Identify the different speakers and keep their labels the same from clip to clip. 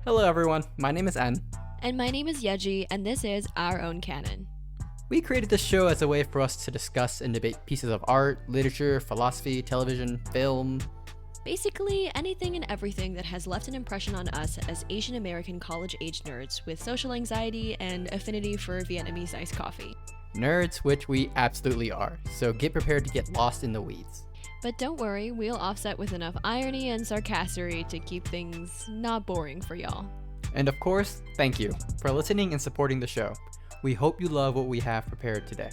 Speaker 1: Hello everyone, my name is N.
Speaker 2: And my name is Yeji, and this is Our Own Canon.
Speaker 1: We created this show as a way for us to discuss and debate pieces of art, literature, philosophy, television, film.
Speaker 2: Basically, anything and everything that has left an impression on us as Asian American college-age nerds with social anxiety and affinity for Vietnamese iced coffee.
Speaker 1: Nerds, which we absolutely are, so get prepared to get lost in the weeds.
Speaker 2: But don't worry, we'll offset with enough irony and sarcassery to keep things not boring for y'all.
Speaker 1: And of course, thank you for listening and supporting the show. We hope you love what we have prepared today.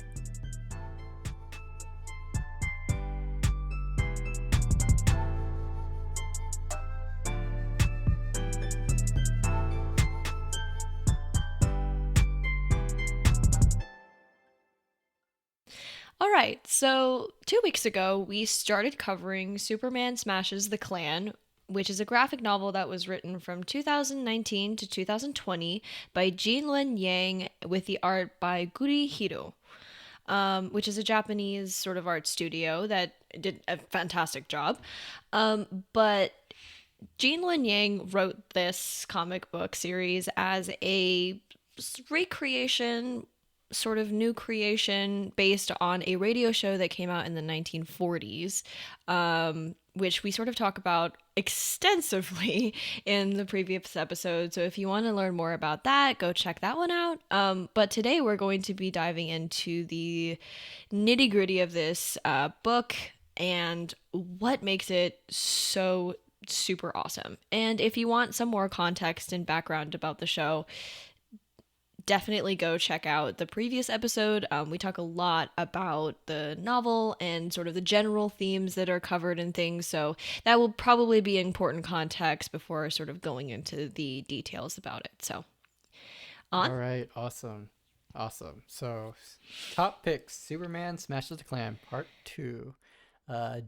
Speaker 2: Alright, so 2 weeks ago, we started covering Superman Smashes the Klan, which is a graphic novel that was written from 2019 to 2020 by Jean-Luen Yang with the art by Guri Hiro, which is a Japanese sort of art studio that did a fantastic job. But Jean-Luen Yang wrote this comic book series as a recreation, sort of new creation based on a radio show that came out in the 1940s, which we sort of talk about extensively in the previous episode. So if you want to learn more about that, go check that one out. But today we're going to be diving into the nitty gritty of this book and what makes it so super awesome. And if you want some more context and background about the show, definitely go check out the previous episode. We talk a lot about the novel and sort of the general themes that are covered and things, so that will probably be important context before sort of going into the details about it. So, on.
Speaker 1: All right, awesome. So, top picks: Superman Smashes the Klan, Part 2.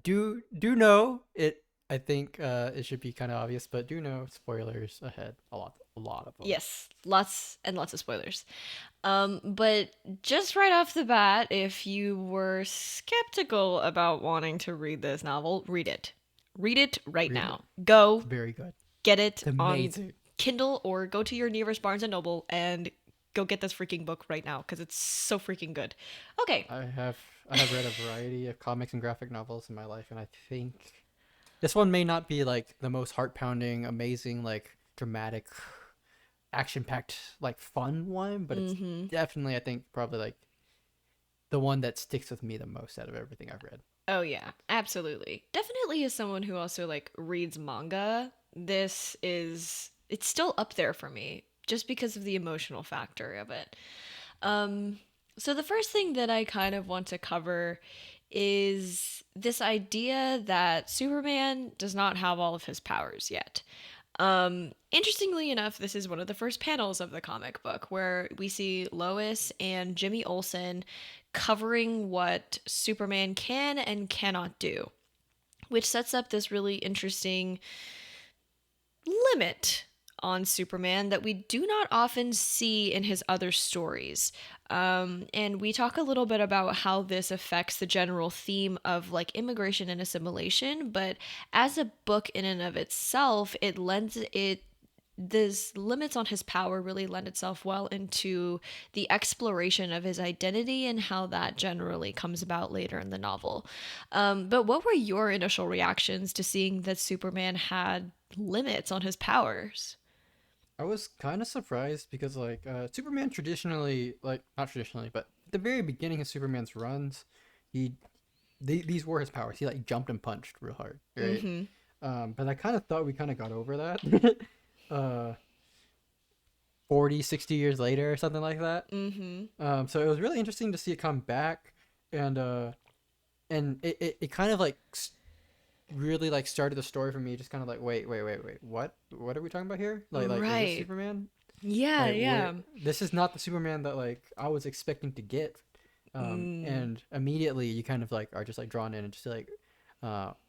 Speaker 1: Do know it. I think it should be kind of obvious, but do know spoilers ahead. A lot of them.
Speaker 2: Yes, lots and lots of spoilers. But just right off the bat, if you were skeptical about wanting to read this novel, read it. Read it right now. Go.
Speaker 1: Very good.
Speaker 2: Get it on
Speaker 1: Amazing.
Speaker 2: Kindle or go to your nearest Barnes & Noble and go get this freaking book right now because it's so freaking good. Okay.
Speaker 1: I have read a variety of comics and graphic novels in my life, and I think this one may not be like the most heart-pounding, amazing, like dramatic, action-packed, like fun one, but it's definitely, I think, probably like the one that sticks with me the most out of everything I've read.
Speaker 2: Oh yeah, absolutely. Definitely as someone who also like reads manga, it's still up there for me just because of the emotional factor of it. So the first thing that I kind of want to cover is this idea that Superman does not have all of his powers yet. Interestingly enough, this is one of the first panels of the comic book where we see Lois and Jimmy Olsen covering what Superman can and cannot do, which sets up this really interesting limit on Superman that we do not often see in his other stories. And we talk a little bit about how this affects the general theme of like immigration and assimilation, but as a book in and of itself, this limits on his power really lend itself well into the exploration of his identity and how that generally comes about later in the novel. But what were your initial reactions to seeing that Superman had limits on his powers?
Speaker 1: I was kind of surprised because like Superman traditionally, like not traditionally, but at the very beginning of Superman's runs, these were his powers. He like jumped and punched real hard, right? But I kind of thought we kind of got over that. 40, 60 years later or something like that. So it was really interesting to see it come back, and it kind of like really like started the story for me. Just kind of like wait, what are we talking about here? Like is this Superman?
Speaker 2: Yeah,
Speaker 1: like,
Speaker 2: yeah.
Speaker 1: This is not the Superman that like I was expecting to get. And immediately you kind of like are just like drawn in and just like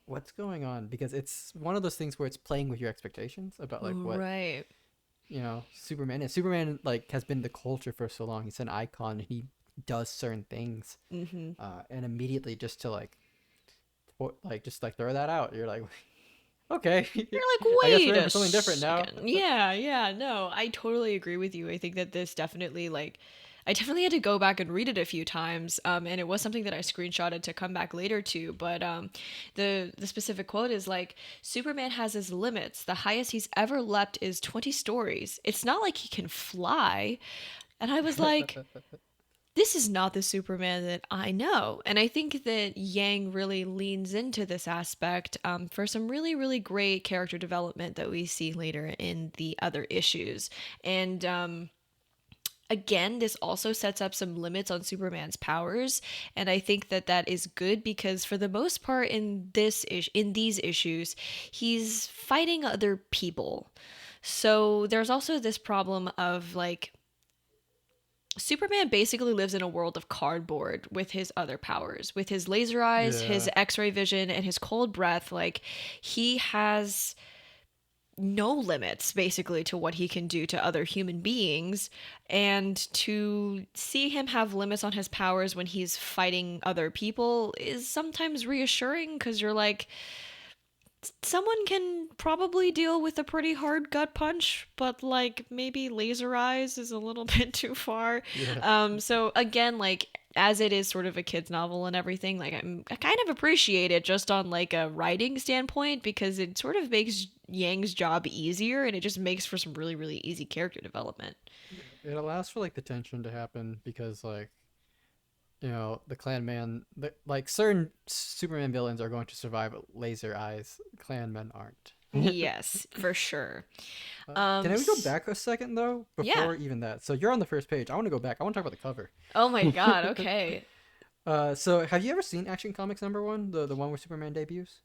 Speaker 1: what's going on, because it's one of those things where it's playing with your expectations about like what Superman is. Superman like has been the culture for so long. He's an icon. He does certain things,
Speaker 2: Mm-hmm.
Speaker 1: and immediately just to just like throw that out, you're like, okay,
Speaker 2: You're like,
Speaker 1: I guess we're
Speaker 2: wait
Speaker 1: in
Speaker 2: a
Speaker 1: for something different now.
Speaker 2: second. Yeah, yeah, no, I totally agree with you. I think that this definitely, like, I definitely had to go back and read it a few times, and it was something that I screenshotted to come back later to. But the specific quote is like, Superman has his limits. The highest he's ever leapt is 20 stories. It's not like he can fly. And I was like, this is not the Superman that I know. And I think that Yang really leans into this aspect for some really, really great character development that we see later in the other issues. And again, this also sets up some limits on Superman's powers, and I think that that is good because for the most part in in these issues, he's fighting other people. So there's also this problem of like Superman basically lives in a world of cardboard with his other powers. With his laser eyes, his
Speaker 1: Yeah.
Speaker 2: x-ray vision, and his cold breath, like he has no limits basically to what he can do to other human beings. And to see him have limits on his powers when he's fighting other people is sometimes reassuring because you're like, someone can probably deal with a pretty hard gut punch, but like maybe laser eyes is a little bit too far.
Speaker 1: Yeah.
Speaker 2: So again, like as it is sort of a kid's novel and everything, like I kind of appreciate it just on like a writing standpoint because it sort of makes Yang's job easier and it just makes for some really, really easy character development.
Speaker 1: It allows for like the tension to happen because like the Clan Man, like certain Superman villains are going to survive laser eyes. Clan men aren't.
Speaker 2: Yes, for sure.
Speaker 1: Can we go back a second though
Speaker 2: Yeah.
Speaker 1: before even that? So you're on the first page. I want to go back. I want to talk about the cover.
Speaker 2: Oh my god, okay.
Speaker 1: So have you ever seen Action Comics #1, the one where Superman debuts?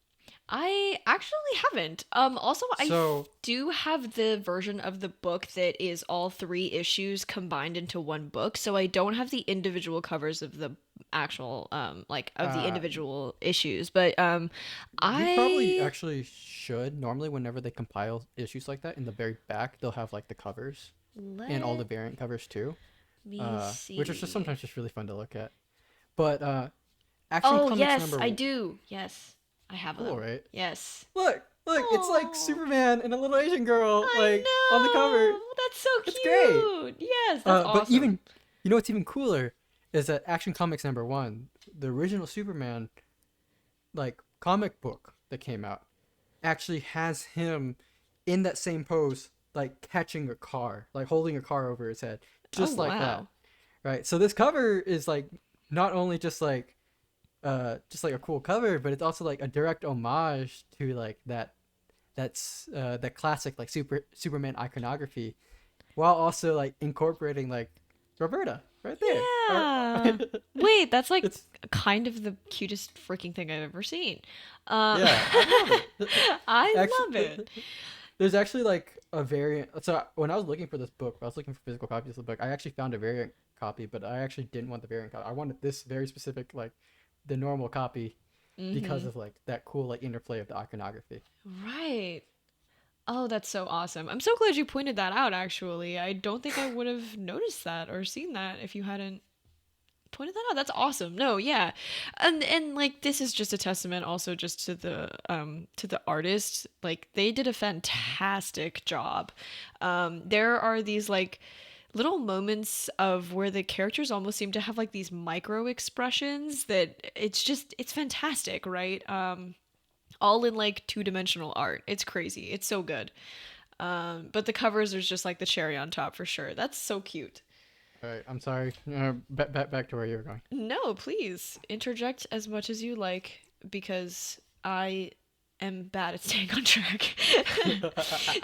Speaker 2: I actually haven't. Also,
Speaker 1: So
Speaker 2: do have the version of the book that is all three issues combined into one book, so I don't have the individual covers of the actual, like, of the
Speaker 1: uh,
Speaker 2: individual issues, but,
Speaker 1: you probably
Speaker 2: I.
Speaker 1: actually should. Normally, whenever they compile issues like that, in the very back they'll have like the covers and all the
Speaker 2: Let
Speaker 1: variant covers too,
Speaker 2: me
Speaker 1: which are just
Speaker 2: see.
Speaker 1: sometimes just really fun to look at. But Action
Speaker 2: Oh,
Speaker 1: Comics
Speaker 2: yes,
Speaker 1: number
Speaker 2: I do. Yes, I have
Speaker 1: cool,
Speaker 2: them.
Speaker 1: right?
Speaker 2: Yes.
Speaker 1: Look, it's like
Speaker 2: Oh,
Speaker 1: Superman and a little Asian girl
Speaker 2: I
Speaker 1: like on the cover.
Speaker 2: know. That's so
Speaker 1: It's great.
Speaker 2: cute. Yes, that's
Speaker 1: But
Speaker 2: awesome.
Speaker 1: even what's even cooler is that Action Comics #1, the original Superman like comic book that came out, actually has him in that same pose, like catching a car, like holding a car over his head,
Speaker 2: Oh,
Speaker 1: just like that,
Speaker 2: wow.
Speaker 1: right? So this cover is like not only just like a cool cover, but it's also like a direct homage to like that classic like Superman iconography, while also like incorporating like Roberta right there.
Speaker 2: Yeah. Wait, that's like
Speaker 1: It's
Speaker 2: kind of the cutest freaking thing I've ever seen. Um,
Speaker 1: yeah, I love it.
Speaker 2: I love
Speaker 1: Actually,
Speaker 2: it.
Speaker 1: there's actually like a variant. So when I was looking for this book, I was looking for physical copies of the book. I actually found a variant copy, but I actually didn't want the variant copy. I wanted this very specific, like the normal copy, because
Speaker 2: Hmm.
Speaker 1: of like that cool like interplay of the iconography.
Speaker 2: Right. Oh, that's so awesome. I'm so glad you pointed that out, actually. I don't think I would have noticed that or seen that if you hadn't pointed that out. That's awesome. No, yeah. And like this is just a testament also just to the artists. Like they did a fantastic job. There are these like little moments of where the characters almost seem to have like these micro expressions that it's fantastic, right? All in like two-dimensional art. It's crazy. It's so good. But the covers are just like the cherry on top for sure. That's so cute.
Speaker 1: All right, I'm sorry. Back to where you were going.
Speaker 2: No, please interject as much as you like because I am bad at staying on track.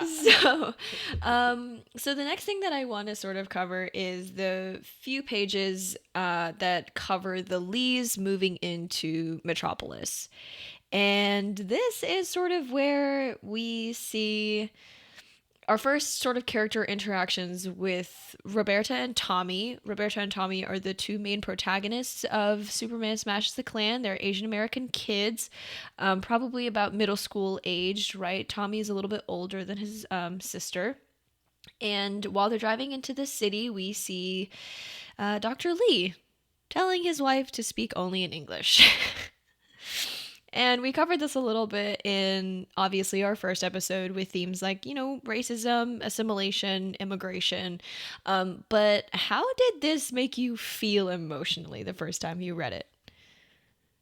Speaker 2: so, so the next thing that I want to sort of cover is the few pages that cover the Lees moving into Metropolis. And this is sort of where we see our first sort of character interactions with Roberta and Tommy. Roberta and Tommy are the two main protagonists of Superman Smashes the Klan. They're Asian American kids, probably about middle school aged, right? Tommy is a little bit older than his sister. And while they're driving into the city, we see Dr. Lee telling his wife to speak only in English. And we covered this a little bit in obviously our first episode with themes like, racism, assimilation, immigration. But how did this make you feel emotionally the first time you read it?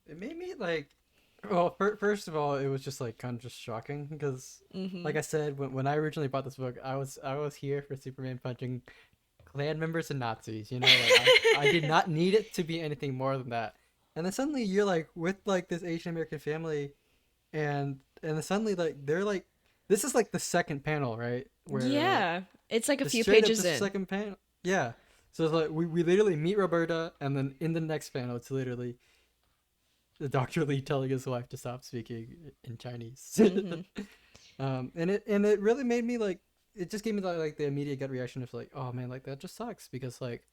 Speaker 1: It made me like, well, first of all, it was just like kind of just shocking because,
Speaker 2: Mm-hmm.
Speaker 1: like I said, when I originally bought this book, I was here for Superman punching Klan members and Nazis. Like I did not need it to be anything more than that. And then suddenly you're like with like this Asian American family, and then suddenly like they're like, this is like the second panel, right? Where
Speaker 2: Yeah, it's like a
Speaker 1: it's
Speaker 2: few
Speaker 1: straight up
Speaker 2: pages
Speaker 1: the
Speaker 2: in.
Speaker 1: second panel. Yeah. So it's like we literally meet Roberta, and then in the next panel, it's literally the Dr. Lee telling his wife to stop speaking in Chinese.
Speaker 2: Mm-hmm.
Speaker 1: And it really made me like, it just gave me like the immediate gut reaction of like, oh man, like that just sucks because like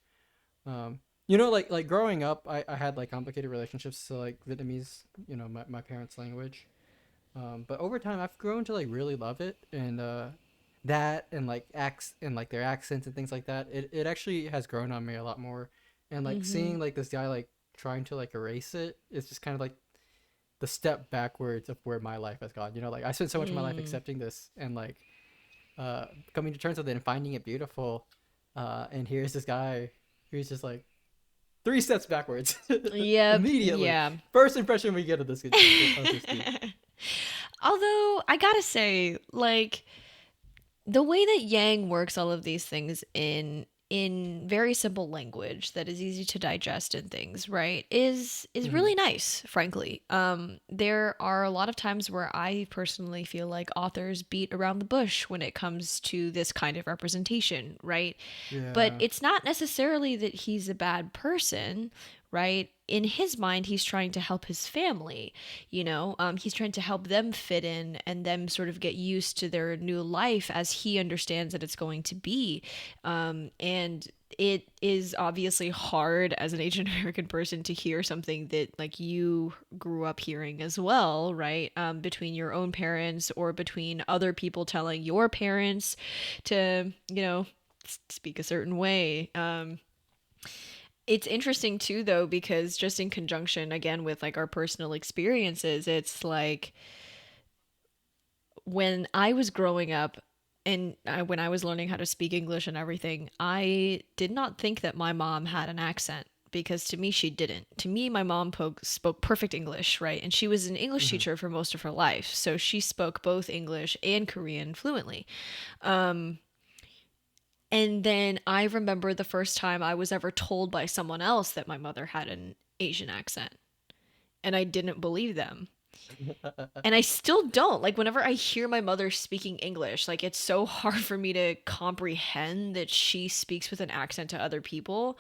Speaker 1: like growing up, I had like complicated relationships to like Vietnamese, my parents' language. But over time, I've grown to like really love it, and that and like acts and like their accents and things like that. It actually has grown on me a lot more, and like
Speaker 2: Mm-hmm.
Speaker 1: seeing like this guy like trying to like erase it, it's just kind of like the step backwards of where my life has gone. Like I spent so much of my life
Speaker 2: Mm.
Speaker 1: accepting this and like coming to terms with it and finding it beautiful. And here's this guy who's just like three steps backwards
Speaker 2: Yep.
Speaker 1: immediately.
Speaker 2: Yeah.
Speaker 1: First impression we get of this dude.
Speaker 2: Although I gotta say, like, the way that Yang works all of these things in very simple language that is easy to digest and things, right, is
Speaker 1: Mm-hmm.
Speaker 2: really nice, frankly. There are a lot of times where I personally feel like authors beat around the bush when it comes to this kind of representation, right? But
Speaker 1: Yeah.
Speaker 2: it's not necessarily that he's a bad person, right? In his mind, he's trying to help his family. He's trying to help them fit in and them sort of get used to their new life as he understands that it's going to be. And it is obviously hard as an Asian American person to hear something that like you grew up hearing as well, right? Between your own parents or between other people telling your parents to, speak a certain way. It's interesting too, though, because just in conjunction again with like our personal experiences, it's like when I was growing up and when I was learning how to speak English and everything, I did not think that my mom had an accent because to me she didn't. To me, my mom spoke perfect English, right? And she was an English
Speaker 1: Mm-hmm.
Speaker 2: teacher for most of her life, so she spoke both English and Korean fluently. Um, And then I remember the first time I was ever told by someone else that my mother had an Asian accent. And I didn't believe them. And I still don't. Like, whenever I hear my mother speaking English, like, it's so hard for me to comprehend that she speaks with an accent to other people.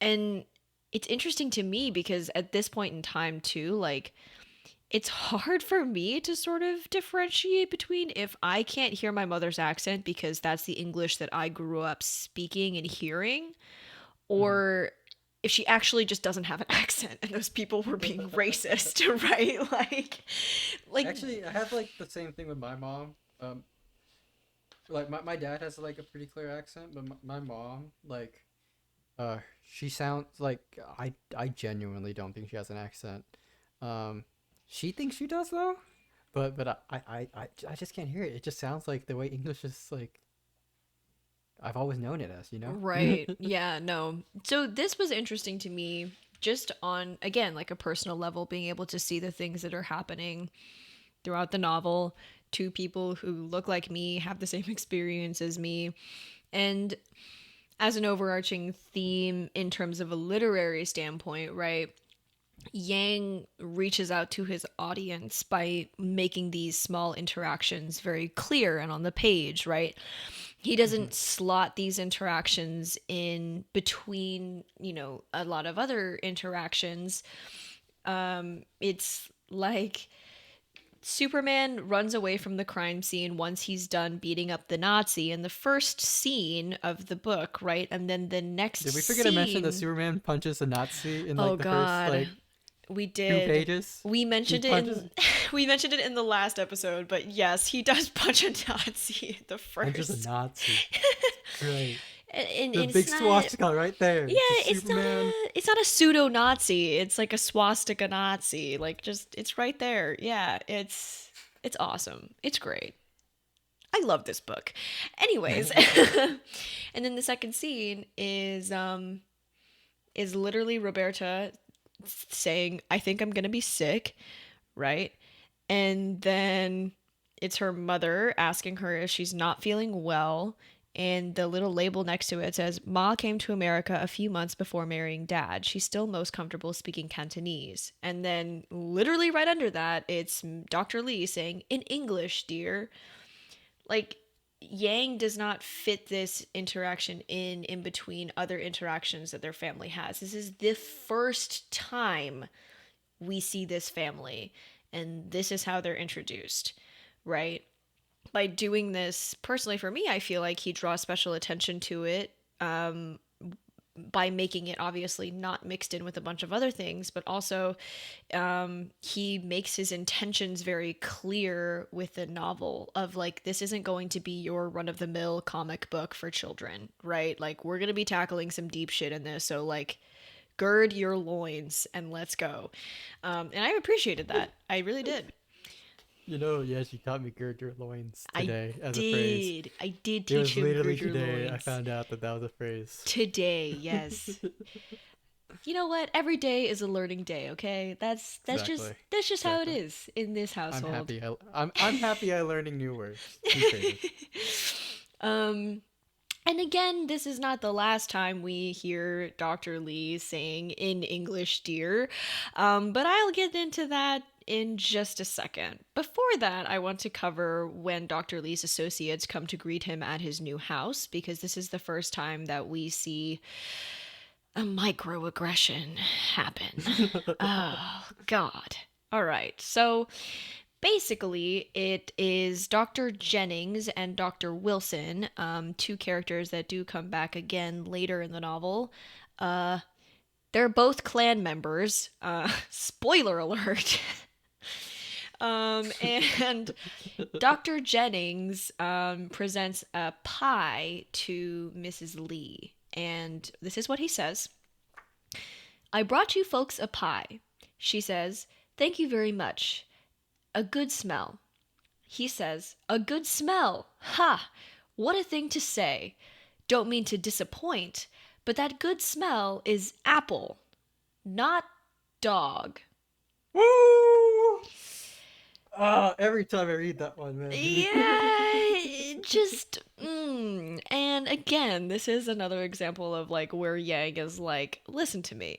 Speaker 2: And it's interesting to me because at this point in time, too, like, it's hard for me to sort of differentiate between if I can't hear my mother's accent because that's the English that I grew up speaking and hearing,
Speaker 1: Mm-hmm.
Speaker 2: or if she actually just doesn't have an accent and those people were being racist, right? Like,
Speaker 1: Actually, I have like the same thing with my mom. Like my dad has like a pretty clear accent, but my mom, like, she sounds like, I genuinely don't think she has an accent. Um, she thinks she does though, but I just can't hear it. It just sounds like the way English is like I've always known it as.
Speaker 2: right. Yeah, no. So this was interesting to me just on, again, like a personal level, being able to see the things that are happening throughout the novel. Two people who look like me, have the same experience as me. And as an overarching theme in terms of a literary standpoint, right? Yang reaches out to his audience by making these small interactions very clear and on the page, right? He
Speaker 1: Mm-hmm.
Speaker 2: doesn't slot these interactions in between, a lot of other interactions. It's like Superman runs away from the crime scene once he's done beating up the Nazi in the first scene of the book, right? And then the next
Speaker 1: Did we forget to mention that
Speaker 2: scene,
Speaker 1: Superman punches a Nazi in
Speaker 2: oh
Speaker 1: like the first
Speaker 2: god.
Speaker 1: like
Speaker 2: We
Speaker 1: Two
Speaker 2: did.
Speaker 1: pages.
Speaker 2: We
Speaker 1: He
Speaker 2: mentioned it
Speaker 1: punches
Speaker 2: in we mentioned it in the last episode, but yes, he does punch a Nazi at the
Speaker 1: punches a
Speaker 2: first.
Speaker 1: Nazi. It's great.
Speaker 2: And
Speaker 1: The
Speaker 2: it's
Speaker 1: big
Speaker 2: not.
Speaker 1: swastika right there.
Speaker 2: Yeah,
Speaker 1: It's a
Speaker 2: it's not
Speaker 1: Superman.
Speaker 2: a pseudo Nazi. It's like a swastika Nazi. Like just it's right there. Yeah, it's awesome. It's great. I love this book. Anyways, and then the second scene is literally Roberta saying, "I think I'm going to be sick," right? And then it's her mother asking her if she's not feeling well. And the little label next to it says, "Ma came to America a few months before marrying Dad. She's still most comfortable speaking Cantonese." And then, literally right under that, it's Dr. Lee saying, "In English, dear." Like, Yang does not fit this interaction in between other interactions that their family has. This is the first time we see this family, and this is how they're introduced, right? By doing this, personally for me, I feel like he draws special attention to it, by making it obviously not mixed in with a bunch of other things, but also he makes his intentions very clear with the novel of like, this isn't going to be your run-of-the-mill comic book for children, right? Like, we're going to be tackling some deep shit in this, so like, gird your loins and let's go. And I appreciated that. I really did.
Speaker 1: Yes, you taught me gird your loins
Speaker 2: I
Speaker 1: today as a phrase.
Speaker 2: did. I did
Speaker 1: It
Speaker 2: teach
Speaker 1: was
Speaker 2: him
Speaker 1: literally
Speaker 2: gird your
Speaker 1: today I
Speaker 2: loins.
Speaker 1: found out that that was a phrase.
Speaker 2: Today, yes. You know what? Every day is a learning day, okay?
Speaker 1: Exactly.
Speaker 2: That's just how it
Speaker 1: Exactly.
Speaker 2: is in this
Speaker 1: I'm
Speaker 2: household.
Speaker 1: happy. I'm happy I learning new words. New phrases.
Speaker 2: um and again, this is not the last time we hear Dr. Lee saying "in English, dear." But I'll get into that in just a second. Before that, I want to cover when Dr. Lee's associates come to greet him at his new house, because this is the first time that we see a microaggression happen. Oh, God. All right. So basically, it is Dr. Jennings and Dr. Wilson, two characters that do come back again later in the novel. They're both Klan members. Spoiler alert. And Dr. Jennings presents a pie to Mrs. Lee. And this is what he says: "I brought you folks a pie." She says, "Thank you very much. A good smell." He says, "A good smell. Ha! What a thing to say. Don't mean to disappoint, but that good smell is apple, not dog."
Speaker 1: Woo! Every time I read that one, man.
Speaker 2: Yeah, just and again, this is another example of like where Yang is like, "Listen to me.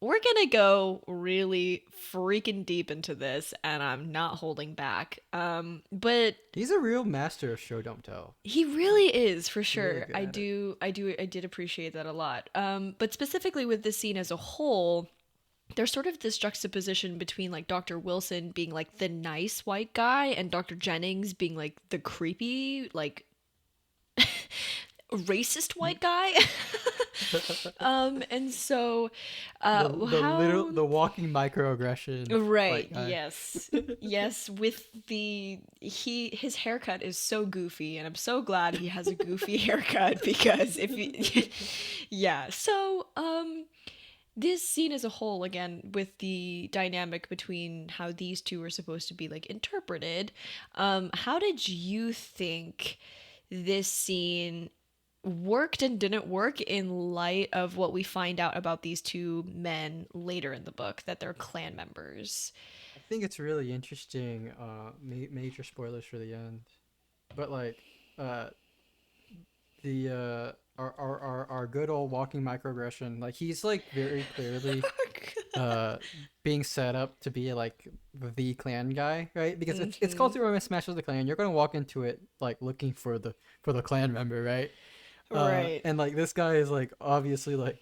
Speaker 2: We're gonna go really freaking deep into this, and I'm not holding back." But
Speaker 1: He's a real master of show don't tell.
Speaker 2: he really is, for
Speaker 1: Really
Speaker 2: sure.
Speaker 1: good at it.
Speaker 2: I did appreciate that a lot. But specifically with this scene as a whole, there's sort of this juxtaposition between like Dr. Wilson being like the nice white guy and Dr. Jennings being like the creepy, like racist white guy. And so how
Speaker 1: The walking microaggression.
Speaker 2: right,
Speaker 1: Like
Speaker 2: yes. Yes, with his haircut is so goofy, and I'm so glad he has a goofy haircut, because if you yeah. So this scene as a whole, again, with the dynamic between how these two are supposed to be like interpreted, how did you think this scene worked and didn't work in light of what we find out about these two men later in the book, that they're Klan members?
Speaker 1: I think it's really interesting. Major spoilers for the end, but like, uh, the our good old walking microaggression. Like, he's like very clearly being set up to be like the Klan guy, right? Because it's called
Speaker 2: Mm-hmm.
Speaker 1: Superman Smashes the Klan. You're gonna walk into it like looking for the Klan member, right?
Speaker 2: Right.
Speaker 1: And like this guy is like obviously like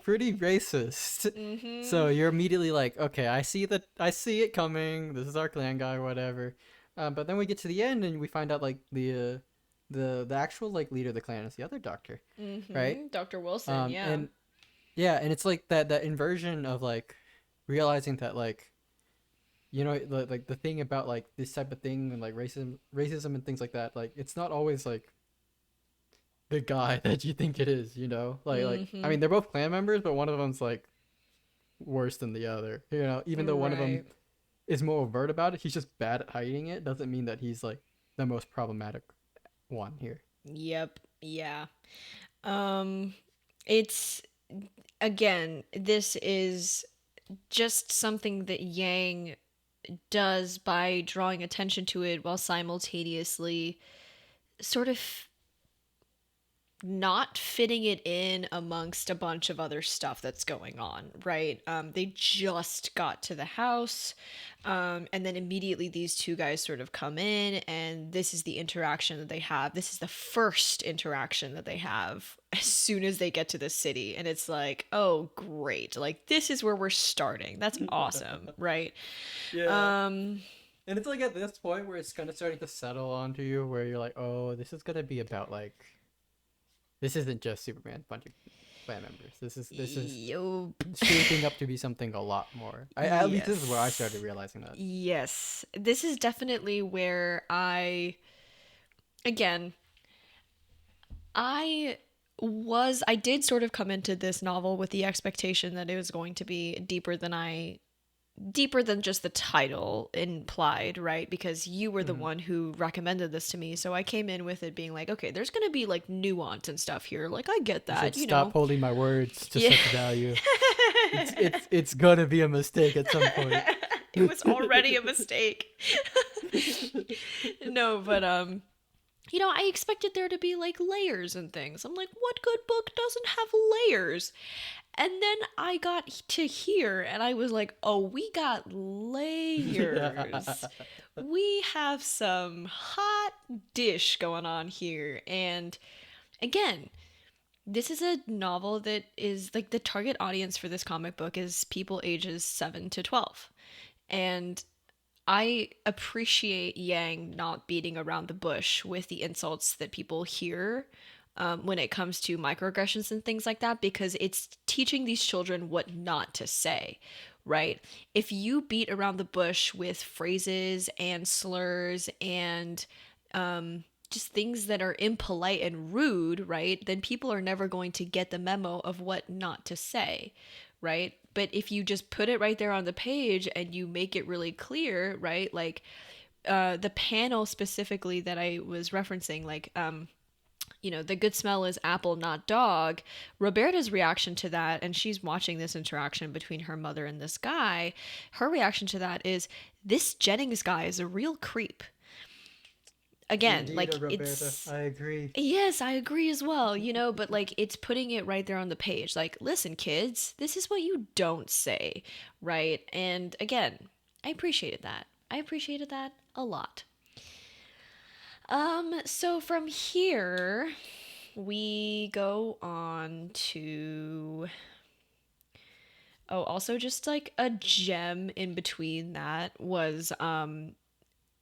Speaker 1: pretty racist.
Speaker 2: Mm-hmm.
Speaker 1: So you're immediately like, okay, I see it coming. This is our Klan guy, whatever. But then we get to the end and we find out like the actual like leader of the Klan is the other doctor, right?
Speaker 2: Mm-hmm. Dr. Wilson, yeah.
Speaker 1: And yeah, and it's like that inversion of like realizing that like like the thing about like this type of thing and like racism and things like that, like it's not always like the guy that you think it is, like I
Speaker 2: Mm-hmm.
Speaker 1: mean they're both clan members, but one of them's like worse than the other, even though one of them
Speaker 2: Right.
Speaker 1: is more overt about it, he's just bad at hiding it. Doesn't mean that he's like the most problematic one here.
Speaker 2: Yep. Yeah. Um, it's again, this is just something that Yang does by drawing attention to it while simultaneously sort of not fitting it in amongst a bunch of other stuff that's going on, right? They just got to the house, and then immediately these two guys sort of come in, and this is the interaction that they have. This is the first interaction that they have as soon as they get to the city, and it's like, oh, great. Like, this is where we're starting. That's awesome, right?
Speaker 1: Yeah.
Speaker 2: Um,
Speaker 1: And it's like at this point where it's kind of starting to settle onto you, where you're like, oh, this is gonna be about like this isn't just Superman bunch of clan members. This is
Speaker 2: yo,
Speaker 1: shaping up to be something a lot more. At least this is where I started
Speaker 2: yes.
Speaker 1: realizing that.
Speaker 2: Yes. This is definitely where again, I I did sort of come into this novel with the expectation that it was going to be deeper than just the title implied, right? Because you were the
Speaker 1: Mm-hmm.
Speaker 2: one who recommended this to me. So I came in with it being like, okay, there's going to be like nuance and stuff here. Like, I get
Speaker 1: You should
Speaker 2: that,
Speaker 1: stop holding my words to
Speaker 2: Yeah.
Speaker 1: such value. It's gonna be a mistake at some point.
Speaker 2: It was already a mistake. No, but I expected there to be like layers and things. I'm like, what good book doesn't have layers? And then I got to here and I was like, oh, we got layers. We have some hot dish going on here. And again, this is a novel that is like the target audience for this comic book is people ages 7 to 12. And I appreciate Yang not beating around the bush with the insults that people hear when it comes to microaggressions and things like that, because it's teaching these children what not to say, right? If you beat around the bush with phrases and slurs and just things that are impolite and rude, right, then people are never going to get the memo of what not to say, right? But if you just put it right there on the page and you make it really clear, right, like the panel specifically that I was referencing, like, the good smell is apple, not dog. Roberta's reaction to that, and she's watching this interaction between her mother and this guy, her reaction to that is this Jennings guy is a real creep. Again,
Speaker 1: Indeed,
Speaker 2: like
Speaker 1: Roberta.
Speaker 2: it's
Speaker 1: I agree.
Speaker 2: yes, I agree as well, but like it's putting it right there on the page. Like, listen, kids, this is what you don't say, right? And again, I appreciated that. I appreciated that a lot. So from here, we go on to also just like a gem in between that was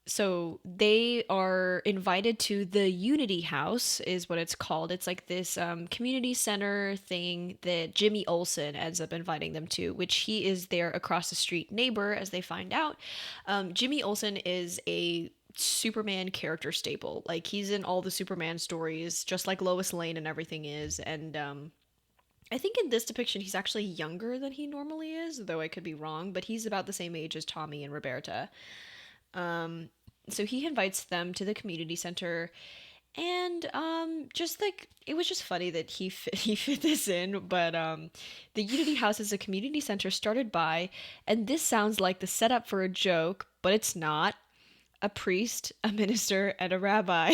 Speaker 2: so they are invited to the Unity House, is what it's called. It's like this community center thing that Jimmy Olsen ends up inviting them to, which he is their across the street neighbor, as they find out. Jimmy Olsen is a Superman character staple. Like, he's in all the Superman stories, just like Lois Lane and everything is. And I think in this depiction, he's actually younger than he normally is, though I could be wrong, but he's about the same age as Tommy and Roberta. So he invites them to the community center, and just like it was just funny that he fit this in. But the Unity House is a community center started by, and this sounds like the setup for a joke, but it's not, a priest, a minister, and a rabbi. I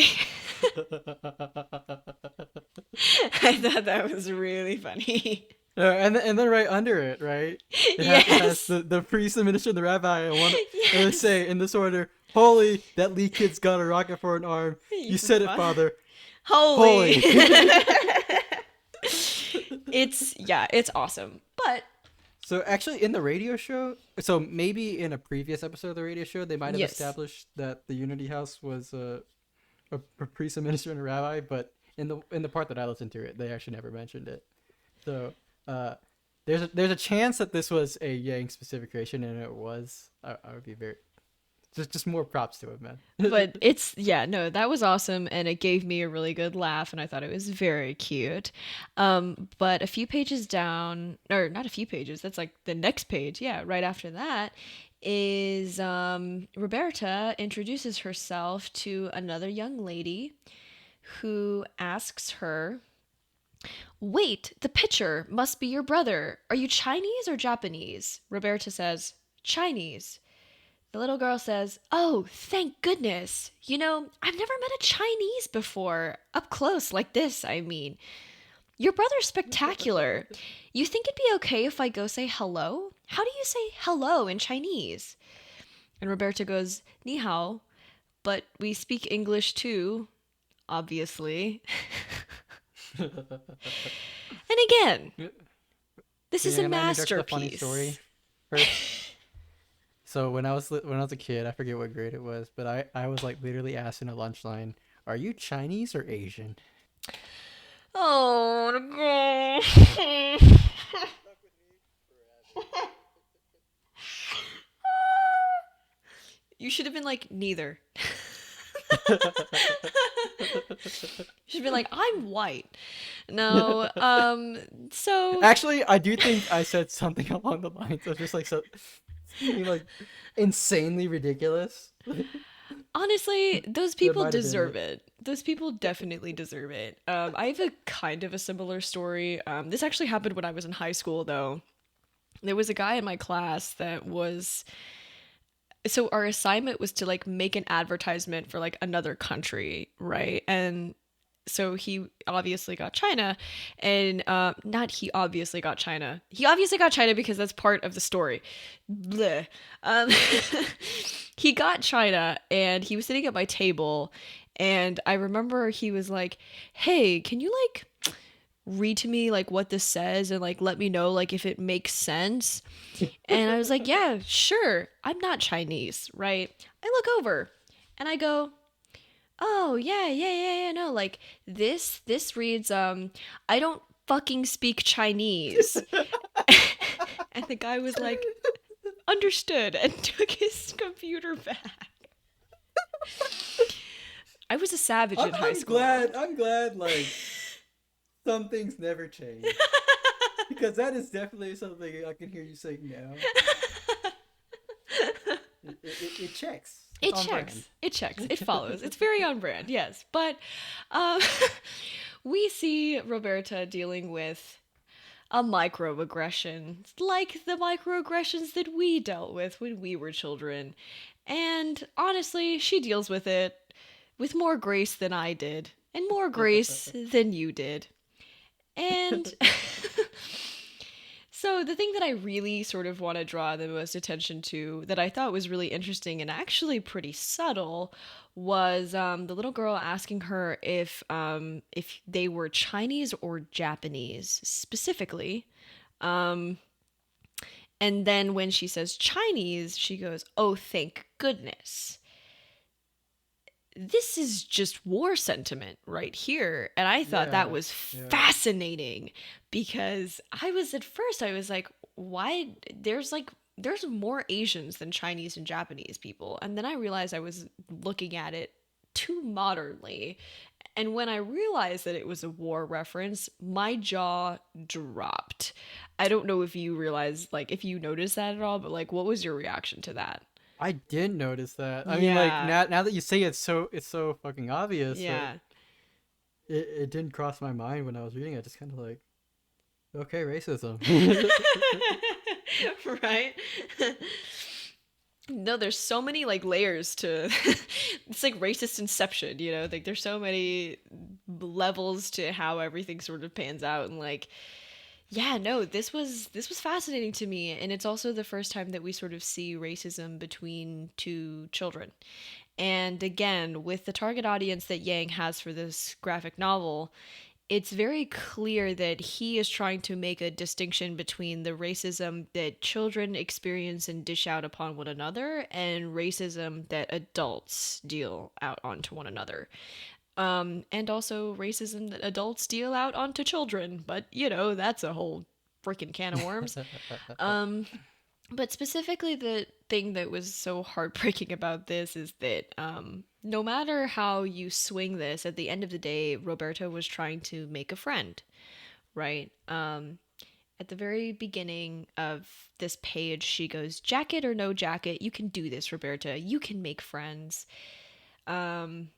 Speaker 2: thought that was really funny.
Speaker 1: And then right under it, right? It has
Speaker 2: Yes.
Speaker 1: the priest, the minister, and the rabbi, and they
Speaker 2: Yes.
Speaker 1: say in this order, "Holy, that Lee kid's got a rocket for an arm. You said it, Father.
Speaker 2: Holy.
Speaker 1: Holy."
Speaker 2: It's awesome. But
Speaker 1: So actually, in the radio show, so maybe in a previous episode of the radio show, they might have
Speaker 2: yes.
Speaker 1: established that the Unity House was a priest, a minister, and a rabbi. But in the part that I listened to, they actually never mentioned it. So uh, there's a chance that this was a Yang specific creation, and it was. I would be very just more props to it, man.
Speaker 2: But it's, yeah, no, that was awesome, and it gave me a really good laugh, and I thought it was very cute. But a few pages down, or not a few pages, that's like the next page, yeah, right after that is Roberta introduces herself to another young lady who asks her, "Wait, the pitcher must be your brother. Are you Chinese or Japanese?" Roberta says, "Chinese." The little girl says, "Oh, thank goodness. I've never met a Chinese before. Up close, like this, I mean. Your brother's spectacular. You think it'd be okay if I go say hello? How do you say hello in Chinese?" And Roberta goes, "Ni hao," but we speak English too, obviously. And again, this is a
Speaker 1: Can I interject a funny story
Speaker 2: masterpiece.
Speaker 1: first? So when I was a kid, I forget what grade it was, but I was like literally asked in a lunch line, "Are you Chinese or Asian?"
Speaker 2: Oh, no. You should have been like, neither. You should be like, I'm white. No, so
Speaker 1: Actually, I do think I said something along the lines of just like something like insanely ridiculous.
Speaker 2: honestly, those
Speaker 1: That
Speaker 2: people
Speaker 1: might have been
Speaker 2: deserve
Speaker 1: it.
Speaker 2: it. Those people definitely deserve it. I have a kind of a similar story. This actually happened when I was in high school, though. There was a guy in my class that was, so our assignment was to like make an advertisement for like another country, right? And so he obviously got China, and not he obviously got China. He obviously got China because that's part of the story. Bleh. Um, he got China, and he was sitting at my table, and I remember he was like, "Hey, can you like read to me like what this says and like let me know like if it makes sense?" And I was like, "Yeah, sure. I'm not Chinese, right?" I look over and I go, "Oh, yeah, yeah, yeah, yeah, no, like this reads I don't fucking speak Chinese." And the guy was like, "Understood," and took his computer back. I was a savage
Speaker 1: I'm
Speaker 2: in high
Speaker 1: I'm
Speaker 2: school.
Speaker 1: glad I'm glad like some things never change because that is definitely something I can hear you saying now. It checks. It's
Speaker 2: It
Speaker 1: on brand.
Speaker 2: checks. It checks. It follows. It's very on brand, yes. But um, we see Roberta dealing with a microaggression, like the microaggressions that we dealt with when we were children. And honestly, she deals with it with more grace than I did, and more grace than you did. And so, the thing that I really sort of want to draw the most attention to, that I thought was really interesting and actually pretty subtle, was the little girl asking her if they were Chinese or Japanese specifically. Um, and then when she says Chinese, she goes, "Oh, thank goodness." This is just war sentiment right here. And I thought that
Speaker 1: Yeah,
Speaker 2: was
Speaker 1: yeah.
Speaker 2: fascinating because at first, I was like, why? There's more Asians than Chinese and Japanese people. And then I realized I was looking at it too modernly. And when I realized that it was a war reference, my jaw dropped. I don't know if you realized, like, if you noticed that at all, but like, what was your reaction to that?
Speaker 1: I did notice that. I mean, like
Speaker 2: Yeah.
Speaker 1: now that you say it's so fucking obvious, but
Speaker 2: Yeah.
Speaker 1: it didn't cross my mind when I was reading it. Just kind of like, okay, racism.
Speaker 2: Right? No, there's so many like layers to it's like racist inception, like there's so many levels to how everything sort of pans out, and like, yeah, no, this was fascinating to me, and it's also the first time that we sort of see racism between two children. And again, with the target audience that Yang has for this graphic novel, it's very clear that he is trying to make a distinction between the racism that children experience and dish out upon one another and racism that adults deal out onto one another. And also racism that adults deal out onto children. But, that's a whole freaking can of worms. But specifically, the thing that was so heartbreaking about this is that no matter how you swing this, at the end of the day, Roberta was trying to make a friend, right? At the very beginning of this page, she goes, "Jacket or no jacket, you can do this, Roberta. You can make friends." And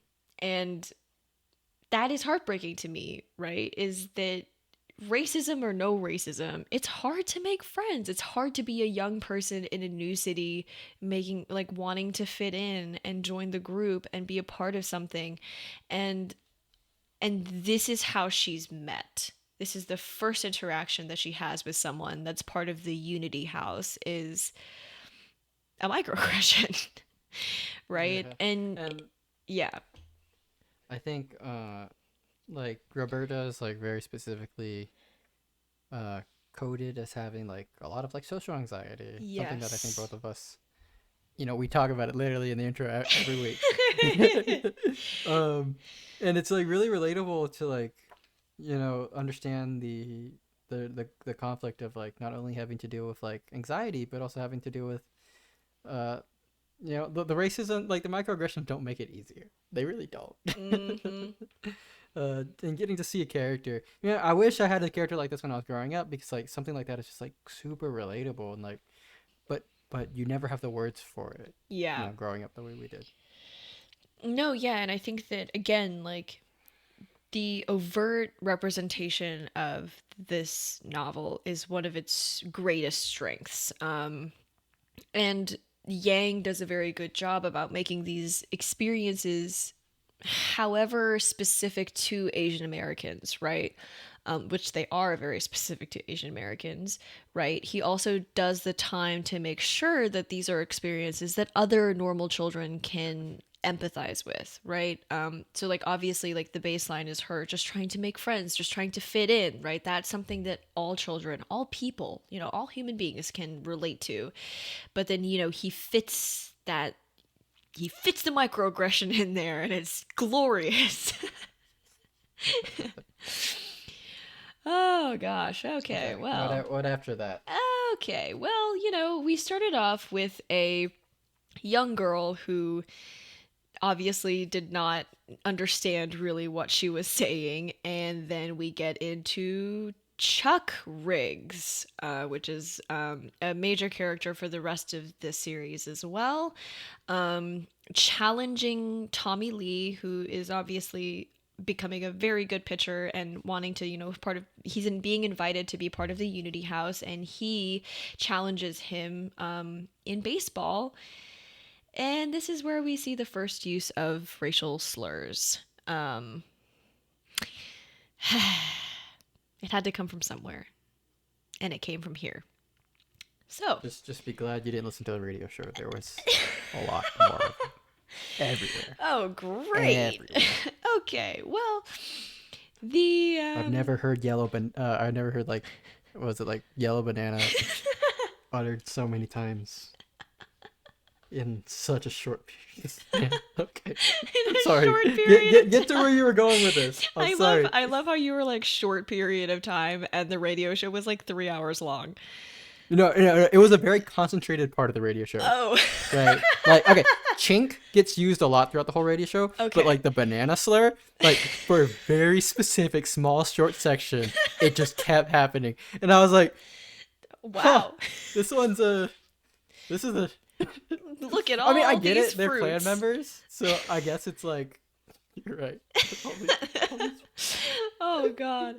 Speaker 2: that is heartbreaking to me, right? Is that racism or no racism, it's hard to make friends. It's hard to be a young person in a new city, making like wanting to fit in and join the group and be a part of something. And this is how she's met. This is the first interaction that she has with someone that's part of the Unity House is a microaggression, right?
Speaker 1: Yeah.
Speaker 2: And
Speaker 1: And
Speaker 2: yeah.
Speaker 1: I think like Roberta is like very specifically coded as having like a lot of like social anxiety. Something that I think
Speaker 2: Yes.
Speaker 1: both of us, we talk about it literally in the intro every week. um, and it's like really relatable to like, understand the conflict of like not only having to deal with like anxiety, but also having to deal with uh the racism, like the microaggressions don't make it easier. They really don't.
Speaker 2: Mm-hmm.
Speaker 1: And getting to see a character, I wish I had a character like this when I was growing up, because like something like that is just like super relatable, and like, but you never have the words for it,
Speaker 2: Yeah.
Speaker 1: growing up the way we did.
Speaker 2: No, yeah, and I think that again, like the overt representation of this novel is one of its greatest strengths. And Yang does a very good job about making these experiences, however specific to Asian Americans, right? Which they are very specific to Asian Americans, right? He also does the time to make sure that these are experiences that other normal children can empathize with, right? So like obviously like the baseline is her just trying to make friends, just trying to fit in, right? That's something that all children, all people, all human beings can relate to. But then, he fits the microaggression in there and it's glorious. Oh gosh. Okay.
Speaker 1: Okay,
Speaker 2: Well.
Speaker 1: what after that?
Speaker 2: Okay. Well, we started off with a young girl who obviously did not understand really what she was saying, and then we get into Chuck Riggs, which is a major character for the rest of the series as well, challenging Tommy Lee, who is obviously becoming a very good pitcher and wanting to, he's being invited to be part of the Unity House, and he challenges him in baseball. And this is where we see the first use of racial slurs. It had to come from somewhere, and it came from here. So,
Speaker 1: Just be glad you didn't listen to the radio show. There was a lot more of it everywhere.
Speaker 2: oh, great.
Speaker 1: Everywhere.
Speaker 2: Okay, well, the
Speaker 1: I've never heard like, what was it, like yellow banana uttered so many times in such a short period. Yeah, okay.
Speaker 2: in a
Speaker 1: Sorry.
Speaker 2: short period
Speaker 1: Get to where you were going with this. I'm sorry.
Speaker 2: I love how you were like short period of time, and the radio show was like 3 hours long.
Speaker 1: It was a very concentrated part of the radio show.
Speaker 2: Oh,
Speaker 1: Right. Like, okay, chink gets used a lot throughout the whole radio show.
Speaker 2: Okay.
Speaker 1: But like the banana slur, like for a very specific small short section, it just kept happening. And I was like,
Speaker 2: wow.
Speaker 1: this is a
Speaker 2: Look at all
Speaker 1: I mean, I get
Speaker 2: these
Speaker 1: it. They're
Speaker 2: fruits.
Speaker 1: Klan members, so I guess it's like, you're right.
Speaker 2: Oh god.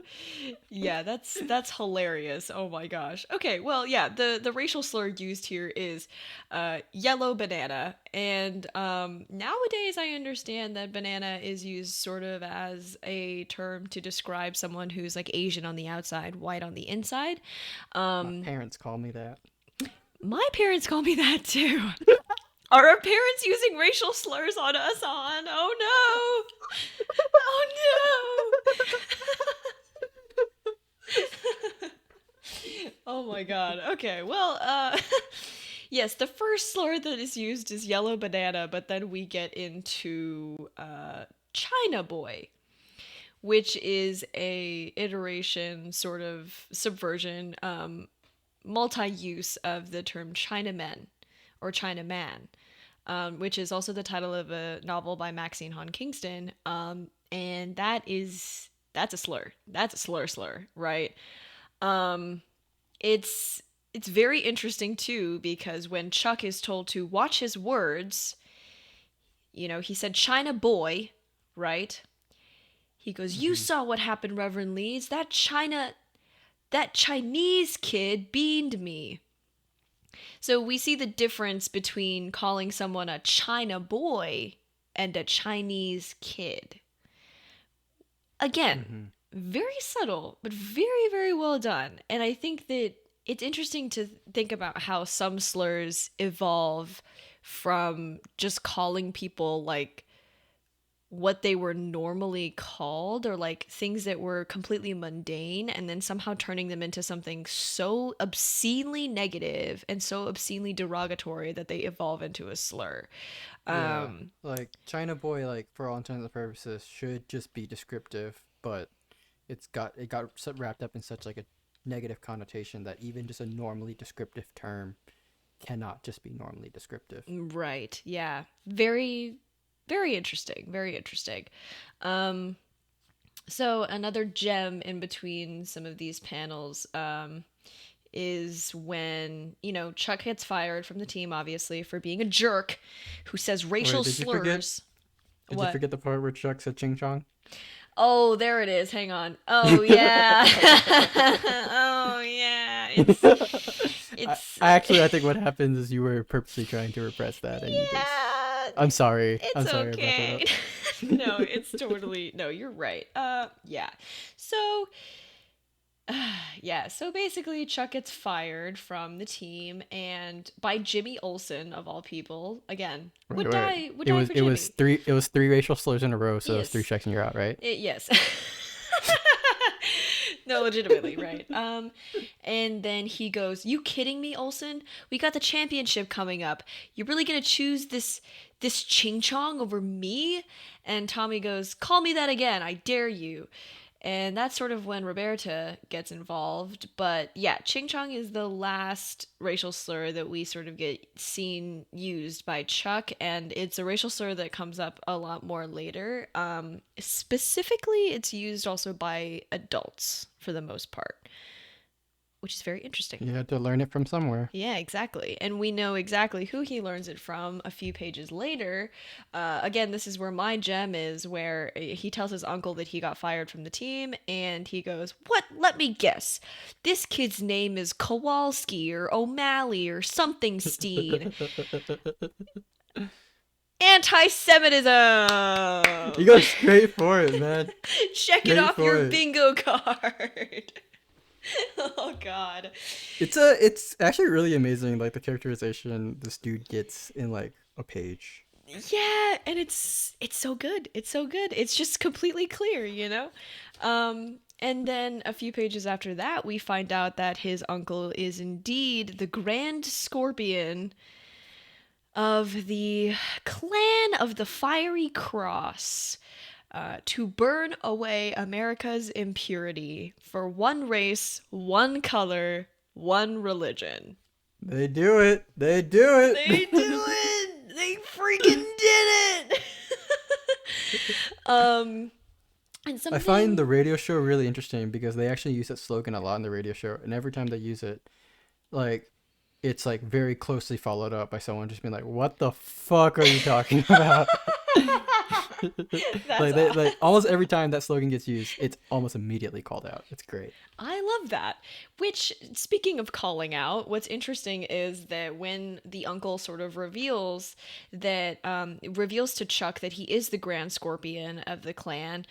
Speaker 2: Yeah, that's hilarious. Oh my gosh. Okay, well, yeah, the racial slur used here is yellow banana, and nowadays I understand that banana is used sort of as a term to describe someone who's like Asian on the outside, white on the inside.
Speaker 1: My parents call me that.
Speaker 2: My parents call me that too. Are our parents using racial slurs on us, On? Oh no! Oh no! Oh my god. Okay, well, yes, the first slur that is used is yellow banana, but then we get into China boy, which is a iteration, sort of subversion, multi-use of the term Chinamen or Chinaman, which is also the title of a novel by Maxine Hon Kingston. And that's a slur. That's a slur, right? It's it's very interesting too because when Chuck is told to watch his words, he said China boy, right? He goes, "You
Speaker 1: Hmm.
Speaker 2: saw what happened, Reverend Lees. That Chinese kid beaned me." So we see the difference between calling someone a China boy and a Chinese kid. Again,
Speaker 1: Hmm.
Speaker 2: very subtle, but very, very well done. And I think that it's interesting to think about how some slurs evolve from just calling people like what they were normally called or like things that were completely mundane and then somehow turning them into something so obscenely negative and so obscenely derogatory that they evolve into a slur.
Speaker 1: Yeah,
Speaker 2: Um
Speaker 1: like China Boy, like for all intents and purposes, should just be descriptive, but it got wrapped up in such like a negative connotation that even just a normally descriptive term cannot just be normally descriptive.
Speaker 2: right. Yeah. Very very interesting. Very interesting. Um so another gem in between some of these panels is when, Chuck gets fired from the team, obviously, for being a jerk who says racial
Speaker 1: Wait, did you forget?
Speaker 2: slurs.
Speaker 1: Did you
Speaker 2: What?
Speaker 1: forget the part where Chuck said "Ching Chong"?
Speaker 2: Oh, there it is. Hang on. Oh, yeah. Oh, yeah.
Speaker 1: I,
Speaker 2: It's,
Speaker 1: I think what happens is you were purposely trying to repress that, and you just.
Speaker 2: yeah.
Speaker 1: I'm sorry. I'm
Speaker 2: It's
Speaker 1: sorry I brought that
Speaker 2: okay.
Speaker 1: up.
Speaker 2: No, it's totally, no, you're right. Yeah. So, yeah, so basically Chuck gets fired from the team and by Jimmy Olsen of all people. Again,
Speaker 1: Right,
Speaker 2: would
Speaker 1: right.
Speaker 2: die would
Speaker 1: It
Speaker 2: die
Speaker 1: was
Speaker 2: for
Speaker 1: it was
Speaker 2: Jimmy.
Speaker 1: three it was three racial slurs in a row, so it was three
Speaker 2: Yes.
Speaker 1: strikes and you're out, right?
Speaker 2: Yes. No, legitimately, right. And then he goes, "You kidding me, Olsen? We got the championship coming up. You're really gonna choose this Ching Chong over me?" And Tommy goes, "Call me that again. I dare you." And that's sort of when Roberta gets involved. But yeah, Ching Chong is the last racial slur that we sort of get seen used by Chuck, and it's a racial slur that comes up a lot more later. Specifically, it's used also by adults for the most part, which is very interesting.
Speaker 1: You had to learn it from somewhere.
Speaker 2: Yeah, exactly. And we know exactly who he learns it from a few pages later. Again, this is where my gem is, where he tells his uncle that he got fired from the team, and he goes, "What? Let me guess. This kid's name is Kowalski or O'Malley or something Steen. Anti
Speaker 1: You
Speaker 2: Semitism!
Speaker 1: go straight for it, man.
Speaker 2: Check it
Speaker 1: Straight
Speaker 2: off
Speaker 1: for
Speaker 2: your
Speaker 1: it.
Speaker 2: bingo card." Oh, God.
Speaker 1: It's actually really amazing, like the characterization this dude gets in like a page.
Speaker 2: Yeah, and it's so good. It's so good. It's just completely clear. And then a few pages after that, we find out that his uncle is indeed the Grand Scorpion of the Clan of the Fiery Cross, to burn away America's impurity for one race, one color, one religion.
Speaker 1: They do it. They do it.
Speaker 2: They do it! They freaking did it! um, and
Speaker 1: I find
Speaker 2: something.
Speaker 1: the radio show really interesting because they actually use that slogan a lot in the radio show, and every time they use it, like it's like very closely followed up by someone just being like, "What the fuck are you talking about?"
Speaker 2: That's
Speaker 1: like they like
Speaker 2: us.
Speaker 1: almost every time that slogan gets used, it's almost immediately called out. It's great.
Speaker 2: I love that. Which, speaking of calling out, what's interesting is that when the uncle sort of reveals to Chuck that he is the Grand Scorpion of the clan,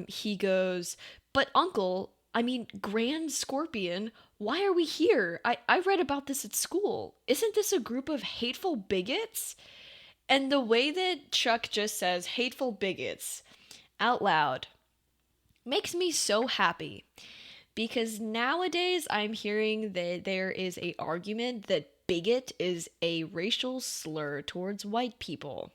Speaker 2: he goes, "But uncle, I mean, Grand Scorpion, why are we here? I read about this at school. Isn't this a group of hateful bigots?" And the way that Chuck just says hateful bigots out loud makes me so happy because nowadays I'm hearing that there is a argument that bigot is a racial slur towards white people.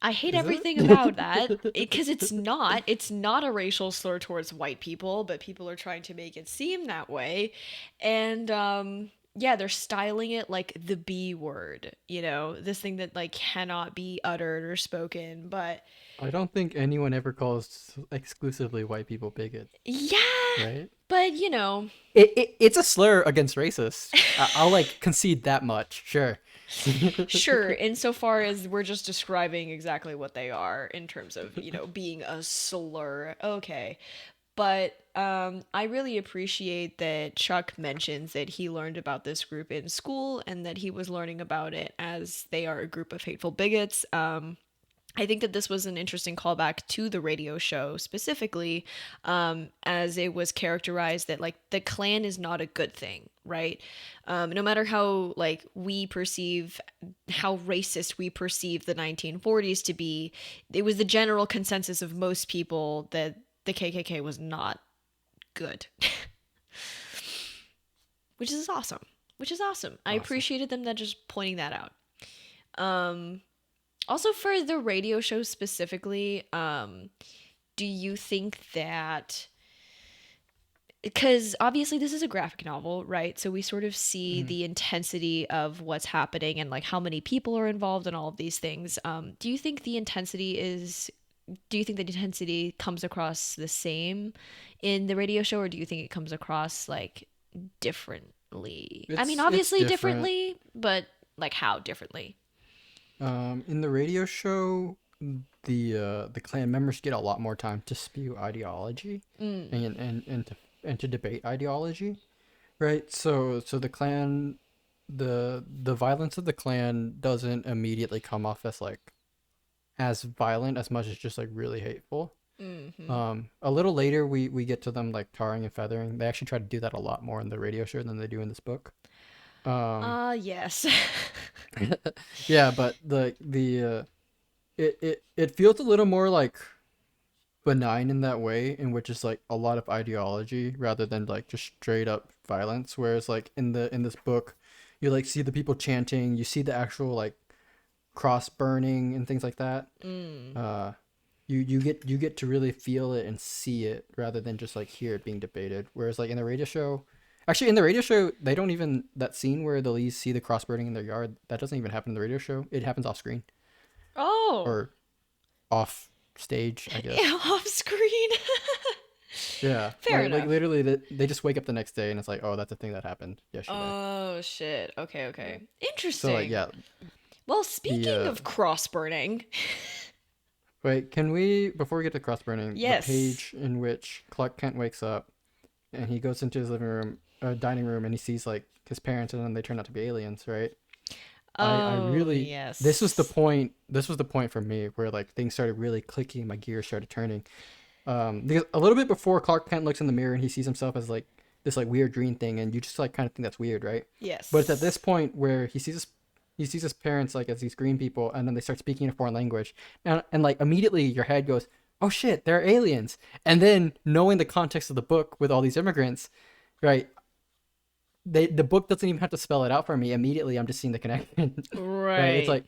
Speaker 2: I hate
Speaker 1: Is
Speaker 2: everything about that
Speaker 1: it?
Speaker 2: because it's not a racial slur towards white people, but people are trying to make it seem that way. And yeah, they're styling it like the B word, this thing that like cannot be uttered or spoken, but
Speaker 1: I don't think anyone ever calls exclusively white people bigots,
Speaker 2: yeah,
Speaker 1: right?
Speaker 2: but
Speaker 1: It's a slur against racists. I'll like concede that much. Sure.
Speaker 2: sure, insofar as we're just describing exactly what they are in terms of, being a slur. Okay. But I really appreciate that Chuck mentions that he learned about this group in school and that he was learning about it as they are a group of hateful bigots. I think that this was an interesting callback to the radio show specifically, as it was characterized that like the Klan is not a good thing, right? No matter how like we perceive how racist we perceive the 1940s to be, it was the general consensus of most people that the KKK was not good, which is awesome. Which is awesome. I
Speaker 1: Awesome.
Speaker 2: appreciated them that just pointing that out. Um, Also, for the radio show specifically, do you think that because obviously this is a graphic novel, right? So we sort of see
Speaker 1: Mhm.
Speaker 2: the intensity of what's happening and like how many people are involved and all of these things. Do you think the intensity comes across the same in the radio show, or do you think it comes across like differently? I mean,
Speaker 1: It's
Speaker 2: obviously
Speaker 1: different.
Speaker 2: differently, but like how differently?
Speaker 1: In the radio show, the Klan members get a lot more time to spew ideology,
Speaker 2: Mm.
Speaker 1: and to debate ideology, right? So the Klan, the violence of the Klan doesn't immediately come off as like as violent as much as just like really hateful.
Speaker 2: Mm-hmm.
Speaker 1: A little later we get to them like tarring and feathering. They actually try to do that a lot more in the radio show than they do in this book. Um,
Speaker 2: Yes.
Speaker 1: yeah, but it feels a little more like benign in that way, in which is like a lot of ideology rather than like just straight up violence. Whereas like in this book, you like see the people chanting, you see the actual like cross burning and things like that.
Speaker 2: Mm.
Speaker 1: Uh, you get to really feel it and see it rather than just like hear it being debated. Whereas like in the radio show, actually in the radio show they don't even that scene where the leads see the cross burning in their yard, that doesn't even happen in the radio show. It happens off screen
Speaker 2: Oh.
Speaker 1: or off stage, I
Speaker 2: Yeah,
Speaker 1: guess.
Speaker 2: off screen.
Speaker 1: Yeah,
Speaker 2: Fair
Speaker 1: like
Speaker 2: enough.
Speaker 1: literally they just wake up the next day and it's like, oh, that's a thing that happened yesterday.
Speaker 2: Oh shit. Okay, okay.
Speaker 1: So like
Speaker 2: Interesting.
Speaker 1: yeah,
Speaker 2: Well,
Speaker 1: the
Speaker 2: speaking of cross burning,
Speaker 1: wait, can we before we get to cross burning, the
Speaker 2: yes.
Speaker 1: page in which Clark Kent wakes up and he goes into his living room, dining room, and he sees like his parents, and then they turn out to be aliens, right? I
Speaker 2: Oh,
Speaker 1: really this was the
Speaker 2: yes.
Speaker 1: point. This was the point for me where like things started really clicking, my gears started turning. Because a little bit before Clark Kent looks in the mirror and he sees himself as like this like weird green thing, and you just like kind of think that's weird, right? But it's at this
Speaker 2: Yes.
Speaker 1: point where he sees his parents like as these green people, and then they start speaking a foreign language, and like immediately your head goes, oh shit, they're aliens. And then knowing the context of the book with all these immigrants, right? The book doesn't even have to spell it out for me. Immediately, I'm just seeing the connection, right? It's
Speaker 2: Right.
Speaker 1: like,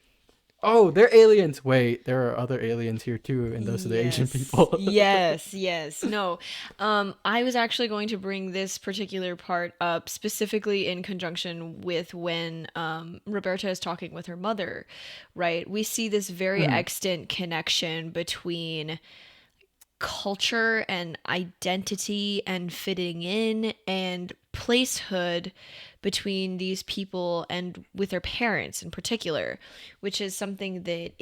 Speaker 1: oh, they're aliens. Wait, there are other aliens here too, and those are the Asian
Speaker 2: Yes.
Speaker 1: people.
Speaker 2: Yes, yes. No. I was actually going to bring this particular part up specifically in conjunction with when Roberta is talking with her mother, right? We see this very
Speaker 1: Mhm.
Speaker 2: extant connection between culture and identity and fitting in and placehood between these people and with their parents in particular, which is something that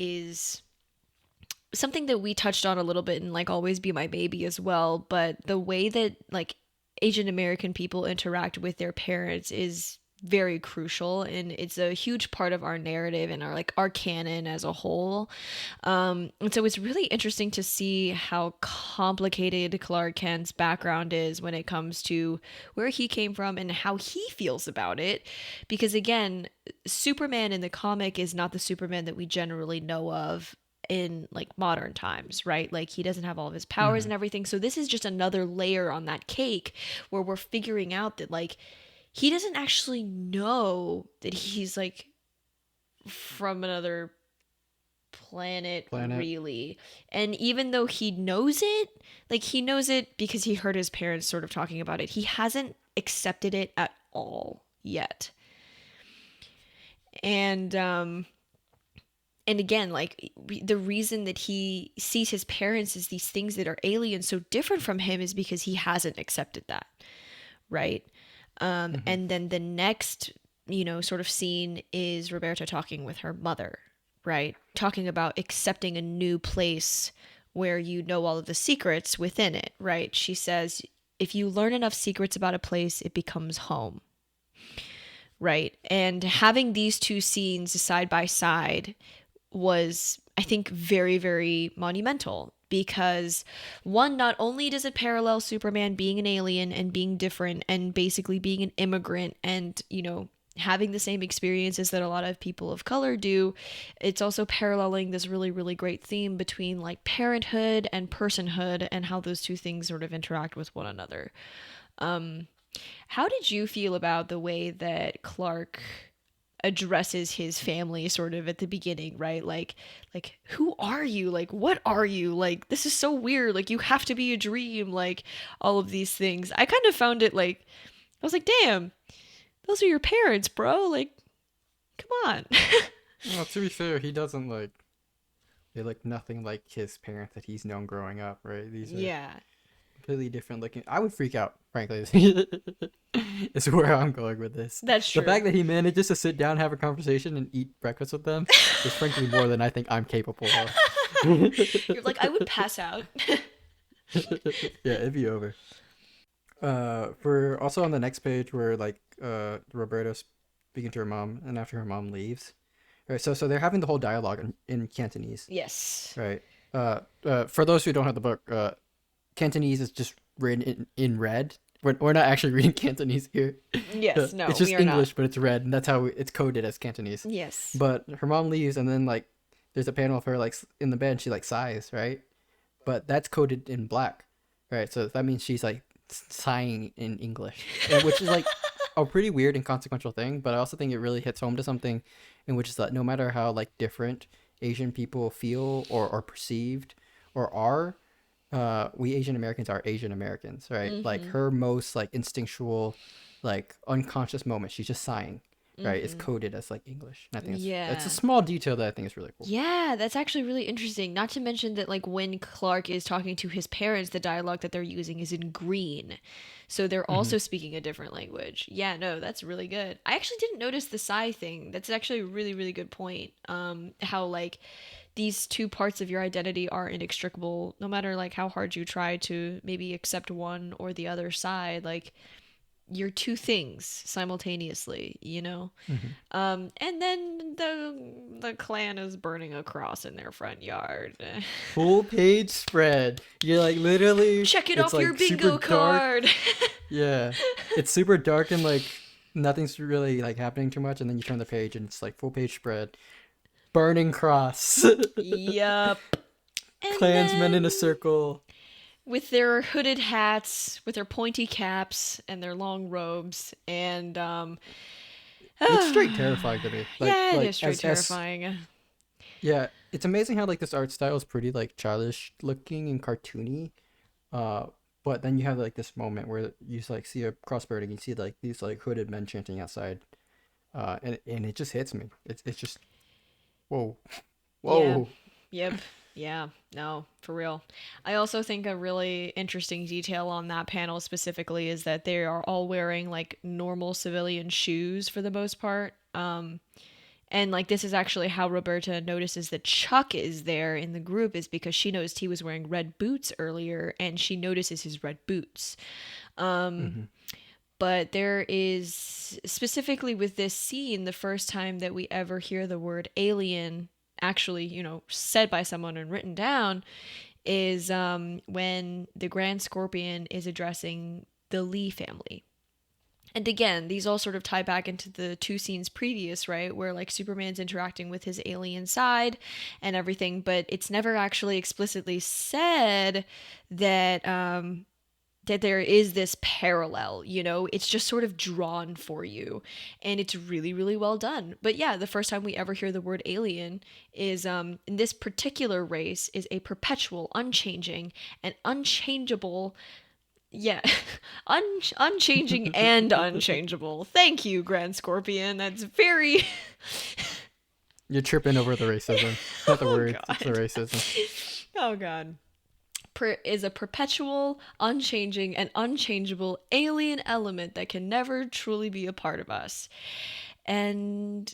Speaker 2: we touched on a little bit in like Always Be My Baby as well, but the way that like Asian American people interact with their parents is very crucial, and it's a huge part of our narrative and our canon as a whole. And so it's really interesting to see how complicated Clark Kent's background is when it comes to where he came from and how he feels about it. Because again, Superman in the comic is not the Superman that we generally know of in like modern times, right? Like he doesn't have all of his powers
Speaker 1: Mhm.
Speaker 2: and everything. So this is just another layer on that cake where we're figuring out that like he doesn't actually know that he's like from another planet,
Speaker 1: planet.
Speaker 2: really. And even though he knows it, like he knows it because he heard his parents sort of talking about it, he hasn't accepted it at all yet. And and again, like the reason that he sees his parents as these things that are alien so different from him is because he hasn't accepted that, right?
Speaker 1: Hmm.
Speaker 2: And then the next, sort of scene is Roberta talking with her mother, right? Talking about accepting a new place where you know all of the secrets within it, right? She says, if you learn enough secrets about a place, it becomes home, right? And having these two scenes side by side was, I think, very, very monumental because one, not only does it parallel Superman being an alien and being different and basically being an immigrant and, having the same experiences that a lot of people of color do, it's also paralleling this really, really great theme between like parenthood and personhood and how those two things sort of interact with one another. How did you feel about the way that Clark addresses his family sort of at the beginning, right? Like who are you? Like what are you? Like this is so weird. Like you have to be a dream, like all of these things. I kind of found it like I was like, "Damn, those are your parents, bro." Like, come on.
Speaker 1: Well, to be fair, he doesn't like they look nothing like his parents that he's known growing up, right? These are
Speaker 2: Yeah,
Speaker 1: completely different looking. I would freak out, frankly. Is where I'm going with this.
Speaker 2: that's
Speaker 1: The
Speaker 2: true.
Speaker 1: fact that he manages to sit down, have a conversation, and eat breakfast with them is frankly more than I think I'm capable of.
Speaker 2: You're like, I would pass out.
Speaker 1: Yeah, it'd be over. For also on the next page where like Roberta's speaking to her mom, and after her mom leaves, right? So they're having the whole dialogue in Cantonese,
Speaker 2: Yes.
Speaker 1: right? For those who don't have the book, Cantonese is just written in red. We're not actually reading Cantonese here.
Speaker 2: Yes, no,
Speaker 1: It's
Speaker 2: we
Speaker 1: just
Speaker 2: are not.
Speaker 1: English, but it's red, and that's how it's coded as Cantonese.
Speaker 2: Yes.
Speaker 1: But her mom leaves, and then like there's a panel of her like in the bed, and she like sighs, right? But that's coded in black, right? So that means she's like sighing in English, which is like a pretty weird and consequential thing. But I also think it really hits home to something, in which is that no matter how like different Asian people feel or perceived or are, we Asian Americans are Asian Americans, right? Like
Speaker 2: Mm-hmm.
Speaker 1: her most like instinctual, like unconscious moment, she's just sighing, right? It's
Speaker 2: Mm-hmm.
Speaker 1: coded as like English, and I think it's a
Speaker 2: Yeah.
Speaker 1: small detail that I think is really cool.
Speaker 2: Yeah, that's actually really interesting. Not to mention that, like, when Clark is talking to his parents, the dialogue that they're using is in green. So they're
Speaker 1: Hmm.
Speaker 2: also speaking a different language. Yeah, no, that's really good. I actually didn't notice the Psy thing. That's actually a really, really good point. How, like, these two parts of your identity are inextricable, no matter, like, how hard you try to maybe accept one or the other side. Like, you're two things simultaneously.
Speaker 1: Hmm.
Speaker 2: And then the Klan is burning a cross in their front yard.
Speaker 1: Full page spread. You're like literally,
Speaker 2: Check it
Speaker 1: it's
Speaker 2: off your
Speaker 1: like super
Speaker 2: bingo
Speaker 1: dark.
Speaker 2: card.
Speaker 1: Yeah, it's super dark and like nothing's really like happening too much, and then you turn the page and it's like full page spread. Burning cross.
Speaker 2: Yup. And
Speaker 1: Klansmen in a
Speaker 2: then
Speaker 1: circle.
Speaker 2: with their hooded hats, with their pointy caps, and their long robes, and
Speaker 1: It's straight terrifying to me.
Speaker 2: yeah, it
Speaker 1: Like
Speaker 2: is straight
Speaker 1: as
Speaker 2: terrifying.
Speaker 1: yeah, it's amazing how like this art style is pretty like childish looking and cartoony. Uh, but then you have like this moment where you just, like see a cross burning, you see like these like hooded men chanting outside. And it just hits me. It's just whoa,
Speaker 2: Yeah.
Speaker 1: whoa.
Speaker 2: Yep. Yeah. No, for real. I also think a really interesting detail on that panel specifically is that they are all wearing like normal civilian shoes for the most part. And like this is actually how Roberta notices that Chuck is there in the group is because she noticed he was wearing red boots earlier and she notices his red boots.
Speaker 1: Hmm.
Speaker 2: But there is specifically with this scene the first time that we ever hear the word alien actually, said by someone and written down is when the Grand Scorpion is addressing the Lee family. And again, these all sort of tie back into the two scenes previous, right? Where like Superman's interacting with his alien side and everything, but it's never actually explicitly said that that there is this parallel, you know, it's just sort of drawn for you, and it's really, really well done. But yeah, the first time we ever hear the word alien is in this particular race is a perpetual, unchanging, and unchangeable. Yeah, unchanging and unchangeable. Thank you, Grand Scorpion. That's very.
Speaker 1: You're tripping over the racism. It's not the
Speaker 2: Oh
Speaker 1: words, it's the
Speaker 2: God.
Speaker 1: racism.
Speaker 2: Oh God. Is a perpetual, unchanging, and unchangeable alien element that can never truly be a part of us. And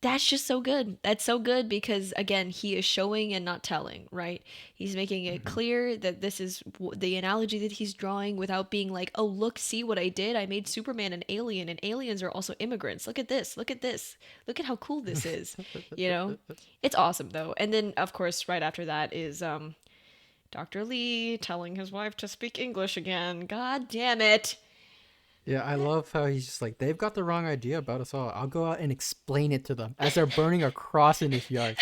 Speaker 2: that's just so good. That's so good because, again, he is showing and not telling, right? He's making it
Speaker 1: Hmm.
Speaker 2: clear that this is the analogy that he's drawing without being like, oh, look, see what I did? I made Superman an alien, and aliens are also immigrants. Look at this. Look at this. Look at how cool this is. You know? It's awesome, though. And then, of course, right after that is Dr. Lee telling his wife to speak English again. God damn it.
Speaker 1: Yeah, I love how he's just like, they've got the wrong idea about us all. I'll go out and explain it to them as they're burning a cross in his yard.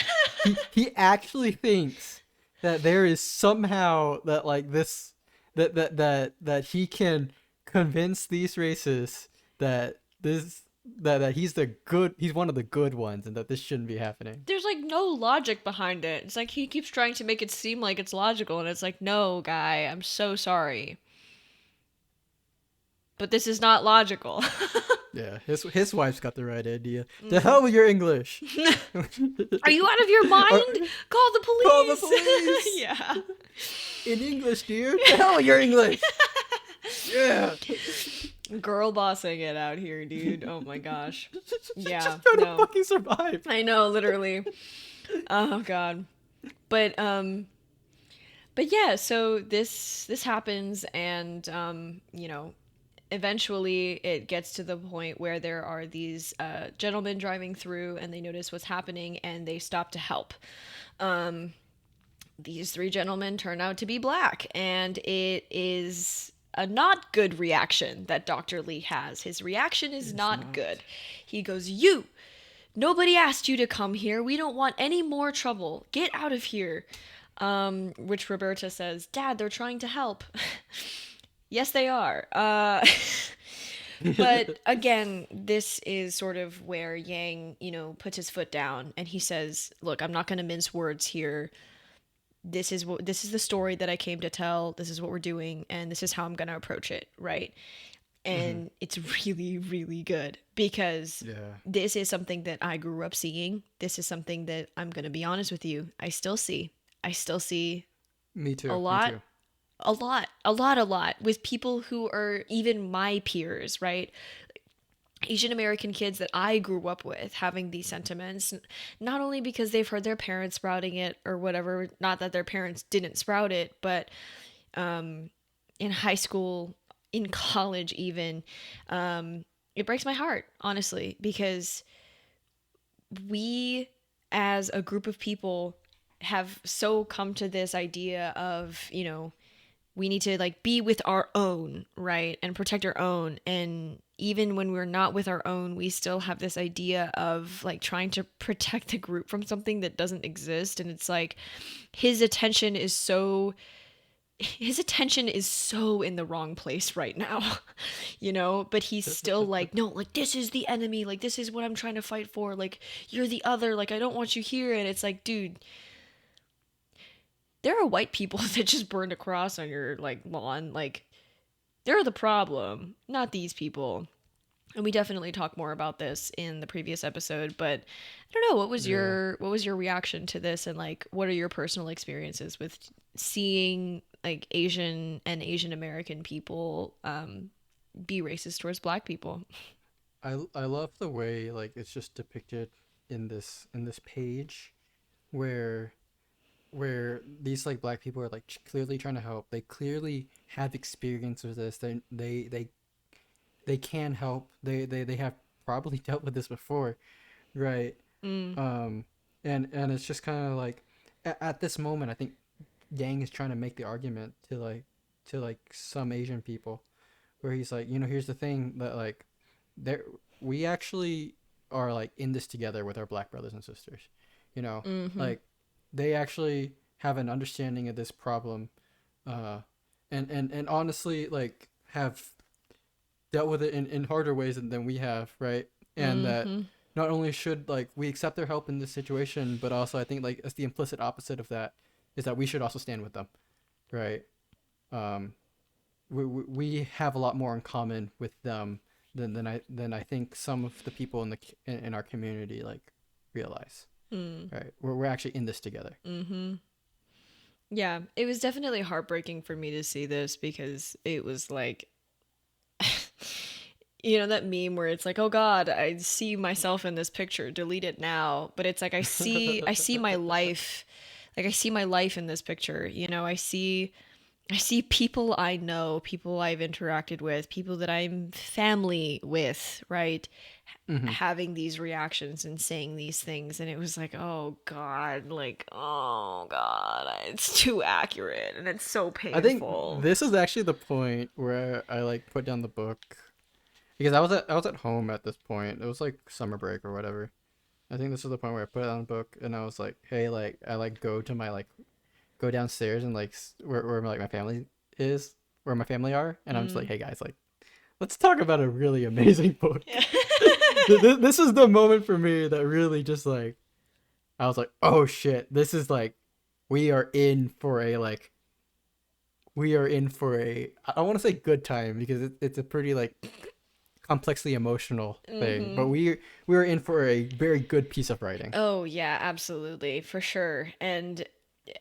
Speaker 1: He actually thinks that there is somehow that like this that he can convince these races that this that he's one of the good ones and that this shouldn't be happening.
Speaker 2: There's like no logic behind it. It's like he keeps trying to make it seem like it's logical, and it's like, no, guy, I'm so sorry. But this is not logical.
Speaker 1: Yeah, his wife's got the right idea. The hell with your English.
Speaker 2: Are you out of your mind?
Speaker 1: Or-
Speaker 2: Call the police.
Speaker 1: Call the police.
Speaker 2: Yeah.
Speaker 1: In English, dear. The hell with your English. Yeah.
Speaker 2: Girl bossing it out here, dude. Oh my gosh. Yeah.
Speaker 1: Just trying
Speaker 2: No.
Speaker 1: to fucking survive.
Speaker 2: I know, literally. Oh god. But yeah, so this happens, and you know, eventually it gets to the point where there are these gentlemen driving through, and they notice what's happening, and they stop to help. These three gentlemen turn out to be black, and it is a not good reaction that Dr. Lee has. His reaction is not good. He goes, "You, nobody asked you to come here. We don't want any more trouble. Get out of here." Which Roberta says, "Dad, they're trying to help." Yes, they are. But again, this is sort of where Yang, you know, puts his foot down, and he says, "Look, I'm not going to mince words here. This is the story that I came to tell. This is what we're doing, and this is how I'm going to approach it, right?" And it's really, really good because
Speaker 1: Yeah.
Speaker 2: this is something that I grew up seeing. This is something that, I'm going to be honest with you, I still see. I still see
Speaker 1: Me too.
Speaker 2: a
Speaker 1: Me
Speaker 2: lot,
Speaker 1: too.
Speaker 2: a lot with people who are even my peers, right? Asian American kids that I grew up with having these sentiments, not only because they've heard their parents sprouting it or whatever, not that their parents didn't sprout it, but in high school, in college, even, it breaks my heart, honestly, because we as a group of people have so come to this idea of, you know, we need to like be with our own, right? And protect our own. And even when we're not with our own, we still have this idea of like trying to protect the group from something that doesn't exist. And it's like his attention is so in the wrong place right now, you know, but he's still like, no, like this is the enemy, like this is what I'm trying to fight for, like you're the other, like I don't want you here. And it's like, dude, there are white people that just burned a cross on your like lawn, like they're the problem, not these people. And we definitely talk more about this in the previous episode, but I don't know,
Speaker 1: Yeah.
Speaker 2: what was your reaction to this, and like what are your personal experiences with seeing like Asian and Asian American people be racist towards black people?
Speaker 1: I love the way like it's just depicted in this page where these like black people are like clearly trying to help. They clearly have experience with this. They can help. They have probably dealt with this before, right?
Speaker 2: Mm.
Speaker 1: Um, and it's just kind of like at this moment, I think Yang is trying to make the argument to like some Asian people, where he's like, you know, here's the thing that like there we actually are like in this together with our black brothers and sisters, you know,
Speaker 2: Mm-hmm.
Speaker 1: like they actually have an understanding of this problem, uh, and honestly like have dealt with it in harder ways than we have, right? And that
Speaker 2: Mm-hmm.
Speaker 1: not only should like we accept their help in this situation, but also I think like as the implicit opposite of that is that we should also stand with them, right? Um, we have a lot more in common with them than I think some of the people in our community like realize.
Speaker 2: Mm.
Speaker 1: Right, we're actually in this together.
Speaker 2: Mm-hmm. Yeah, it was definitely heartbreaking for me to see this because it was like, that meme where it's like, oh God, I see myself in this picture, delete it now. But it's like I see my life, like I see my life in this picture. I see people I know, people I've interacted with, people that I'm family with, right?
Speaker 1: Hmm.
Speaker 2: Having these reactions and saying these things. And it was like, oh God, like, oh God, it's too accurate and it's so
Speaker 1: I think
Speaker 2: painful.
Speaker 1: this is actually the point where I like put down the book because I was at home at this point. It was like summer break or whatever. I think this is the point where I put down the book and I was like, hey, like I like go downstairs and like where like my family is, where my family are, and I'm just like,
Speaker 2: Mm.
Speaker 1: hey guys, like let's talk about a really amazing book.
Speaker 2: Yeah.
Speaker 1: This is the moment for me that really just like I was like, oh shit, this is like we are in for a like we are in for a I don't want to say good time because it's a pretty like complexly emotional thing,
Speaker 2: Mm-hmm.
Speaker 1: but we are in for a very good piece of writing.
Speaker 2: Oh, yeah, absolutely, for sure. And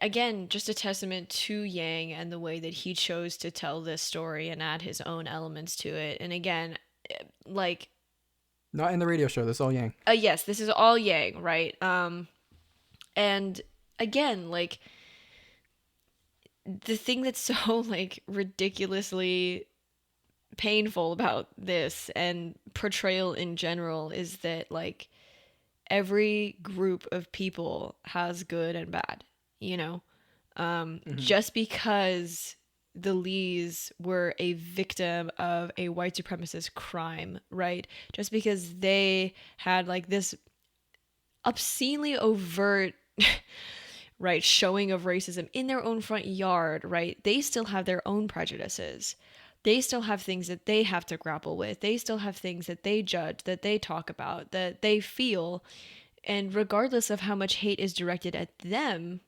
Speaker 2: again, just a testament to Yang and the way that he chose to tell this story and add his own elements to it. And again, like,
Speaker 1: Not in the radio show. This is all Yang.
Speaker 2: yes, this is all Yang, right? And again, like, the thing that's so, like, ridiculously painful about this and portrayal in general is that, like, every group of people has good and bad, you know?
Speaker 1: Hmm.
Speaker 2: Just because the Lees were a victim of a white supremacist crime, right? Just because they had like this obscenely overt right showing of racism in their own front yard, right? They still have their own prejudices. They still have things that they have to grapple with. They still have things that they judge, that they talk about, that they feel. And regardless of how much hate is directed at them,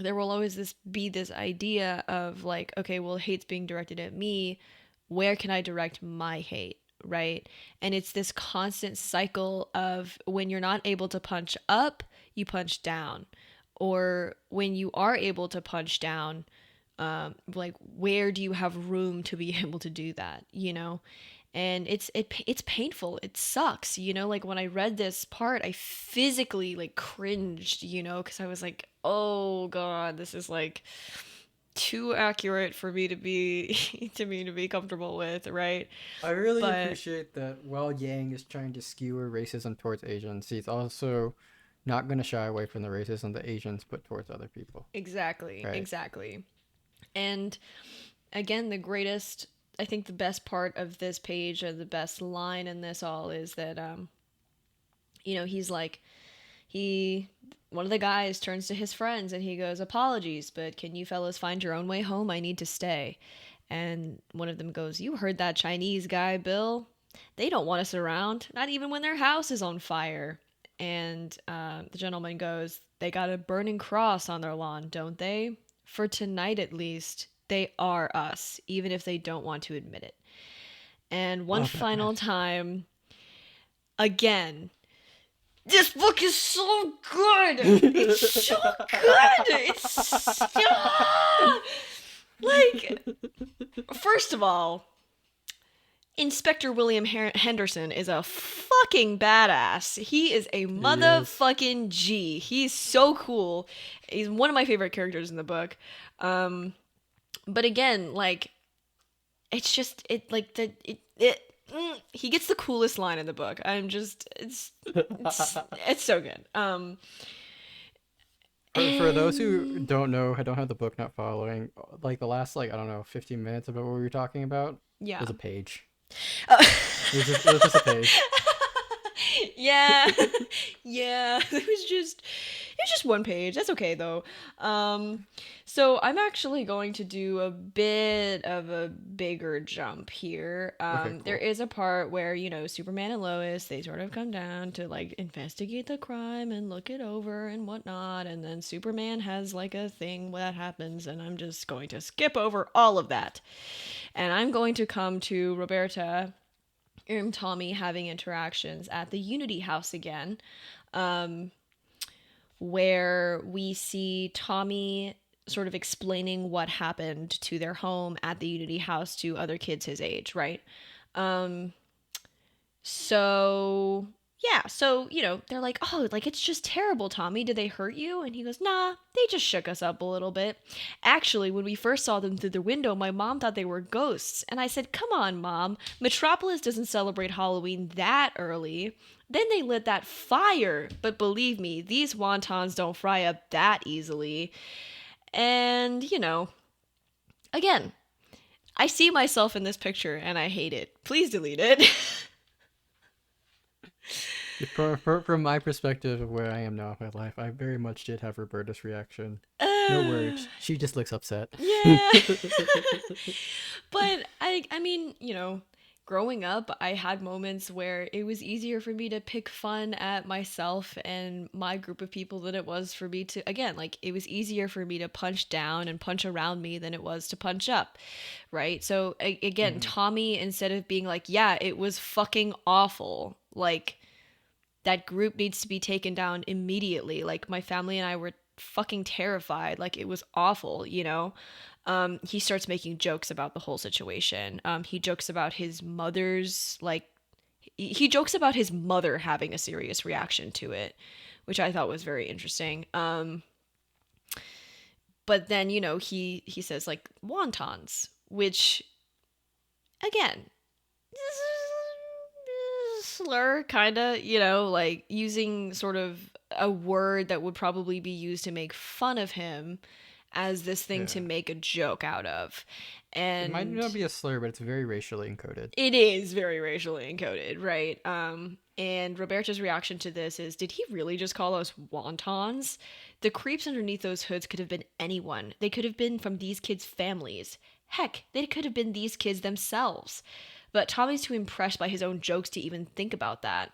Speaker 2: there will always be this idea of like, okay, well, hate's being directed at me. Where can I direct my hate? Right. And it's this constant cycle of when you're not able to punch up, you punch down. Or when you are able to punch down, like where do you have room to be able to do that? And it's painful. It sucks. Like when I read this part, I physically like cringed. Because I was like, oh God, this is like too accurate for me to be to be comfortable with, right?
Speaker 1: I really
Speaker 2: But
Speaker 1: appreciate that while Yang is trying to skewer racism towards Asians, he's also not going to shy away from the racism that Asians put towards other people.
Speaker 2: exactly,
Speaker 1: Right.
Speaker 2: exactly. And again, I think the best part of this page or the best line in this all is that he's like he one of the guys turns to his friends and he goes, apologies, but can you fellas find your own way home? I need to stay. And one of them goes, you heard that Chinese guy, Bill? They don't want us around, not even when their house is on fire. And the gentleman goes, they got a burning cross on their lawn, don't they? For tonight at least, they are us, even if they don't want to admit it. And one
Speaker 1: Love that man.
Speaker 2: final time, again, this book is so good. It's so good. It's like, first of all, Inspector William Henderson is a fucking badass. He is a
Speaker 1: He is.
Speaker 2: motherfucking G. He's so cool. He's one of my favorite characters in the book. Um, but again, like, it's just it like the it he gets the coolest line in the book. I'm just it's so good.
Speaker 1: For those who
Speaker 2: And
Speaker 1: don't know, I don't have the book, not following, like the last like I don't know 15 minutes about what we were talking about
Speaker 2: yeah.
Speaker 1: was a page.
Speaker 2: Uh,
Speaker 1: It was just a page.
Speaker 2: yeah. Yeah. It was just It's just one page. That's okay though. Um, so I'm actually going to do a bit of a bigger jump here.
Speaker 1: Okay,
Speaker 2: There
Speaker 1: cool.
Speaker 2: is a part where, Superman and Lois, they sort of come down to like investigate the crime and look it over and whatnot. And then Superman has like a thing that happens, and I'm just going to skip over all of that. And I'm going to come to Roberta and Tommy having interactions at the Unity House again, where we see Tommy sort of explaining what happened to their home at the Unity House to other kids his age, right? So yeah, so they're like, oh, like it's just terrible, Tommy. Did they hurt you? And he goes, nah, they just shook us up a little bit. Actually, when we first saw them through the window, my mom thought they were ghosts. And I said, come on, Mom. Metropolis doesn't celebrate Halloween that early. Then they lit that fire. But believe me, these wontons don't fry up that easily. And, again, I see myself in this picture and I hate it. Please delete it.
Speaker 1: From my perspective of where I am now in my life, I very much did have Roberta's reaction. No
Speaker 2: uh,
Speaker 1: words. She just looks upset.
Speaker 2: yeah. But I mean, growing up, I had moments where it was easier for me to pick fun at myself and my group of people than it was for me to, again, like it was easier for me to punch down and punch around me than it was to punch up, right? So again,
Speaker 1: Mhm.
Speaker 2: Tommy, instead of being like, yeah, it was fucking awful, like that group needs to be taken down immediately. Like my family and I were fucking terrified. Like it was awful. He starts making jokes about the whole situation. He jokes about his mother's like he jokes about his mother having a serious reaction to it, which I thought was very interesting. But then he says like wontons, which again slur kind of, like using sort of a word that would probably be used to make fun of him as this thing to
Speaker 1: Yeah.
Speaker 2: make a joke out of.
Speaker 1: It might
Speaker 2: And
Speaker 1: not be a slur, but it's very racially encoded.
Speaker 2: it is very racially encoded, right? And Roberto's reaction to this is, did he really just call us wontons? The creeps underneath those hoods could have been anyone. They could have been from these kids' families. Heck, they could have been these kids themselves. But Tommy's too impressed by his own jokes to even think about that.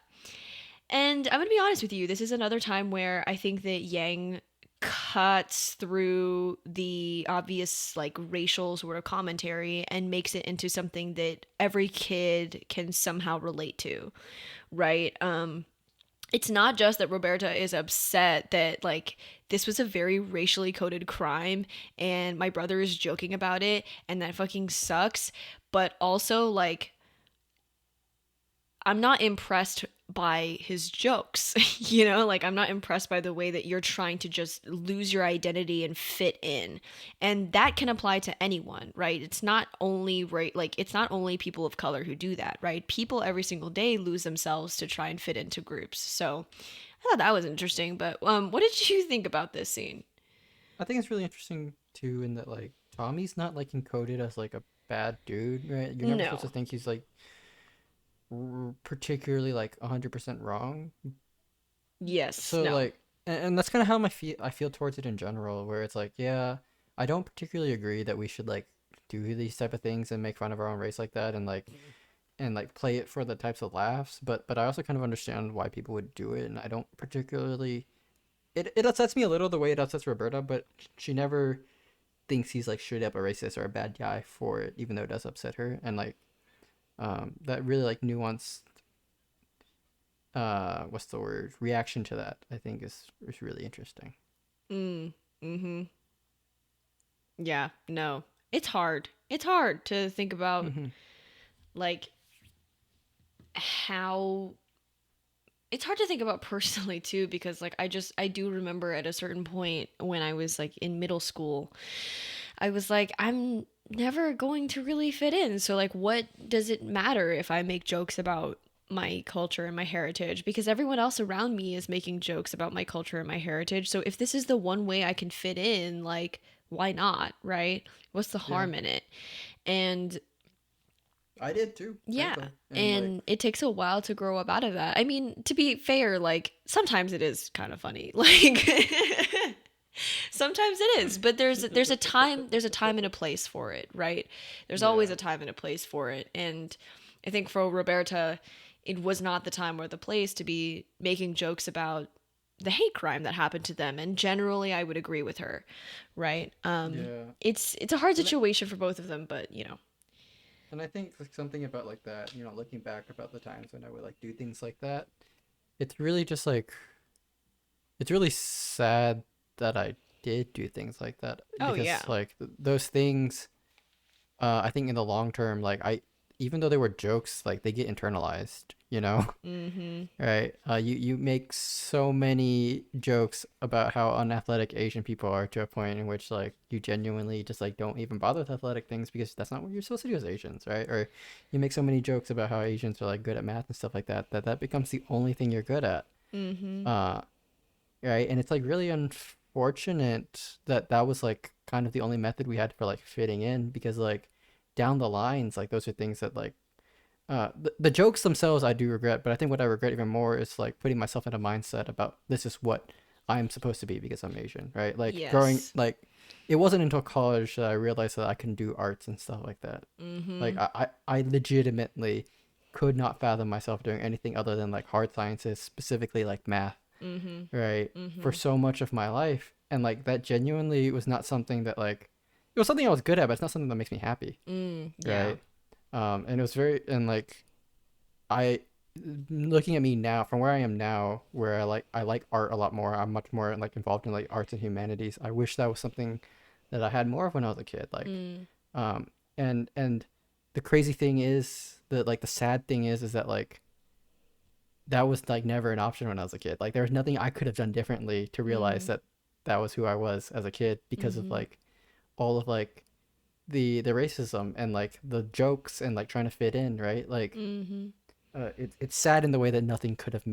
Speaker 2: And I'm going to be honest with you, this is another time where I think that Yang cuts through the obvious like racial sort of commentary and makes it into something that every kid can somehow relate to, right? It's not just that Roberta is upset that like this was a very racially coded crime and my brother is joking about it and that fucking sucks, but also like I'm not impressed by his jokes, like I'm not impressed by the way that you're trying to just lose your identity and fit in. And that can apply to anyone, right? It's not only right like it's not only people of color who do that, right? People every single day lose themselves to try and fit into groups. So, I thought that was interesting, but what did you think about this scene?
Speaker 1: I think it's really interesting too, in that like Tommy's not like encoded as like a bad dude, right? You're never supposed to
Speaker 2: No.
Speaker 1: think he's like particularly like 100% wrong.
Speaker 2: Yes,
Speaker 1: So
Speaker 2: no.
Speaker 1: like, and that's kind of how I feel towards it in general, where it's like, yeah, I don't particularly agree that we should like do these type of things and make fun of our own race like that, and like play it for the types of laughs. But I also kind of understand why people would do it, and I don't particularly. It upsets me a little the way it upsets Roberta, but she never thinks he's like straight up a racist or a bad guy for it, even though it does upset her. And like that really like nuanced what's the word, reaction to that, I think is really interesting.
Speaker 2: Mm. Mhm. Yeah, no. It's hard. It's hard to think about
Speaker 1: Hmm.
Speaker 2: like how it's hard to think about personally too because like I do remember at a certain point when I was like in middle school, I was like I'm never going to really fit in. So like what does it matter if I make jokes about my culture and my heritage because everyone else around me is making jokes about my culture and my heritage. So if this is the one way I can fit in, like why not, right? What's the
Speaker 1: Yeah.
Speaker 2: harm in it? And
Speaker 1: I did too,
Speaker 2: Yeah.
Speaker 1: frankly. And like,
Speaker 2: And it takes a while to grow up out of that. I mean, to be fair, like sometimes it is kind of funny. Like sometimes it is, but there's a time and a place for it, right? There's always
Speaker 1: yeah,
Speaker 2: a time and a place for it. And I think for Roberta, it was not the time or the place to be making jokes about the hate crime that happened to them. And generally I would agree with her, right?
Speaker 1: yeah.
Speaker 2: It's a hard
Speaker 1: And
Speaker 2: situation for both of them, but you know.
Speaker 1: and I think like something about like that, looking back about the times when I would like do things like that, it's really just like it's really sad that I did do things like that
Speaker 2: Oh
Speaker 1: because
Speaker 2: yeah.
Speaker 1: like those things, I think in the long term, like I even though they were jokes, like they get internalized,
Speaker 2: Mhm.
Speaker 1: right? You make so many jokes about how unathletic Asian people are to a point in which like you genuinely just like don't even bother with athletic things because that's not what you're supposed to do as Asians, right? Or you make so many jokes about how Asians are like good at math and stuff like that that becomes the only thing you're good at.
Speaker 2: Mhm.
Speaker 1: Uh, right? And it's like really unfortunate that that was like kind of the only method we had for like fitting in because like down the lines, like those are things that like the jokes themselves I do regret, but I think what I regret even more is like putting myself in a mindset about this is what I'm supposed to be because I'm Asian, right? Like growing
Speaker 2: Yes.
Speaker 1: like it wasn't until college that I realized that I can do arts and stuff like that. Like
Speaker 2: Mhm.
Speaker 1: I legitimately could not fathom myself doing anything other than like hard sciences, specifically like math,
Speaker 2: Mhm.
Speaker 1: right? For
Speaker 2: Mhm.
Speaker 1: so much of my life. And like that genuinely was not something that like it was something I was good at, but it's not something that makes me happy,
Speaker 2: Yeah.
Speaker 1: right? And it was very and like I looking at me now from where I am now, where I like art a lot more. I'm much more like involved in like arts and humanities. I wish that was something that I had more of when I was a kid. Like,
Speaker 2: Mm.
Speaker 1: um, and the crazy thing is that like the sad thing is that like that was like never an option when I was a kid. Like there was nothing I could have done differently to realize
Speaker 2: Mm.
Speaker 1: that that was who I was as a kid because of
Speaker 2: Mhm.
Speaker 1: like all of like the racism and like the jokes and like trying to fit in, right? Like
Speaker 2: Mhm.
Speaker 1: it's sad in the way that nothing could have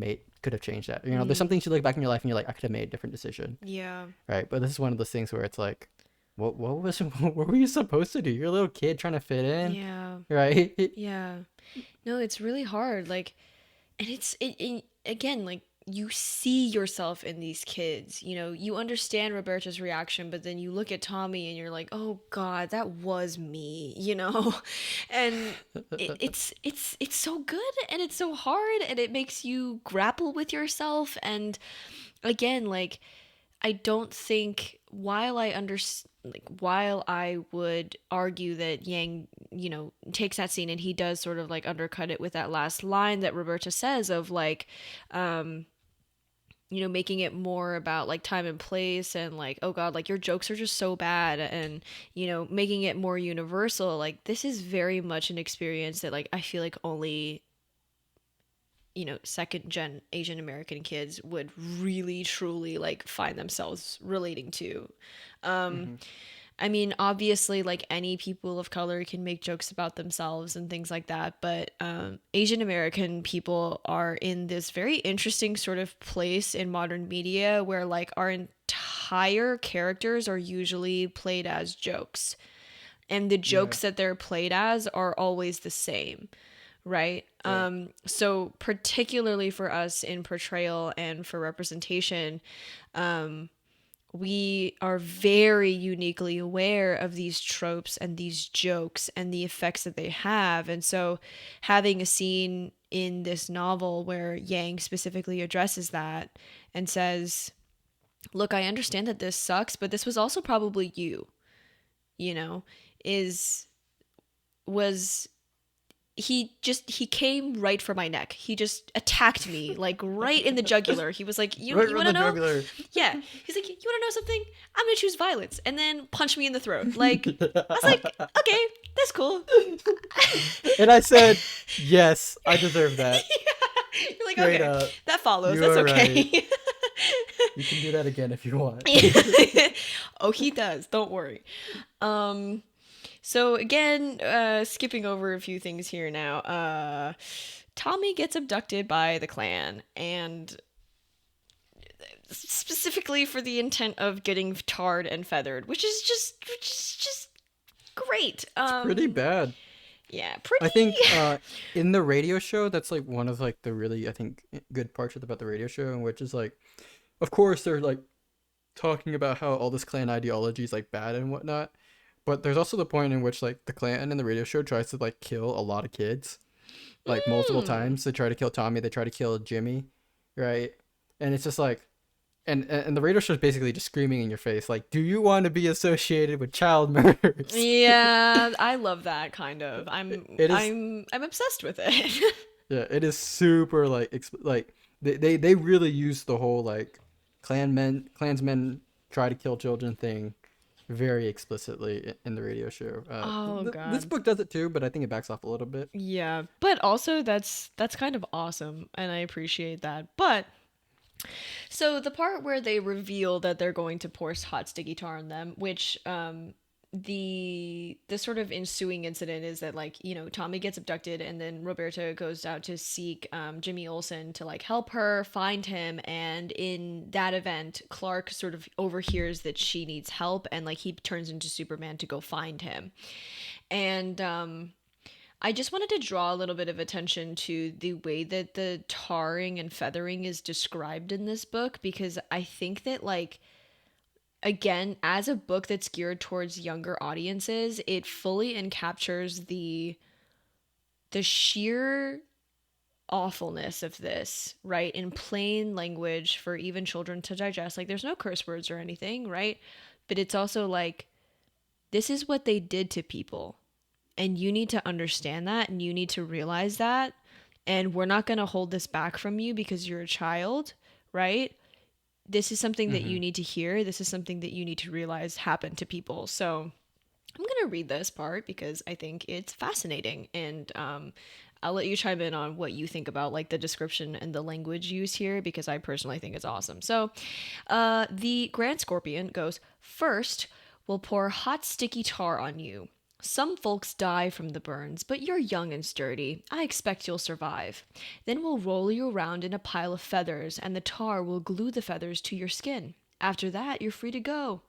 Speaker 1: changed that. There's some
Speaker 2: Mm.
Speaker 1: things you look back in your life and you're like, I could have made a different decision,
Speaker 2: Yeah.
Speaker 1: right? But this is one of those things where it's like, what were you supposed to do? You're a little kid trying to fit in,
Speaker 2: Yeah.
Speaker 1: right?
Speaker 2: Yeah. No, it's really hard. Like, and it again, like you see yourself in these kids. You know, you understand Roberta's reaction, but then you look at Tommy and you're like, oh God, that was me. You know, and it's so good and it's so hard and it makes you grapple with yourself. And again, like I don't think while I would argue that Yang, takes that scene and he does sort of like undercut it with that last line that Roberta says of like, um, making it more about like time and place and like, oh God, like your jokes are just so bad and, making it more universal. Like this is very much an experience that like I feel like only second gen Asian American kids would really truly like find themselves relating to. Um,
Speaker 1: Hmm.
Speaker 2: I mean, obviously, like any people of color can make jokes about themselves and things like that, but Asian American people are in this very interesting sort of place in modern media where like our entire characters are usually played as jokes, and the
Speaker 1: Yeah,
Speaker 2: jokes that they're played as are always the same, right?
Speaker 1: right.
Speaker 2: So particularly for us in portrayal and for representation, we are very uniquely aware of these tropes and these jokes and the effects that they have. And so having a scene in this novel where Yang specifically addresses that and says, look, I understand that this sucks, but this was also probably you, you know, is was he came right for my neck. He just attacked me like right in the jugular. He was like, you
Speaker 1: Right
Speaker 2: you
Speaker 1: from
Speaker 2: want to
Speaker 1: the
Speaker 2: know?
Speaker 1: jugular.
Speaker 2: Yeah. He's like, you want to know something? I'm going to choose violence, and then punch me in the throat. Like I was like, okay, that's cool.
Speaker 1: And I said, yes, I deserve that.
Speaker 2: Yeah. You're like,
Speaker 1: Straight
Speaker 2: okay,
Speaker 1: up.
Speaker 2: that follows.
Speaker 1: You
Speaker 2: That's
Speaker 1: are right.
Speaker 2: okay.
Speaker 1: You can do that again if you want.
Speaker 2: Oh, he does. Don't worry. Um So again, skipping over a few things here now. Tommy gets abducted by the Klan, and specifically for the intent of getting tarred and feathered, which is just great.
Speaker 1: It's pretty bad.
Speaker 2: Yeah,
Speaker 1: I
Speaker 2: pretty.
Speaker 1: think in the radio show, that's like one of like the really I think good parts about the radio show, in which is like, of course they're like talking about how all this clan ideology is like bad and whatnot, but there's also the point in which like the clan in the radio show tries to like kill a lot of kids, like multiple
Speaker 2: Mm.
Speaker 1: times. They try to kill Tommy, they try to kill Jimmy, right? And it's just like, and the radio show is basically just screaming in your face, like, do you want to be associated with child murders?
Speaker 2: Yeah, I love that kind of.
Speaker 1: It is,
Speaker 2: I'm obsessed with it.
Speaker 1: yeah, it is super like like they really use the whole like clansmen try to kill children thing very explicitly in the radio show.
Speaker 2: Oh
Speaker 1: This
Speaker 2: god.
Speaker 1: book does it too, but I think it backs off a little bit.
Speaker 2: Yeah, but also that's kind of awesome and I appreciate that. But so the part where they reveal that they're going to pour hot sticky tar on them, which the sort of ensuing incident is that like Tommy gets abducted and then Roberta goes out to seek Jimmy Olsen to like help her find him, and in that event Clark sort of overhears that she needs help and like he turns into Superman to go find him. And I just wanted to draw a little bit of attention to the way that the tarring and feathering is described in this book, because I think that like again, as a book that's geared towards younger audiences, it fully encaptures the sheer awfulness of this, right? In plain language for even children to digest. Like there's no curse words or anything, right? But it's also like this is what they did to people. And you need to understand that and you need to realize that. And we're not going to hold this back from you because you're a child, right? This is something that
Speaker 1: Mm-hmm.
Speaker 2: you need to hear. This is something that you need to realize happened to people. So I'm going to read this part because I think it's fascinating. And I'll let you chime in on what you think about like the description and the language used here because I personally think it's awesome. So the Grand Scorpion goes, first, we'll pour hot sticky tar on you. Some folks die from the burns, but you're young and sturdy. I expect you'll survive. Then we'll roll you around in a pile of feathers, and the tar will glue the feathers to your skin. After that, you're free to go.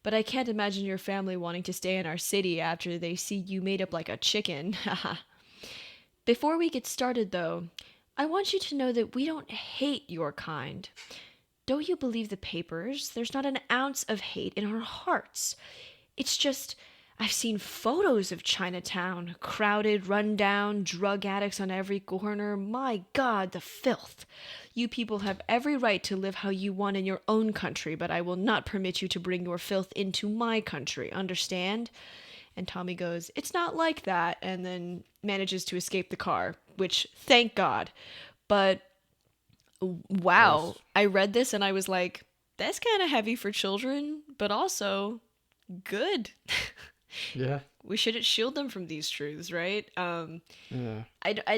Speaker 2: But I can't imagine your family wanting to stay in our city after they see you made up like a chicken. Before we get started, though, I want you to know that we don't hate your kind. Don't you believe the papers? There's not an ounce of hate in our hearts. It's just, I've seen photos of Chinatown, crowded, run down, drug addicts on every corner. My God, the filth. You people have every right to live how you want in your own country, but I will not permit you to bring your filth into my country. Understand? And Tommy goes, it's not like that, and then manages to escape the car, which, thank God. But wow,
Speaker 1: Yes.
Speaker 2: I read this and I was like, that's kind of heavy for children, but also good.
Speaker 1: Yeah.
Speaker 2: We shouldn't shield them from these truths, right?
Speaker 1: Yeah.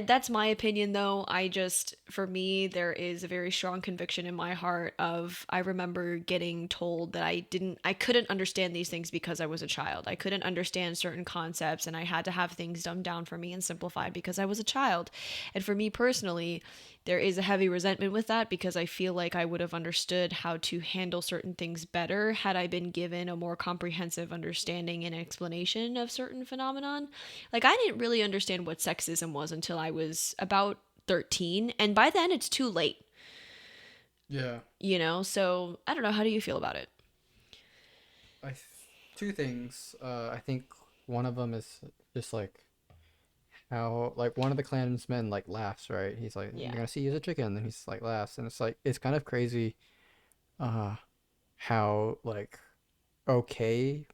Speaker 2: That's my opinion, though. I just, for me, there is a very strong conviction in my heart of, I remember getting told that I couldn't understand these things because I was a child. I couldn't understand certain concepts and I had to have things dumbed down for me and simplified because I was a child. And for me personally, there is a heavy resentment with that because I feel like I would have understood how to handle certain things better had I been given a more comprehensive understanding and explanation of certain phenomenon. Like I didn't really understand what sexism was until I was about 13, and by then it's too late,
Speaker 1: Yeah.
Speaker 2: So I don't know, how do you feel about it?
Speaker 1: I th- Two things. I think one of them is just like how like one of the clansmen like laughs, right? He's like, "You're
Speaker 2: Yeah.
Speaker 1: gonna see you as a chicken," and he's like laughs, and it's like it's kind of crazy, uh, how like okay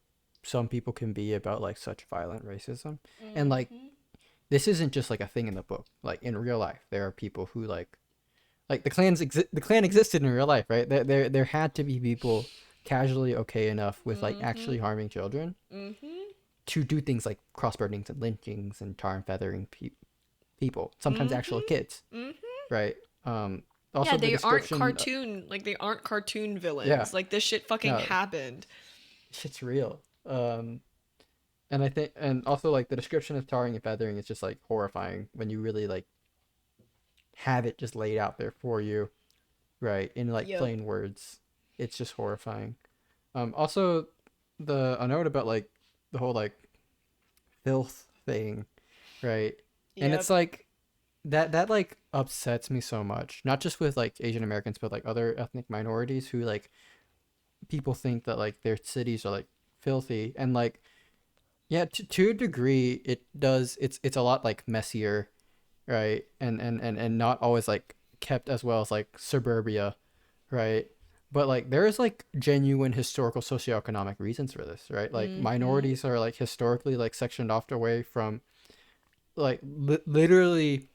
Speaker 1: some people can be about like such violent racism, and like
Speaker 2: Mm-hmm.
Speaker 1: this isn't just like a thing in the book. Like in real life, there are people who like the clan existed in real life, right? There had to be people casually okay enough with like
Speaker 2: Mm-hmm.
Speaker 1: actually harming children
Speaker 2: Mm-hmm.
Speaker 1: to do things like cross burnings and lynchings and tar and feathering people, sometimes actual
Speaker 2: Mm-hmm.
Speaker 1: kids,
Speaker 2: Mm-hmm.
Speaker 1: right?
Speaker 2: Yeah,
Speaker 1: Also the description,
Speaker 2: they aren't cartoon
Speaker 1: yeah,
Speaker 2: villains. Like this shit fucking
Speaker 1: no,
Speaker 2: happened.
Speaker 1: shit's real. And I think, and also like the description of tarring and feathering is just like horrifying when you really like have it just laid out there for you, right? In like
Speaker 2: Yep.
Speaker 1: plain words. It's just horrifying. Also, a note about like the whole like filth thing. right? And it's
Speaker 2: Yep.
Speaker 1: like that like upsets me so much. Not just with like Asian Americans, but like other ethnic minorities who like people think that like their cities are like filthy and like yeah, to a degree it does it's a lot like messier, right? And not always like kept as well as like suburbia, right? But like there's like genuine historical socioeconomic reasons for this, right? Like
Speaker 2: Mm-hmm.
Speaker 1: minorities are like historically like sectioned off away from like literally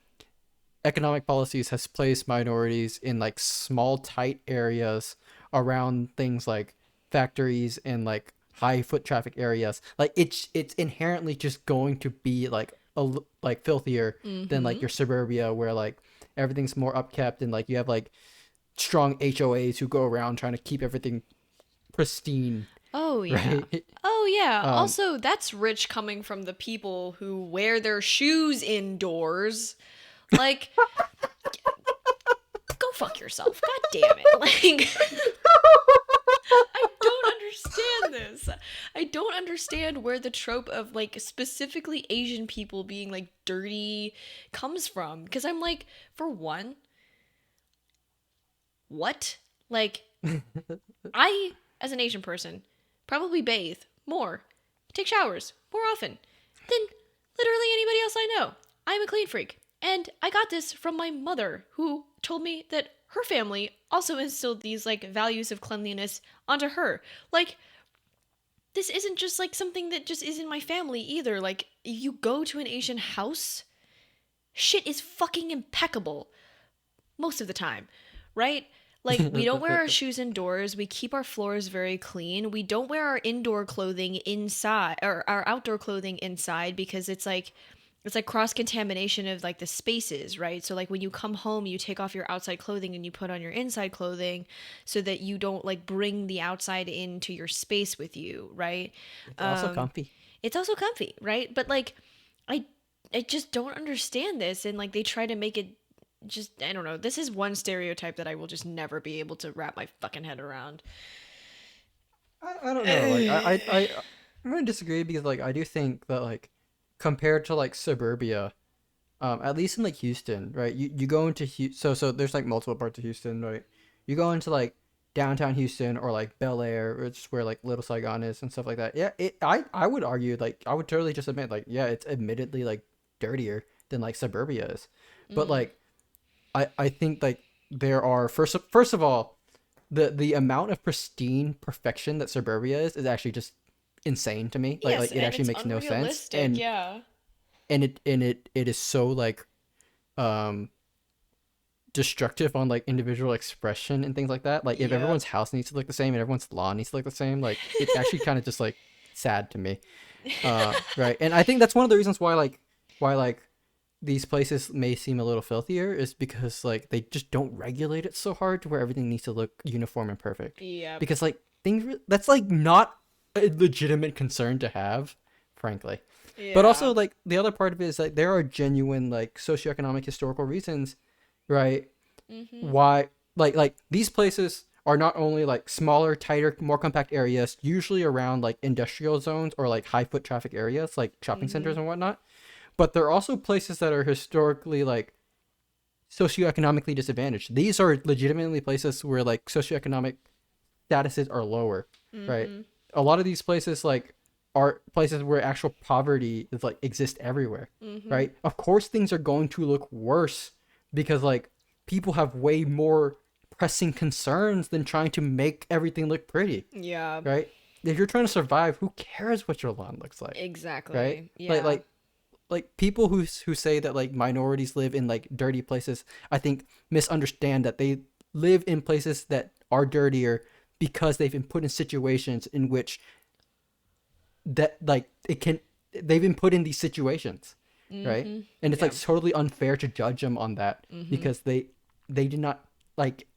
Speaker 1: economic policies has placed minorities in like small tight areas around things like factories and like high foot traffic areas. Like it's inherently just going to be like like filthier than
Speaker 2: Mm-hmm.
Speaker 1: like your suburbia where like everything's more upkept and like you have like strong HOAs who go around trying to keep everything pristine,
Speaker 2: Oh yeah.
Speaker 1: right?
Speaker 2: Oh yeah.
Speaker 1: um
Speaker 2: Also, that's rich coming from the people who wear their shoes indoors. Like, go fuck yourself. God damn it. Like, I don't understand this. I don't understand where the trope of like specifically Asian people being like dirty comes from. Because I'm like, for one, what? Like, I, as an Asian person, probably bathe more, take showers more often than literally anybody else I know. I'm a clean freak. And I got this from my mother, who told me that her family also instilled these like values of cleanliness onto her. Like, this isn't just like something that just is in my family either. Like, if you go to an Asian house, shit is fucking impeccable most of the time, right? Like, we don't wear our shoes indoors. We keep our floors very clean. We don't wear our indoor clothing inside or our outdoor clothing inside because it's like cross contamination of like the spaces, right? So like when you come home, you take off your outside clothing and you put on your inside clothing so that you don't like bring the outside into your space with you, right?
Speaker 1: it's also
Speaker 2: Um
Speaker 1: comfy.
Speaker 2: it's also comfy, right? But like I I just don't understand this and like they try to make it just I don't know. This is one stereotype that I will just never be able to wrap my fucking head around.
Speaker 1: I don't know. Like I'm gonna disagree because like I do think that like compared to like suburbia, at least in like Houston, right? You go into so there's like multiple parts of Houston, right? You go into like downtown Houston or like Bel Air, or it's where like Little Saigon is and stuff like that. Yeah, I would argue like I would totally just admit like yeah, it's admittedly like dirtier than like suburbia is, but
Speaker 2: Mm.
Speaker 1: like I think like there are first of all the amount of pristine perfection that suburbia is actually just insane to me.
Speaker 2: Yes,
Speaker 1: Like it
Speaker 2: and
Speaker 1: actually
Speaker 2: it's
Speaker 1: makes no sense,
Speaker 2: unrealistic, yeah.
Speaker 1: it is so like um destructive on like individual expression and things like that. Like if
Speaker 2: Yep.
Speaker 1: everyone's house needs to look the same and everyone's lawn needs to look the same, like it's actually kind of just like sad to me. Right, and I think that's one of the reasons why like these places may seem a little filthier is because like they just don't regulate it so hard to where everything needs to look uniform and perfect.
Speaker 2: Yep.
Speaker 1: Because like that's like not a legitimate concern to have, frankly. But
Speaker 2: Yeah.
Speaker 1: also like the other part of it is like there are genuine like socioeconomic historical reasons, right?
Speaker 2: Mhm.
Speaker 1: Why like these places are not only like smaller, tighter, more compact areas, usually around like industrial zones or like high foot traffic areas like shopping centers
Speaker 2: Mhm.
Speaker 1: and whatnot, but they're also places that are historically like socioeconomically disadvantaged. These are legitimately places where like socioeconomic statuses are lower, right?
Speaker 2: Mhm.
Speaker 1: A lot of these places like are places where actual poverty is like exist everywhere,
Speaker 2: Mhm.
Speaker 1: right? Of course things are going to look worse because like people have way more pressing concerns than trying to make everything look pretty,
Speaker 2: Yeah.
Speaker 1: right? If you're trying to survive, who cares what your lawn looks like, right?
Speaker 2: Exactly.
Speaker 1: Like
Speaker 2: Yeah.
Speaker 1: like people who say that like minorities live in like dirty places, I think misunderstand that they live in places that are dirtier because they've been put in situations in which that like it can they've been put in these situations, right?
Speaker 2: Mhm.
Speaker 1: And it's
Speaker 2: Yeah.
Speaker 1: like totally unfair to judge them on that
Speaker 2: Mhm.
Speaker 1: because they did not like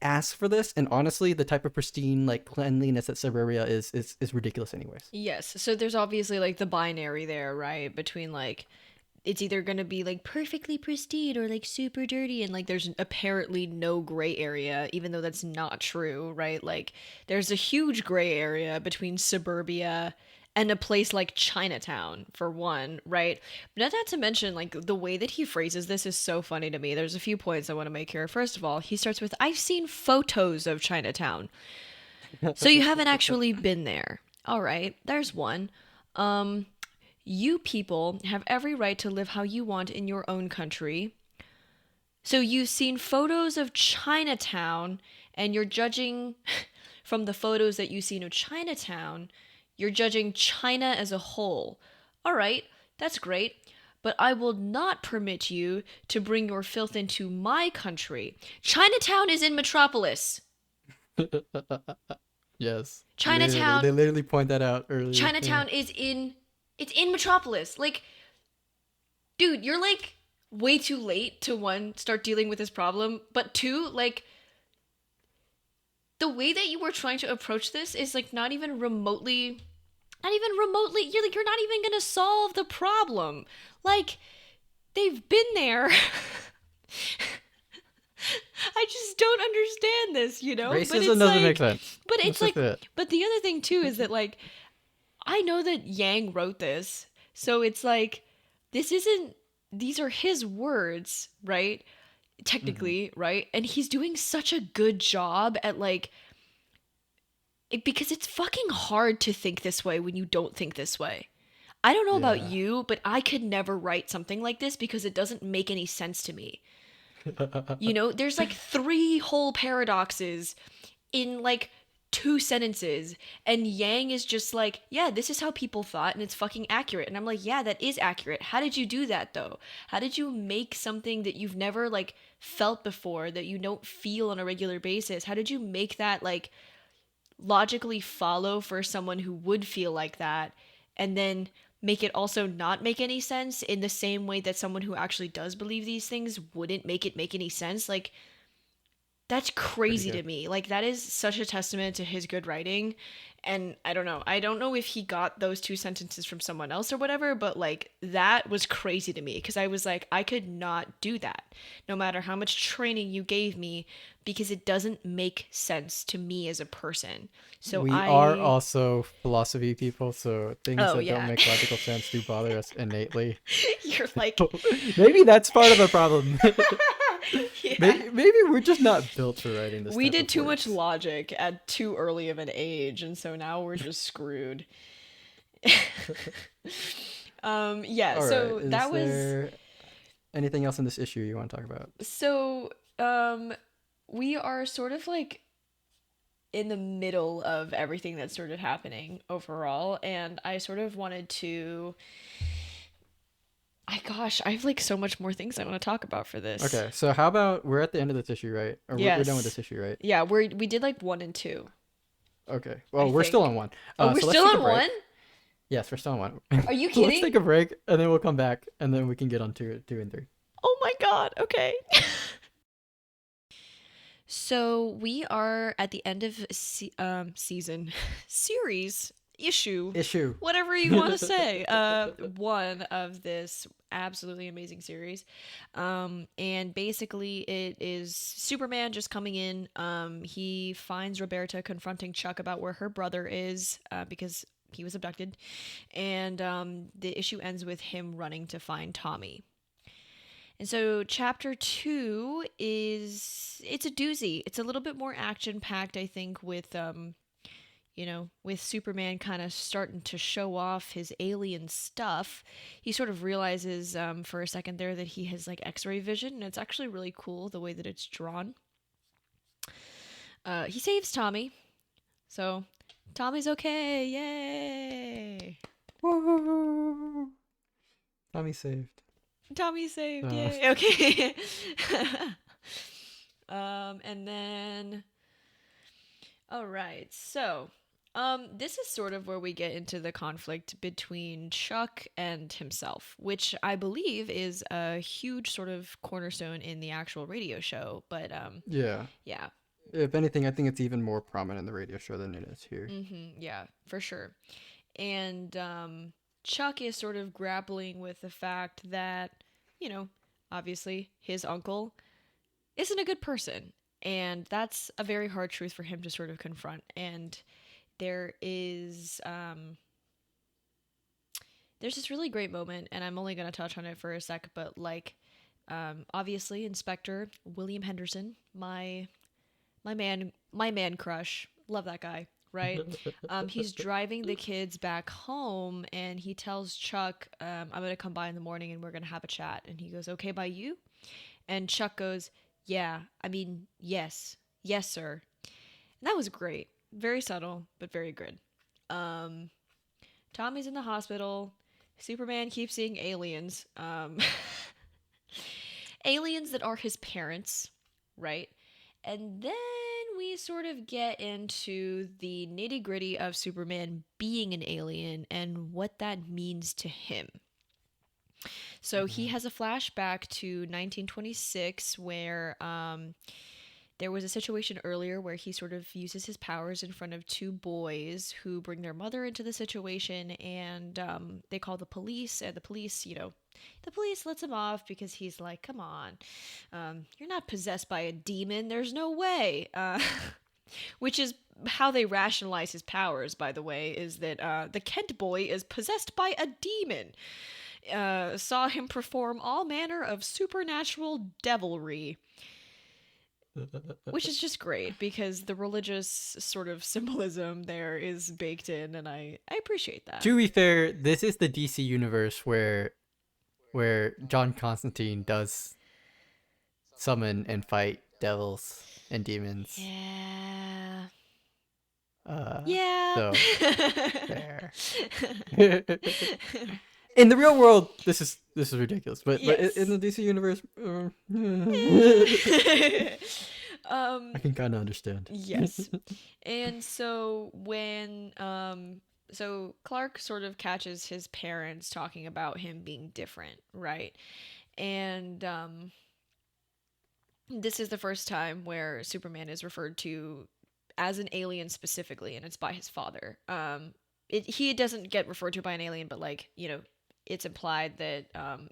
Speaker 1: ask for this. And honestly the type of pristine like cleanliness that suburbia is ridiculous anyways.
Speaker 2: Yes. So there's obviously like the binary there, right? Between like it's either going to be like perfectly pristine or like super dirty and like there's apparently no gray area even though that's not true, right? Like there's a huge gray area between suburbia and a place like Chinatown for one, right? But not to mention, like, the way that he phrases this is so funny to me. There's a few points I want to make here. First of all, he starts with, "I've seen photos of Chinatown." So you haven't actually been there. All right, there's one. You people have every right to live how you want in your own country. So you've seen photos of Chinatown, and you're judging from the photos that you've seen of Chinatown, you're judging China as a whole. All right, that's great. But I will not permit you to bring your filth into my country. Chinatown is in Metropolis.
Speaker 1: Yes, literally.
Speaker 2: Chinatown
Speaker 1: They literally point that out earlier. Yeah.
Speaker 2: Chinatown is in it's in Metropolis. Like, dude, you're like way too late to one start dealing with this problem, but two, like the way that you were trying to approach this is like not even remotely you're not even going to solve the problem. Like, they've been there. I just don't understand this, you know? But
Speaker 1: Racism
Speaker 2: it's
Speaker 1: doesn't make
Speaker 2: like
Speaker 1: sense.
Speaker 2: but
Speaker 1: That's
Speaker 2: it's
Speaker 1: just
Speaker 2: like
Speaker 1: it.
Speaker 2: but the other thing too is that, like, I know that Yang wrote this, so it's like this isn't these are his words, right?
Speaker 1: Hmm.
Speaker 2: Technically, right? And he's doing such a good job at like because it's fucking hard to think this way when you don't think this way. I don't know about
Speaker 1: Yeah.
Speaker 2: you, but I could never write something like this because it doesn't make any sense to me. You know, there's like three whole paradoxes in like two sentences, and Yang is just like, yeah, this is how people thought and it's fucking accurate. And I'm like, yeah, that is accurate. How did you do that though? How did you make something that you've never like felt before, that you don't feel on a regular basis? How did you make that like logically follow for someone who would feel like that, and then make it also not make any sense in the same way that someone who actually does believe these things wouldn't make it make any sense? Like, that's
Speaker 1: Pretty
Speaker 2: crazy to
Speaker 1: good.
Speaker 2: me. Like, that is such a testament to his good writing. And I don't know. I don't know if he got those two sentences from someone else or whatever, but like that was crazy to me because I was like, I could not do that no matter how much training you gave me, because it doesn't make sense to me as a person. So
Speaker 1: We are
Speaker 2: I
Speaker 1: also philosophy people, so things
Speaker 2: oh
Speaker 1: that don't
Speaker 2: yeah.
Speaker 1: make logical sense do bother us innately.
Speaker 2: You're like
Speaker 1: Maybe that's part of the problem.
Speaker 2: yeah.
Speaker 1: Maybe we're just not built for writing this
Speaker 2: We
Speaker 1: type
Speaker 2: did
Speaker 1: of
Speaker 2: too much
Speaker 1: works.
Speaker 2: logic at too early of an age, and so now we're just screwed. Yeah,
Speaker 1: All right.
Speaker 2: so
Speaker 1: Is
Speaker 2: that was
Speaker 1: there anything else in this issue you want to talk about?
Speaker 2: so um we are sort of like in the middle of everything that started happening overall, and I sort of wanted to I gosh, I have like so much more things I want to talk about for this.
Speaker 1: Okay, so how about we're at the end of this issue, right? Or we're done with
Speaker 2: Yes.
Speaker 1: this issue, right?
Speaker 2: Yeah, we did like 1 and 2,
Speaker 1: Okay.
Speaker 2: I
Speaker 1: Well, we're still on
Speaker 2: think.
Speaker 1: one.
Speaker 2: Oh, we're
Speaker 1: So let's
Speaker 2: still
Speaker 1: take a
Speaker 2: on
Speaker 1: break.
Speaker 2: 1?
Speaker 1: Yes, we're still on one.
Speaker 2: Are you
Speaker 1: Let's
Speaker 2: kidding?
Speaker 1: take a break, and then we'll come back, and then we can get on two and three.
Speaker 2: Oh my god. Okay. So we are at the end of season series issue,
Speaker 1: Issue.
Speaker 2: whatever you want to say. One of this absolutely amazing series, and basically it is Superman just coming in. He finds Roberta confronting Chuck about where her brother is, because he was abducted, and the issue ends with him running to find Tommy. And so chapter 2 is it's a doozy. It's a little bit more action packed, I think, with with Superman kind of starting to show off his alien stuff. He sort of realizes for a second there that he has like X-ray vision, and it's actually really cool the way that it's drawn. He saves Tommy, so Tommy's okay. Yay!
Speaker 1: Woo! Tommy saved.
Speaker 2: Tommy saved.
Speaker 1: Uh,
Speaker 2: Yay! Okay. And then all right. So, this is sort of where we get into the conflict between Chuck and himself, which I believe is a huge sort of cornerstone in the actual radio show. But
Speaker 1: yeah.
Speaker 2: yeah,
Speaker 1: If anything, I think it's even more prominent in the radio show than it is here.
Speaker 2: yeah, for sure. And Chuck is sort of grappling with the fact that, you know, obviously his uncle isn't a good person. And that's a very hard truth for him to sort of confront. And there is there's this really great moment, and I'm only gonna touch on it for a sec, but like, obviously, Inspector William Henderson, my man crush, love that guy, right? He's driving the kids back home, and he tells Chuck, "I'm gonna come by in the morning, and we're gonna have a chat." And he goes, "Okay, by you?" And Chuck goes, "Yeah, I mean, yes, yes, sir." And that was great, very subtle, but very good. Um, Tommy's in the hospital. Superman keeps seeing aliens. Aliens that are his parents, right? And then we sort of get into the nitty gritty of Superman being an alien and what that means to him. So he
Speaker 1: Mhm.
Speaker 2: has a flashback to 1926 where there was a situation earlier where he sort of uses his powers in front of two boys who bring their mother into the situation, and they call the police, and the police, the police lets him off because he's like, come on, you're not possessed by a demon. There's no way. Which is how they rationalize his powers, by the way, is that the Kent boy is possessed by a demon. Saw him perform all manner of supernatural devilry, which is just great because the religious sort of symbolism there is baked in, and I appreciate that.
Speaker 1: To be fair, this is the DC universe where John Constantine does summon and fight devils and demons.
Speaker 2: Yeah.
Speaker 1: Uh,
Speaker 2: Yeah.
Speaker 1: so fair. In the real world, this is ridiculous, but in
Speaker 2: Yes.
Speaker 1: the DC universe,
Speaker 2: um
Speaker 1: I can kind of understand.
Speaker 2: yes. And so when so Clark sort of catches his parents talking about him being different, right? And this is the first time where Superman is referred to as an alien specifically, and it's by his father. He doesn't get referred to by an alien, but like it's implied that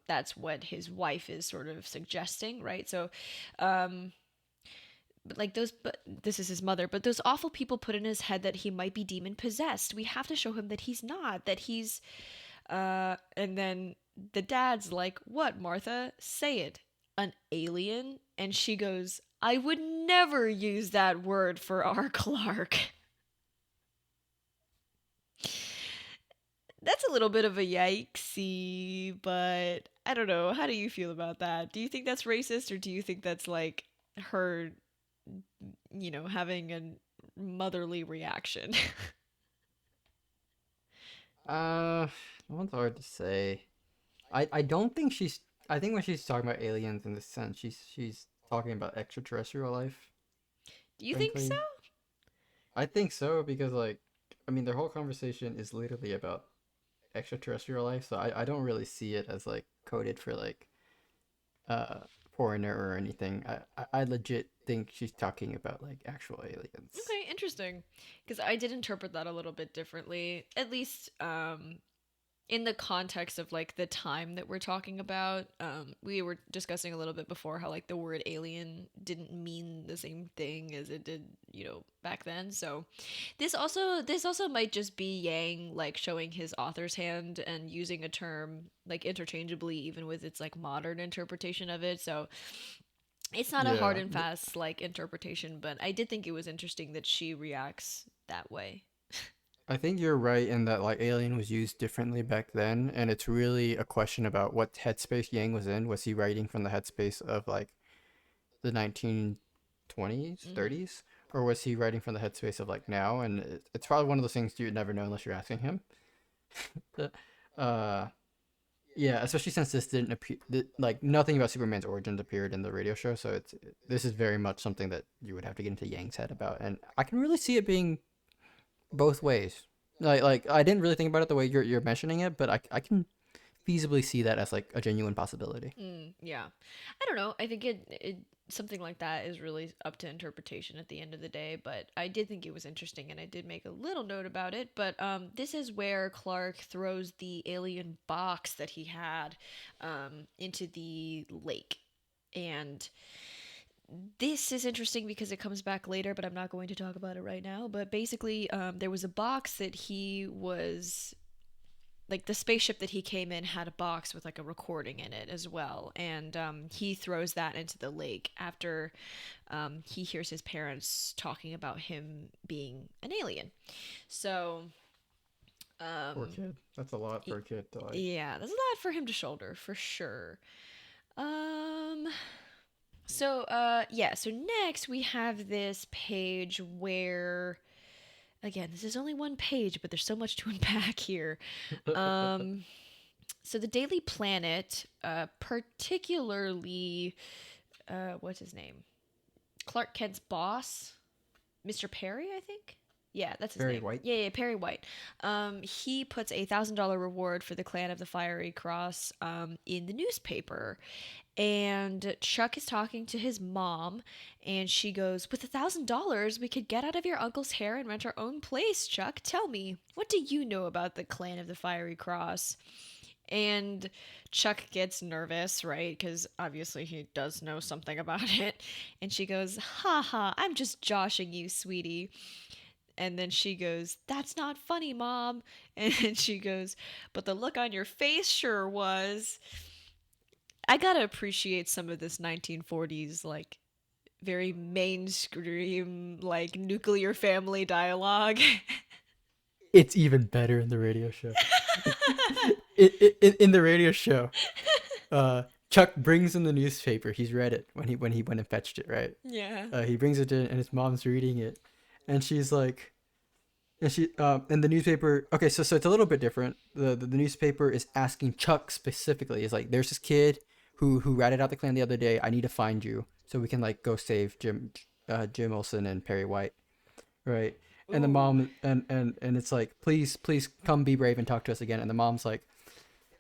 Speaker 2: that's what his wife is sort of suggesting, right? So, but this is his mother. But those awful people put in his head that he might be demon possessed. We have to show him that he's not. That he's and then the dad's like, "What, Martha? Say it. An alien?" And she goes, "I would never use that word for our Clark." That's a little bit of a yikesy, but I don't know. How do you feel about that? Do you think that's racist, or do you think that's like her, having a motherly reaction?
Speaker 1: uh, that one's hard to say. I don't think she's. I think when she's talking about aliens in this sense, she's talking about extraterrestrial life.
Speaker 2: Do you think so?
Speaker 1: Frankly, I think so because I mean, their whole conversation is literally about extraterrestrial life, so I don't really see it as like coded for like uh foreigner or anything. I legit think she's talking about like actual aliens.
Speaker 2: Okay, interesting. Because I did interpret that a little bit differently, at least in the context of like the time that we're talking about. We were discussing a little bit before how like the word alien didn't mean the same thing as it did, back then. So this also might just be Yang like showing his author's hand and using a term like interchangeably, even with its like modern interpretation of it. So it's not a hard
Speaker 1: Yeah,
Speaker 2: and fast like interpretation, but I did think it was interesting that she reacts that way.
Speaker 1: I think you're right in that like alien was used differently back then, and it's really a question about what headspace Yang was in. Was he writing from the headspace of like the 1920s,
Speaker 2: Mm-hmm.
Speaker 1: 30s, or was he writing from the headspace of like now? And it's probably one of those things you'd never know unless you're asking him. uh, yeah, especially since this didn't appear, like nothing about Superman's origins appeared in the radio show, so this is very much something that you would have to get into Yang's head about, and I can really see it being both ways. Like I didn't really think about it the way you're mentioning it, but I can feasibly see that as like a genuine possibility.
Speaker 2: Yeah, I don't know. I think it something like that is really up to interpretation at the end of the day. But I did think it was interesting, and I did make a little note about it. But this is where Clark throws the alien box that he had into the lake, and this is interesting because it comes back later. But I'm not going to talk about it right now. But basically, there was a box that he was like the spaceship that he came in had a box with like a recording in it as well, and he throws that into the lake after he hears his parents talking about him being an alien. So
Speaker 1: Poor
Speaker 2: um,
Speaker 1: kid. That's a lot for a kid to like.
Speaker 2: yeah, that's a lot for him to shoulder for sure. Um, so next we have this page where, again, this is only one page, but there's so much to unpack here. Um, so the Daily Planet, particularly, what's his name? Clark Kent's boss, Mr. Perry, I think. Yeah, that's his
Speaker 1: Very
Speaker 2: name.
Speaker 1: white.
Speaker 2: Yeah, Perry White. He puts a $1,000 reward for the Clan of the Fiery Cross in the newspaper, and Chuck is talking to his mom, and she goes, "With $1,000, we could get out of your uncle's hair and rent our own place. Chuck, tell me, what do you know about the Clan of the Fiery Cross?" And Chuck gets nervous, right? Because obviously he does know something about it. And she goes, "Ha ha, I'm just joshing you, sweetie." And then she goes, "That's not funny, Mom." And then she goes, "But the look on your face sure was." I gotta appreciate some of this 1940s, like, very mainstream, like, nuclear family dialogue.
Speaker 1: It's even better in the radio show. In the radio show, Chuck brings in the newspaper. He's read it when he went and fetched it. Right.
Speaker 2: Yeah.
Speaker 1: He brings it in, and his mom's reading it, and she's like, and she and the newspaper. Okay, so it's a little bit different. The newspaper is asking Chuck specifically. Is like, there's this kid who ratted out the Klan the other day. I need to find you so we can like go save Jim Olsen and Perry White. Right. And the
Speaker 2: Ooh.
Speaker 1: mom and it's like, please come be brave and talk to us again. And the mom's like,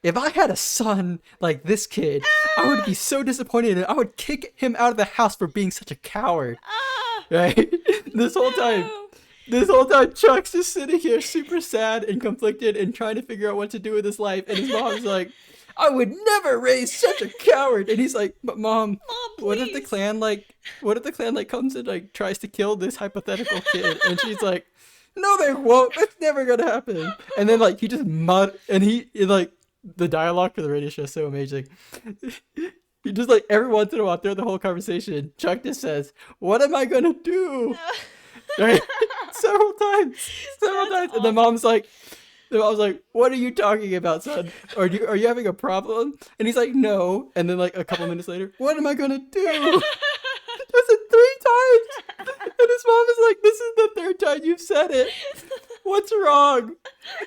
Speaker 1: if I had a son like this kid, I would be
Speaker 2: Ah!
Speaker 1: so disappointed and I would kick him out of the house for being such a coward.
Speaker 2: Ah!
Speaker 1: Right? this whole time,
Speaker 2: No!
Speaker 1: this whole time, Chuck's just sitting here super sad and conflicted and trying to figure out what to do with his life. And his mom's like, I would never raise such a coward. And he's like, but mom,
Speaker 2: Mom,
Speaker 1: what if the
Speaker 2: please!
Speaker 1: Klan like, what if the Klan like comes and like tries to kill this hypothetical kid? And she's like, no, they won't. That's never gonna happen. And then like he just and like the dialogue for the radio show is so amazing. He just like every once in a while throughout the whole conversation, Chuck just says, "What am I gonna do?" Right? several times, several
Speaker 2: That's
Speaker 1: times, and
Speaker 2: awesome.
Speaker 1: the mom's like, "What are you talking about, son? Are you having a problem?" And he's like, "No." And then like a couple minutes later, "What am I gonna do?" I said 3 times, and his mom is like, "This is the third time you've said it. What's wrong?"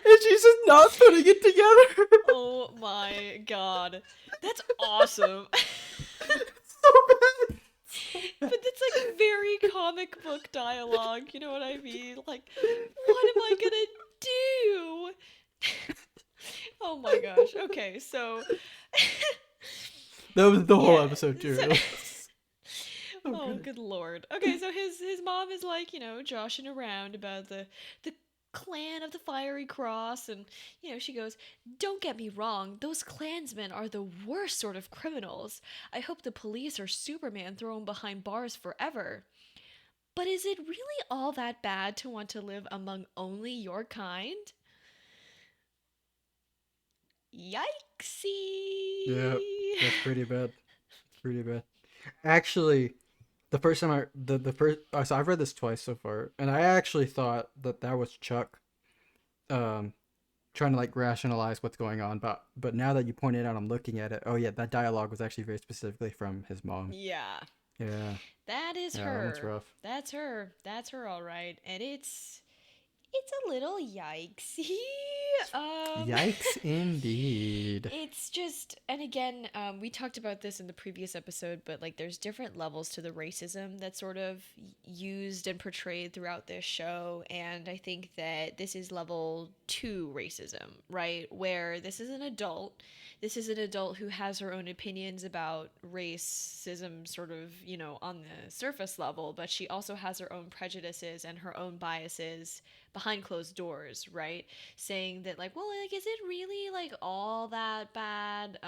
Speaker 1: And she's just not putting it together.
Speaker 2: Oh my god. That's awesome.
Speaker 1: so bad. So
Speaker 2: But it's like very comic book dialogue, you know what I mean? Like, what am I gonna do? Oh my gosh. Okay, so
Speaker 1: that was the whole
Speaker 2: yeah.
Speaker 1: episode too.
Speaker 2: So,
Speaker 1: It was so
Speaker 2: oh
Speaker 1: good.
Speaker 2: good lord. Okay, so his mom is like, joshing around about the clan of the Fiery Cross, and she goes, "Don't get me wrong, those clansmen are the worst sort of criminals. I hope the police or Superman throw them behind bars forever. But is it really all that bad to want to live among only your kind?"
Speaker 1: Yeah,
Speaker 2: Yikesy.
Speaker 1: that's pretty bad. It's pretty bad. Actually, the first time the first so I've read this twice so far, and I actually thought that was Chuck, um, trying to like rationalize what's going on. But now that you pointed out, I'm looking at it. Oh yeah, that dialogue was actually very specifically from his mom.
Speaker 2: Yeah,
Speaker 1: Yeah,
Speaker 2: that is
Speaker 1: yeah, that one's
Speaker 2: her.
Speaker 1: rough.
Speaker 2: That's her. That's her, all right. And it's a little yikesy. Um,
Speaker 1: Yikes, indeed.
Speaker 2: it's just, and again, we talked about this in the previous episode, but like, there's different levels to the racism that's sort of used and portrayed throughout this show, and I think that this is level 2 racism, right? Where this is an adult. This is an adult who has her own opinions about racism, sort of, on the surface level, but she also has her own prejudices and her own biases behind closed doors, right? Saying that, like, well, like, is it really like all that bad?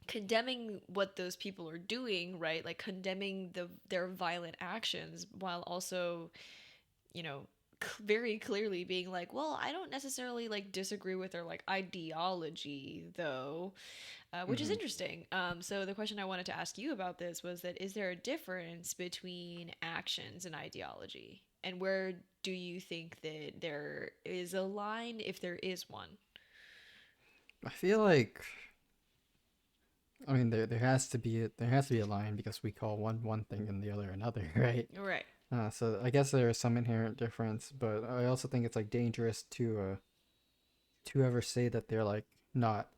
Speaker 2: Condemning what those people are doing, right? Like condemning their violent actions while also, you know, very clearly being like, well, I don't necessarily like disagree with their like ideology though, which is
Speaker 1: Hmm.
Speaker 2: interesting. So the question I wanted to ask you about this was that is there a difference between actions and ideology, and where do you think that there is a line if there is one?
Speaker 1: I feel like, I mean, there has to be a line because we call one thing and the other another, right?
Speaker 2: Right.
Speaker 1: So I guess there is some inherent difference, but I also think it's like dangerous to ever say that they're like not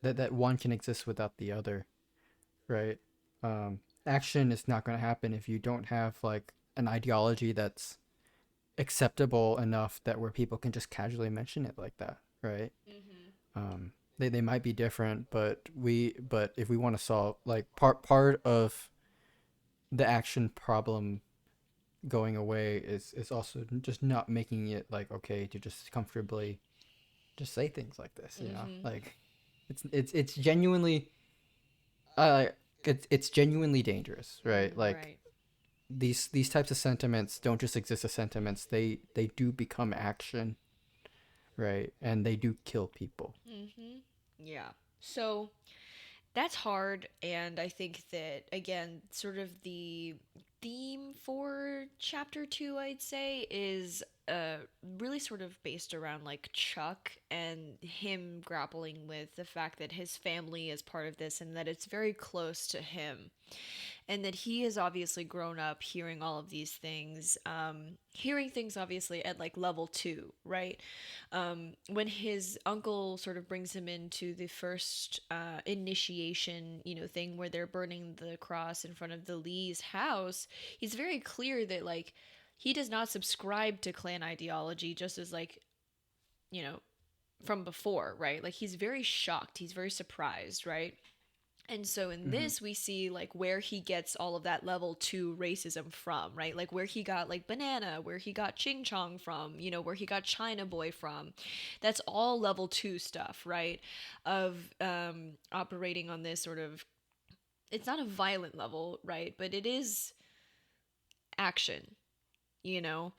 Speaker 1: that one can exist without the other, right? Action is not going to happen if you don't have like an ideology that's acceptable enough that where people can just casually mention it like that, right?
Speaker 2: Mm-hmm.
Speaker 1: They might be different, but if we want to solve like part of the action problem going away is also just not making it like okay to just comfortably just say things like this, you know?
Speaker 2: Mm-hmm.
Speaker 1: Like it's genuinely uh it's genuinely dangerous, right? Like
Speaker 2: Right.
Speaker 1: these types of sentiments don't just exist as sentiments. They do become action, right? And they do kill people.
Speaker 2: Mm-hmm. Yeah. So that's hard, and I think that again, sort of the theme for chapter 2, I'd say, is really sort of based around like Chuck and him grappling with the fact that his family is part of this and that it's very close to him, and that he has obviously grown up hearing all of these things, hearing things obviously at like level 2, right? When his uncle sort of brings him into the first initiation, thing where they're burning the cross in front of the Lee's house, he's very clear that like he does not subscribe to Klan ideology, just as like, you know from before, right? Like he's very shocked, he's very surprised, right? And so in
Speaker 1: Mm-hmm.
Speaker 2: this, we see like where he gets all of that level 2 racism from, right? Like where he got like banana, where he got ching chong from, where he got China boy from. That's all level 2 stuff, right? Of operating on this sort of, it's not a violent level, right? But it is action, you know?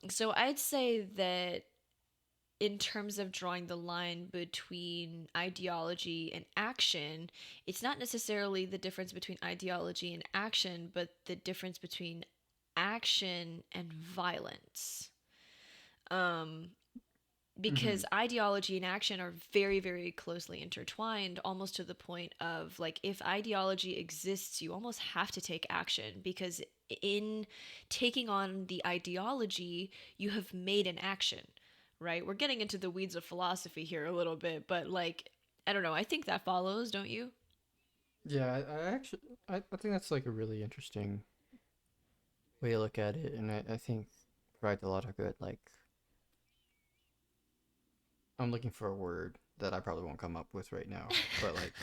Speaker 2: So I'd say that in terms of drawing the line between ideology and action, it's not necessarily the difference between ideology and action, but the difference between action and violence.
Speaker 1: Mm-hmm.
Speaker 2: Because ideology and action are very, very closely intertwined, almost to the point of like if ideology exists, you almost have to take action because in taking on the ideology, you have made an action, right? We're getting into the weeds of philosophy here a little bit, but like, I don't know. I think that follows, don't you?
Speaker 1: Yeah, I actually I think that's like a really interesting way to look at it, and I think provides a lot of good like I'm looking for a word that I probably won't come up with right now, but like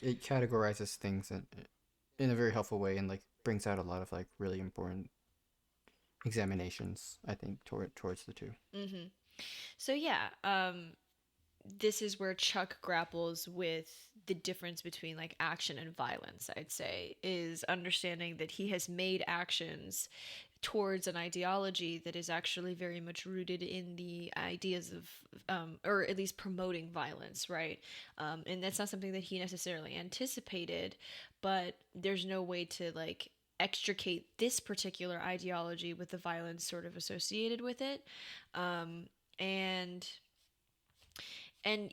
Speaker 1: it categorizes things in a very helpful way and like brings out a lot of like really important examinations I think towards the two.
Speaker 2: Mm-hmm. So yeah, this is where Chuck grapples with the difference between like action and violence, I'd say, is understanding that he has made actions towards an ideology that is actually very much rooted in the ideas of, or at least promoting violence, right? And that's not something that he necessarily anticipated, but there's no way to like extricate this particular ideology with the violence sort of associated with it. And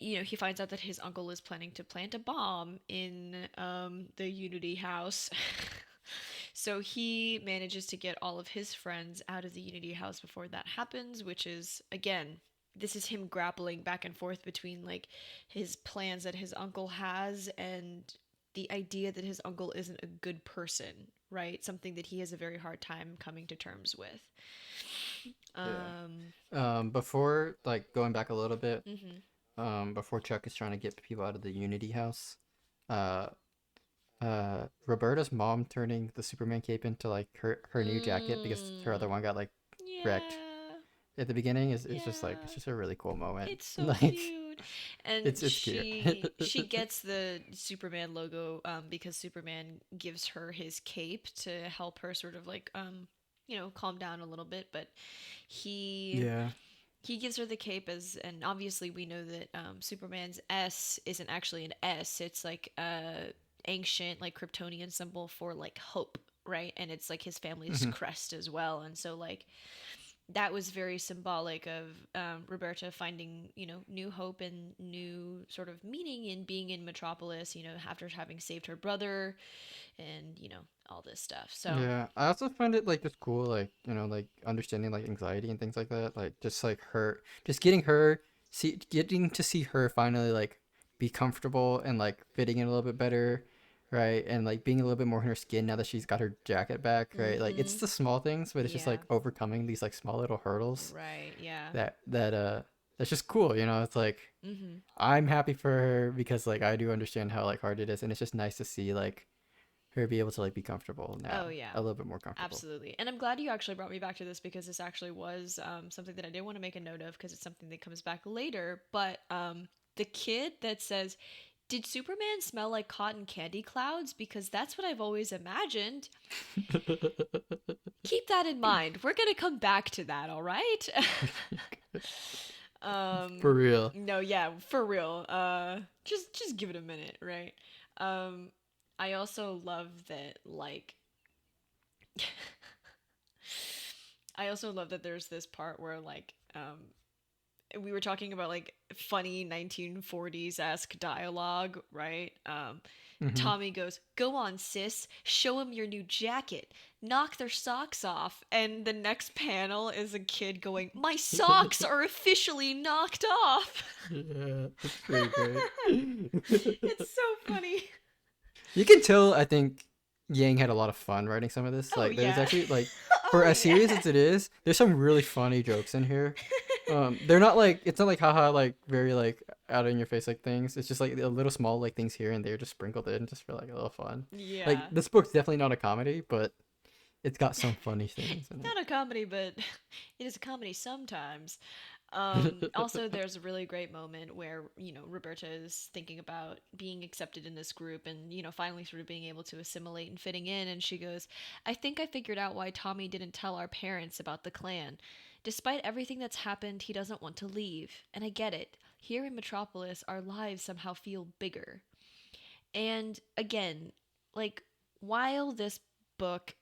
Speaker 2: he finds out that his uncle is planning to plant a bomb in the Unity house. So he manages to get all of his friends out of the Unity house before that happens, which is, again, this is him grappling back and forth between like his plans that his uncle has and the idea that his uncle isn't a good person, right? Something that he has a very hard time coming to terms with.
Speaker 1: Yeah.
Speaker 2: Um,
Speaker 1: Before like going back a little bit,
Speaker 2: mm-hmm.
Speaker 1: before Chuck is trying to get people out of the Unity house, uh, Roberta's mom turning the Superman cape into like her new jacket because her other
Speaker 2: Mm,
Speaker 1: one got like wrecked
Speaker 2: yeah,
Speaker 1: at the beginning is just like it's
Speaker 2: yeah.
Speaker 1: just a really cool moment.
Speaker 2: It's so
Speaker 1: Like
Speaker 2: cute. And
Speaker 1: it's cute.
Speaker 2: she gets the Superman logo because Superman gives her his cape to help her sort of like calm down a little bit, but he
Speaker 1: Yeah.
Speaker 2: he gives her the cape as, and obviously we know that Superman's S isn't actually an S. It's like a ancient like Kryptonian symbol for like hope, right? And it's like his family's
Speaker 1: Hmm.
Speaker 2: crest as well. And so like that was very symbolic of Roberta finding, new hope and new sort of meaning in being in Metropolis, after having saved her brother and, all this stuff. So,
Speaker 1: Yeah, I also find it like just cool, like like understanding like anxiety and things like that. Like just like her, just getting to see her finally like be comfortable and like fitting in a little bit better, right? And like being a little bit more in her skin now that she's got her jacket back, right? Like it's
Speaker 2: mm-hmm.
Speaker 1: the small things, but it's just
Speaker 2: Yeah.
Speaker 1: like overcoming these like small little hurdles
Speaker 2: Right. Yeah.
Speaker 1: that's just cool. It's like
Speaker 2: Mm-hmm.
Speaker 1: I'm happy for her because like I do understand how like hard it is, and it's just nice to see like her be able to like be comfortable
Speaker 2: Oh,
Speaker 1: now,
Speaker 2: yeah.
Speaker 1: a little bit more comfortable.
Speaker 2: Absolutely. And I'm glad you actually brought me back to this because this actually was something that I did want to make a note of because it's something that comes back later. But the kid that says, "Did Superman smell like cotton candy clouds? Because that's what I've always imagined." Keep that in mind. We're going to come back to that, all right?
Speaker 1: For real.
Speaker 2: No, yeah, for real. Just give it a minute, right? Um I also love that like I also love that there's this part where like we were talking about like funny 1940s esque dialogue, right?
Speaker 1: Hmm.
Speaker 2: Tommy goes, "Go on, sis, show him your new jacket, knock their socks off." And the next panel is a kid going, "My socks are officially knocked off."
Speaker 1: Yeah, that's pretty great.
Speaker 2: It's so funny.
Speaker 1: You can tell, I think Yang had a lot of fun writing some of this.
Speaker 2: Oh,
Speaker 1: Like, there's
Speaker 2: yeah.
Speaker 1: actually like, for
Speaker 2: Oh,
Speaker 1: as
Speaker 2: yeah.
Speaker 1: serious as it is, there's some really funny jokes in here. They're not like it's not like haha like very like out in your face like things. It's just like a little small like things here and there just sprinkled in just for like a little fun. Like
Speaker 2: Yeah.
Speaker 1: this book's definitely not a comedy, but it's got some funny things in
Speaker 2: Not a comedy, but it is a comedy sometimes.
Speaker 1: it.
Speaker 2: Also, there's a really great moment where, Roberta is thinking about being accepted in this group and, finally sort of being able to assimilate and fitting in. And she goes, "I think I figured out why Tommy didn't tell our parents about the Klan. Despite everything that's happened, he doesn't want to leave. And I get it. Here in Metropolis, our lives somehow feel bigger." And again, like, while this book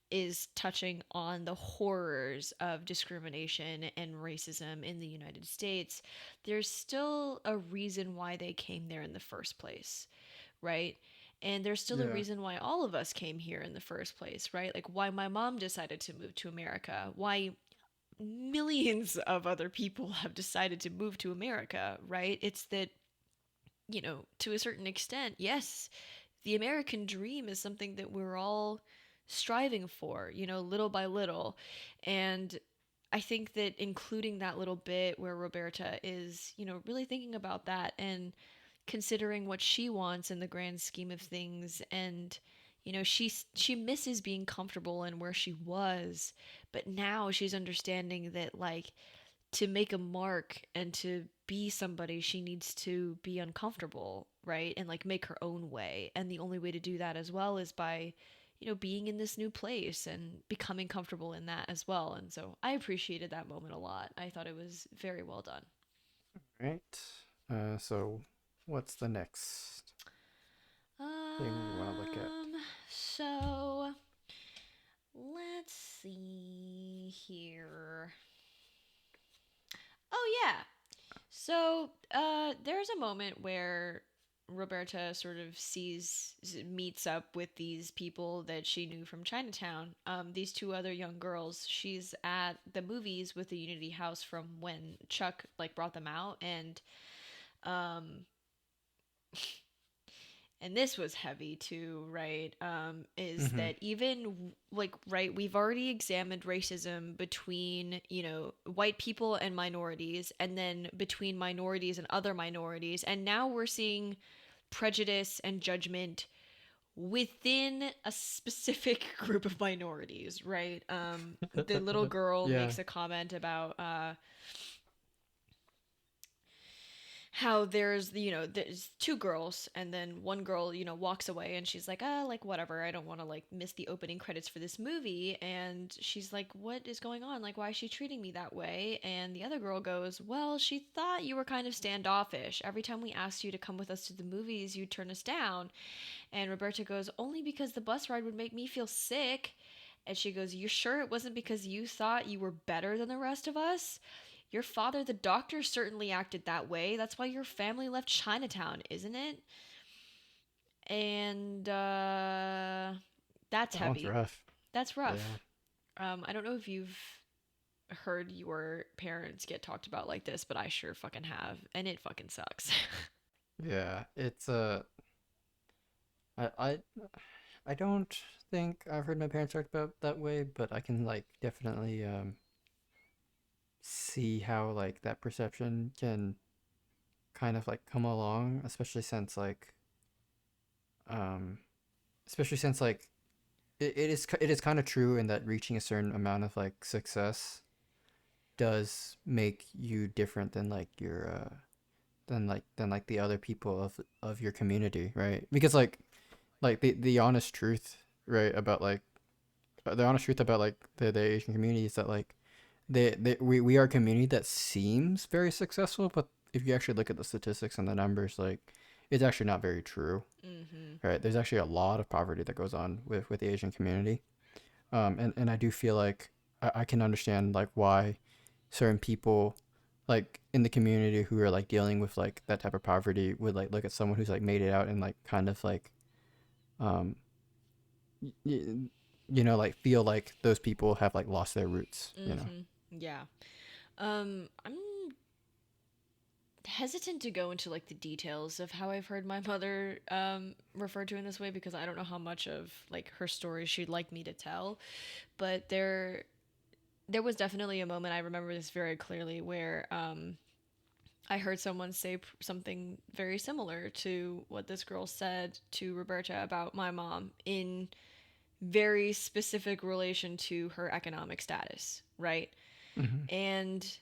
Speaker 2: is touching on the horrors of discrimination and racism in the United States, there's still a reason why they came there in the first place, right? And there's still a
Speaker 1: Yeah.
Speaker 2: reason why all of us came here in the first place, right? Like why my mom decided to move to America, why millions of other people have decided to move to America, right? It's that, to a certain extent, yes, the American dream is something that we're all striving for, little by little. And I think that including that little bit where Roberta is, really thinking about that and considering what she wants in the grand scheme of things, and she misses being comfortable in where she was, but now she's understanding that like to make a mark and to be somebody, she needs to be uncomfortable, right? And like make her own way. And the only way to do that as well is by, being in this new place and becoming comfortable in that as well. And so I appreciated that moment a lot. I thought it was very well done.
Speaker 1: Right. So what's the next thing we want to look at?
Speaker 2: So let's see here. Oh, yeah. So there's a moment where Roberta sort of meets up with these people that she knew from Chinatown. These two other young girls. She's at the movies with the Unity House from when Chuck like brought them out, um, and this was heavy too, right? Is
Speaker 1: Hmm.
Speaker 2: that even like, right, we've already examined racism between, white people and minorities, and then between minorities and other minorities, and now we're seeing prejudice and judgment within a specific group of minorities, right? The little girl
Speaker 1: Yeah.
Speaker 2: makes a comment about how there's there's two girls, and then one girl walks away, and she's like, ah, like whatever, I don't want to like miss the opening credits for this movie. And she's like, what is going on, like why is she treating me that way? And the other girl goes, well, she thought you were kind of standoffish. Every time we asked you to come with us to the movies, you turn us down. And Roberta goes, only because the bus ride would make me feel sick. And she goes, you're sure it wasn't because you thought you were better than the rest of us? Your father, the doctor, certainly acted that way. That's why your family left Chinatown, isn't it? And that's
Speaker 1: That one's
Speaker 2: heavy.
Speaker 1: rough.
Speaker 2: That's
Speaker 1: Yeah.
Speaker 2: rough. I don't know if you've heard your parents get talked about like this, but I sure fucking have, and it fucking sucks.
Speaker 1: Yeah. It's I I I don't think I've heard my parents talk about that way, but I can like definitely see how like that perception can kind of like come along, um especially since like it is kind of true in that reaching a certain amount of like success does make you different than like your than like the other people of your community, right? Because like the honest truth, right, about like the honest truth about like the Asian community is that like we are a community that seems very successful, but if you actually look at the statistics and the numbers, like it's actually not very true,
Speaker 2: Mm-hmm.
Speaker 1: right? There's actually a lot of poverty that goes on with the Asian community, and I do feel like I can understand like why certain people like in the community who are like dealing with like that type of poverty would like look at someone who's like made it out and like kind of like um y- like feel like those people have like lost their roots.
Speaker 2: Mm-hmm. Yeah. I'm hesitant to go into like the details of how I've heard my mother referred to in this way, because I don't know how much of like her story she'd like me to tell. But there was definitely a moment, I remember this very clearly, where I heard someone say something very similar to what this girl said to Roberta about my mom, in very specific relation to her economic status, right?
Speaker 1: Hmm.
Speaker 2: And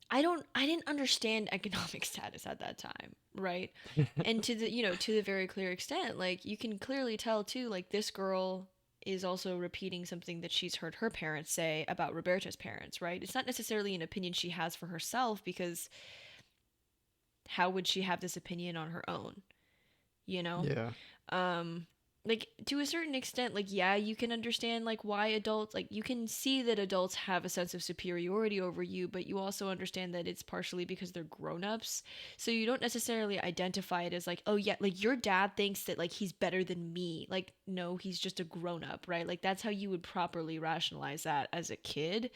Speaker 2: I didn't understand economic status at that time, right? And to the to the very clear extent, like you can clearly tell too, like this girl is also repeating something that she's heard her parents say about Roberta's parents, right? It's not necessarily an opinion she has for herself, because how would she have this opinion on her own, you know?
Speaker 1: Yeah.
Speaker 2: um like to a certain extent, like yeah, you can understand like why adults, like you can see that adults have a sense of superiority over you, but you also understand that it's partially because they're grown-ups. So you don't necessarily identify it as like, oh yeah, like your dad thinks that like he's better than me. Like no, he's just a grown-up, right? Like that's how you would properly rationalize that as a kid.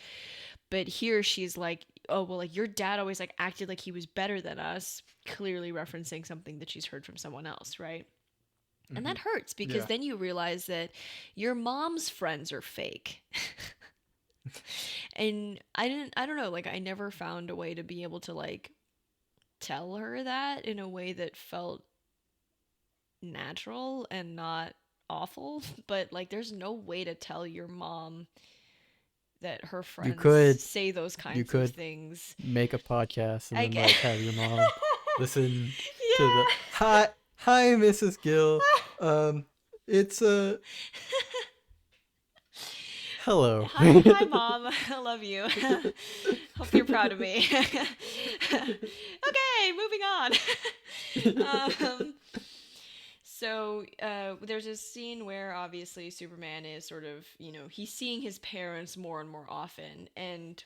Speaker 2: But here she's like, oh well, like your dad always like acted like he was better than us, clearly referencing something that she's heard from someone else, right? And
Speaker 1: Hmm.
Speaker 2: that hurts, because
Speaker 1: Yeah.
Speaker 2: then you realize that your mom's friends are fake. And I don't know, like I never found a way to be able to like tell her that in a way that felt natural and not awful. But like there's no way to tell your mom that her
Speaker 1: You
Speaker 2: friends
Speaker 1: could
Speaker 2: say those
Speaker 1: you
Speaker 2: kinds of
Speaker 1: could
Speaker 2: things.
Speaker 1: make a podcast and
Speaker 2: I
Speaker 1: then
Speaker 2: get
Speaker 1: like have your mom listen to the
Speaker 2: Yeah.
Speaker 1: hi Mrs. Gill. Um it's hello.
Speaker 2: Hi, mom. I love you. Hope you're proud of me. Okay, moving on. um, so there's a scene where obviously Superman is sort of, he's seeing his parents more and more often, and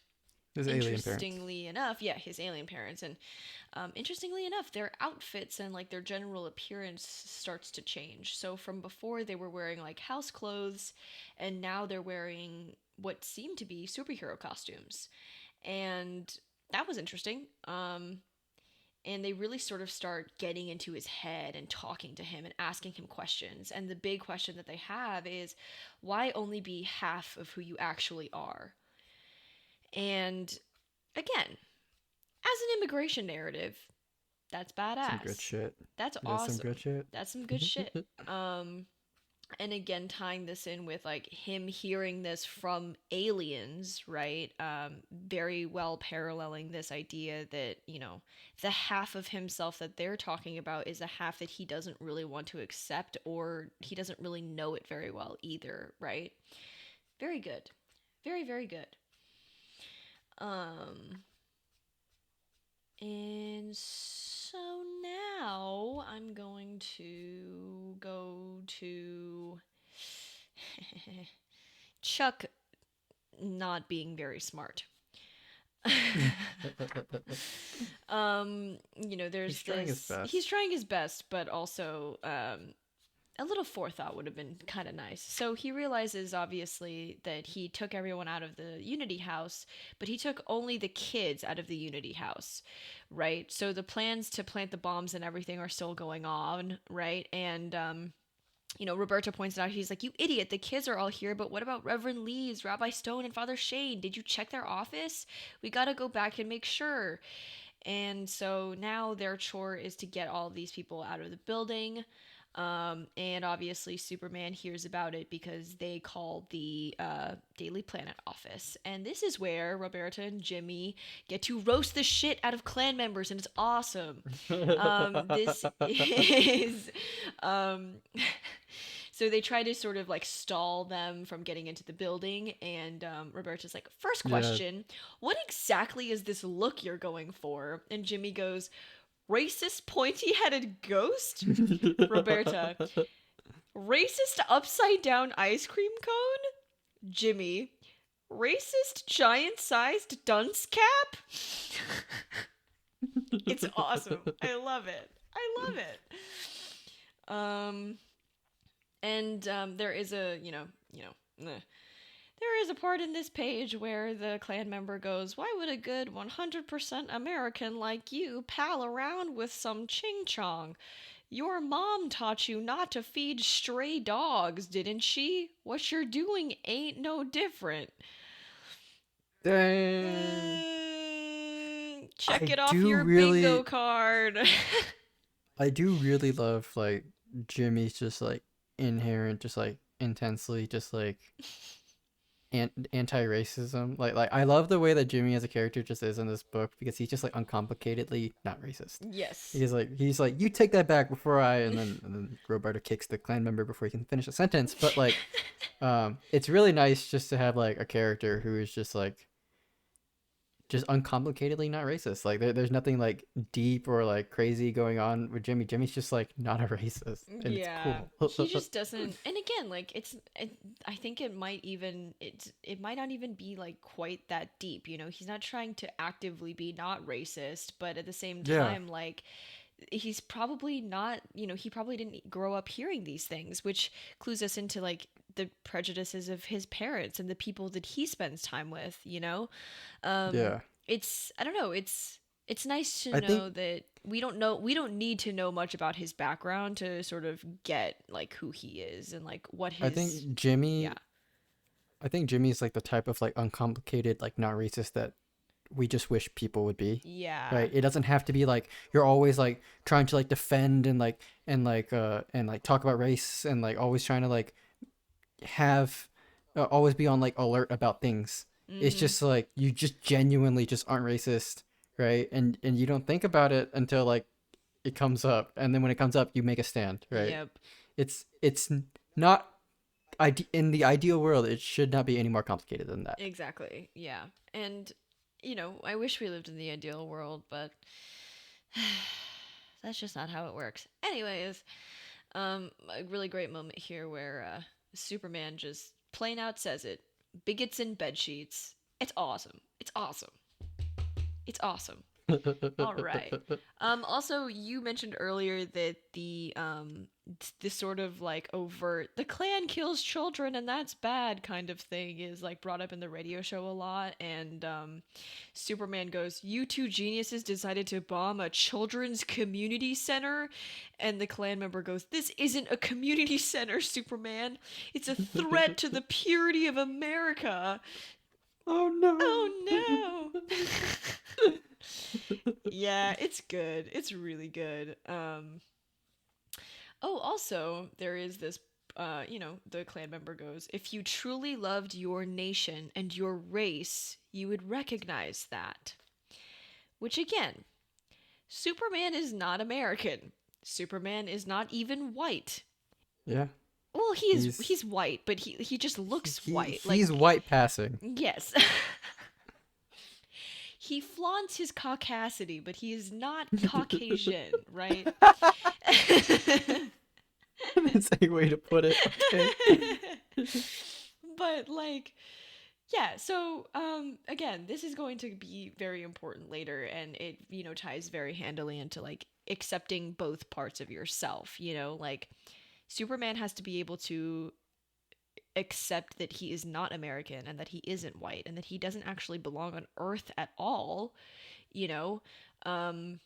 Speaker 1: His alien parents.
Speaker 2: interestingly enough, yeah, his alien parents, and interestingly enough, their outfits and like their general appearance starts to change. So from before they were wearing like house clothes, and now they're wearing what seem to be superhero costumes, and that was interesting. And they really sort of start getting into his head and talking to him and asking him questions. And the big question that they have is, why only be half of who you actually are? And again, as an immigration narrative, that's
Speaker 1: Some good
Speaker 2: badass.
Speaker 1: shit.
Speaker 2: That's
Speaker 1: That's some good
Speaker 2: awesome.
Speaker 1: shit.
Speaker 2: That's some good shit. Um, And again, tying this in with like him hearing this from aliens, right? Very well paralleling this idea that, the half of himself that they're talking about is a half that he doesn't really want to accept, or he doesn't really know it very well either, right? Very good. Very, very good. Um, and so now I'm going to go to Chuck not being very smart.
Speaker 1: He's
Speaker 2: There's
Speaker 1: trying his
Speaker 2: this. He's
Speaker 1: best.
Speaker 2: trying his best, but also a little forethought would have been kind of nice. So he realizes, obviously, that he took everyone out of the Unity house, but he took only the kids out of the Unity house, right? So the plans to plant the bombs and everything are still going on, right? And Roberta points out, he's like, "You idiot, the kids are all here, but what about Reverend Lees, Rabbi Stone, and Father Shane? Did you check their office? We gotta go back and make sure." And so now their chore is to get all of these people out of the building. And obviously, Superman hears about it because they call the Daily Planet office. And this is where Roberta and Jimmy get to roast the shit out of Klan members, and it's awesome. This is. Um, so they try to sort of like stall them from getting into the building. And Roberta's like, "First
Speaker 1: Yeah.
Speaker 2: question, what exactly is this look you're going for?" And Jimmy goes, "Racist pointy headed ghost?" Roberta, "Racist upside down ice cream cone?" Jimmy, "Racist giant sized dunce cap?" It's awesome. I love it. I love it. Um, and there is a, there is a part in this page where the Klan member goes, "Why would a good 100% American like you pal around with some ching chong? Your mom taught you not to feed stray dogs, didn't she? What you're doing ain't no different."
Speaker 1: Dang.
Speaker 2: Check
Speaker 1: I
Speaker 2: it off
Speaker 1: do
Speaker 2: your bingo
Speaker 1: really,
Speaker 2: card.
Speaker 1: I do really love like Jimmy's just like inherent, just like intensely, just like anti-racism. Like I love the way that Jimmy as a character just is in this book because he's just like uncomplicatedly not racist.
Speaker 2: Yes.
Speaker 1: He's like you take that back before I and then Roberto kicks the clan member before he can finish a sentence. But like it's really nice just to have like a character who is just uncomplicatedly not racist. Like there's nothing like deep or like crazy going on with Jimmy. Jimmy's just like not a racist, and it's
Speaker 2: Yeah,
Speaker 1: cool.
Speaker 2: he just doesn't. And again, like I think it might not even be like quite that deep. He's not trying to actively be not racist, but at the same
Speaker 1: Yeah,
Speaker 2: time, like he's probably not. He probably didn't grow up hearing these things, which clues us into like the prejudices of his parents and the people that he spends time with.
Speaker 1: yeah.
Speaker 2: It's I don't know, it's nice to
Speaker 1: I think
Speaker 2: know that we don't need to know much about his background to sort of get like who he is and like what
Speaker 1: I
Speaker 2: his.
Speaker 1: think
Speaker 2: Yeah.
Speaker 1: Jimmy. I think Jimmy's like the type of like uncomplicated, like not racist that we just wish people would be.
Speaker 2: Yeah.
Speaker 1: Right? It doesn't have to be like you're always like trying to like defend and like talk about race and like always trying to like have always be on like alert about things. It's
Speaker 2: Mhm.
Speaker 1: just like you just genuinely just aren't racist, right? And you don't think about it until like it comes up, and then when it comes up, you make a stand, right?
Speaker 2: Yep.
Speaker 1: It's not in the ideal world, it should not be any more complicated than that.
Speaker 2: Exactly. Yeah. And I wish we lived in the ideal world, but that's just not how it works. Anyways, a really great moment here where Superman just plain out says it. Bigots in bed sheets. It's awesome. It's awesome. It's awesome. All right. Also, you mentioned earlier that this sort of like overt "the Klan kills children and that's bad" kind of thing is like brought up in the radio show a lot. And Superman goes, "You two geniuses decided to bomb a children's community center," and the Klan member goes, "This isn't a community center, Superman. It's a threat to the purity of America."
Speaker 1: Oh no.
Speaker 2: Oh no. Yeah, it's good. It's really good. Oh, also, there is this the Klan member goes, "If you truly loved your nation and your race, you would recognize that." Which again, Superman is not American. Superman is not even white.
Speaker 1: Yeah.
Speaker 2: Well,
Speaker 1: He's
Speaker 2: he's white, but he just looks white.
Speaker 1: he's white passing.
Speaker 2: Yes. He flaunts his caucasity, but he is not Caucasian, right?
Speaker 1: That's a way to put it. Okay.
Speaker 2: But like, yeah, so again, this is going to be very important later, and it ties very handily into like accepting both parts of yourself. Like Superman has to be able to accept that he is not American and that he isn't white and that he doesn't actually belong on Earth at all, you know? Um,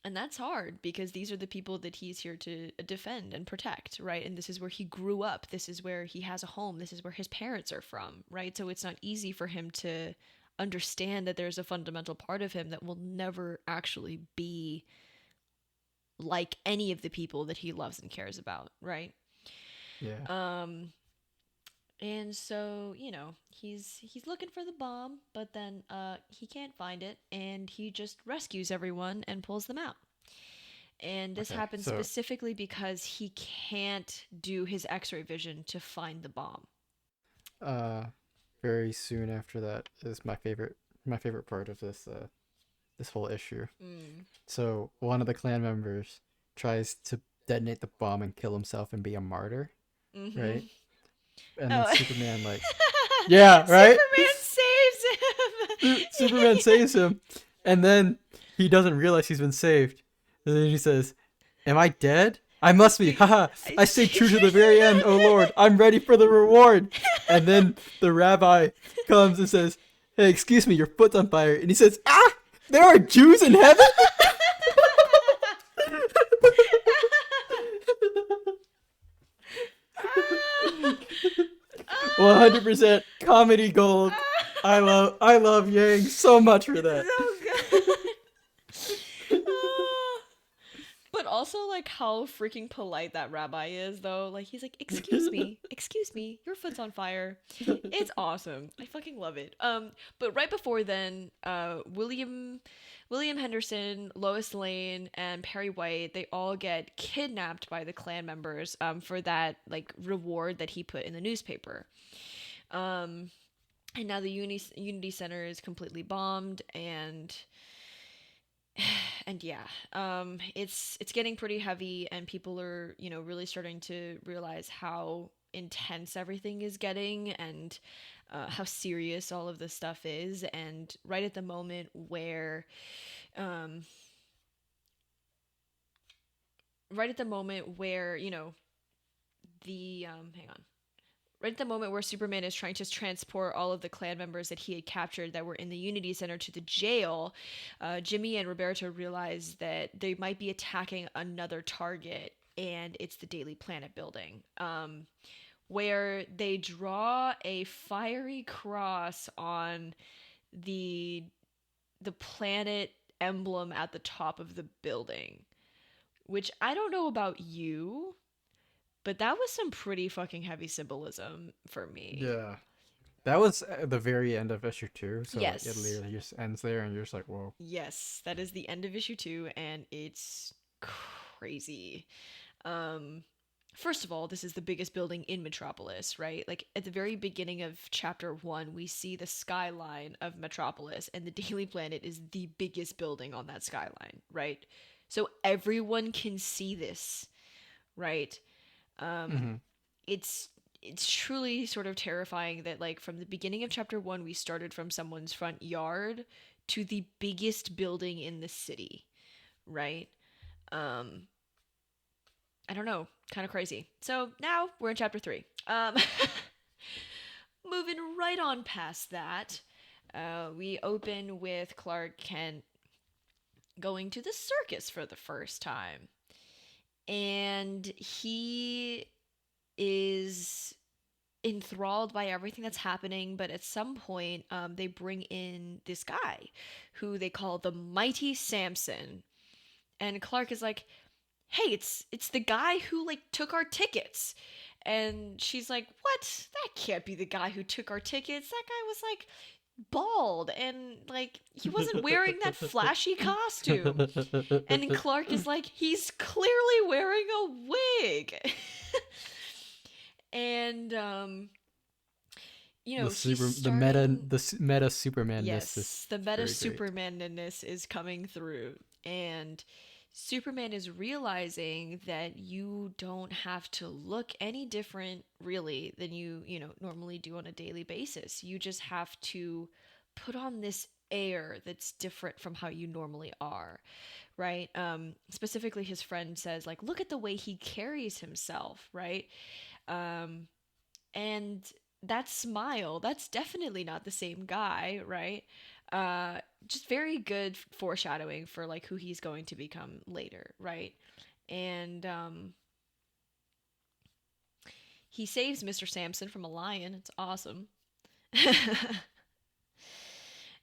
Speaker 2: and that's hard because these are the people that he's here to defend and protect, right? And this is where he grew up. This is where he has a home. This is where his parents are from, right? So it's not easy for him to understand that there's a fundamental part of him that will never actually be like any of the people that he loves and cares about, right?
Speaker 1: Yeah.
Speaker 2: Um, And so, he's looking for the bomb, but then he can't find it and he just rescues everyone and pulls them out. And this
Speaker 1: Okay.
Speaker 2: happens
Speaker 1: So,
Speaker 2: specifically because he can't do his x-ray vision to find the bomb.
Speaker 1: uh, very soon after that is my favorite part of this whole issue.
Speaker 2: Mm.
Speaker 1: So one of the clan members tries to detonate the bomb and kill himself and be a martyr,
Speaker 2: Mhm.
Speaker 1: right? And then
Speaker 2: Oh.
Speaker 1: Superman like, yeah, right?
Speaker 2: Superman saves him.
Speaker 1: Superman saves him, and then he doesn't realize he's been saved. And then he says, "Am I dead? I must be. Haha! I stayed true to the very end. Oh Lord, I'm ready for the reward." And then the rabbi comes and says, "Hey, excuse me, your foot's on fire." And he says, "Ah, there are Jews in heaven." 100% comedy gold. I love Yang so much for that.
Speaker 2: So good. But also, like, how freaking polite that rabbi is, though. Like, he's like, excuse me, your foot's on fire. It's awesome. I fucking love it. But right before then, William Henderson, Lois Lane, and Perry White, they all get kidnapped by the Klan members, for that, like, reward that he put in the newspaper. Um, and now the Unity Center is completely bombed, and yeah, it's getting pretty heavy, and people are really starting to realize how intense everything is getting, and how serious all of this stuff is. And um, right at the moment where the hang on. Right at the moment where Superman is trying to transport all of the Klan members that he had captured that were in the Unity Center to the jail, Jimmy and Roberto realize that they might be attacking another target, and it's the Daily Planet building, where they draw a fiery cross on the planet emblem at the top of the building. Which, I don't know about you, but that was some pretty fucking heavy symbolism for me.
Speaker 1: Yeah. That was at the very end of issue 2, so like it
Speaker 2: Yes.
Speaker 1: literally just ends there, and you're just like, whoa.
Speaker 2: Yes, that is the end of issue 2, and it's crazy. Um First of all, this is the biggest building in Metropolis, right? Like at the very beginning of chapter 1, we see the skyline of Metropolis, and the Daily Planet is the biggest building on that skyline, right? So everyone can see this, right? Um,
Speaker 1: Hmm.
Speaker 2: it's it's truly sort of terrifying that like from the beginning of chapter 1 we started from someone's front yard to the biggest building in the city, right? Um, I don't know, kind of crazy. So now we're in chapter 3. Moving right on past that, we open with Clark Kent going to the circus for the first time. And he is enthralled by everything that's happening, but at some point, they bring in this guy who they call the Mighty Samson. And Clark is like, hey, it's the guy who like took our tickets. And she's like, what? That can't be the guy who took our tickets. That guy was like bald and like he wasn't wearing that flashy costume. And then Clark is like, he's clearly wearing a wig. And he's starting.
Speaker 1: The meta Supermanness
Speaker 2: Yes,
Speaker 1: is
Speaker 2: the meta
Speaker 1: very great.
Speaker 2: Supermanness is coming through, and Superman is realizing that you don't have to look any different, really, than you normally do on a daily basis. You just have to put on this air that's different from how you normally are, right? Specifically, his friend says, like, look at the way he carries himself, right? And that smile, that's definitely not the same guy, right? Just very good foreshadowing for like who he's going to become later, right? And he saves Mr. Sampson from a lion. It's awesome.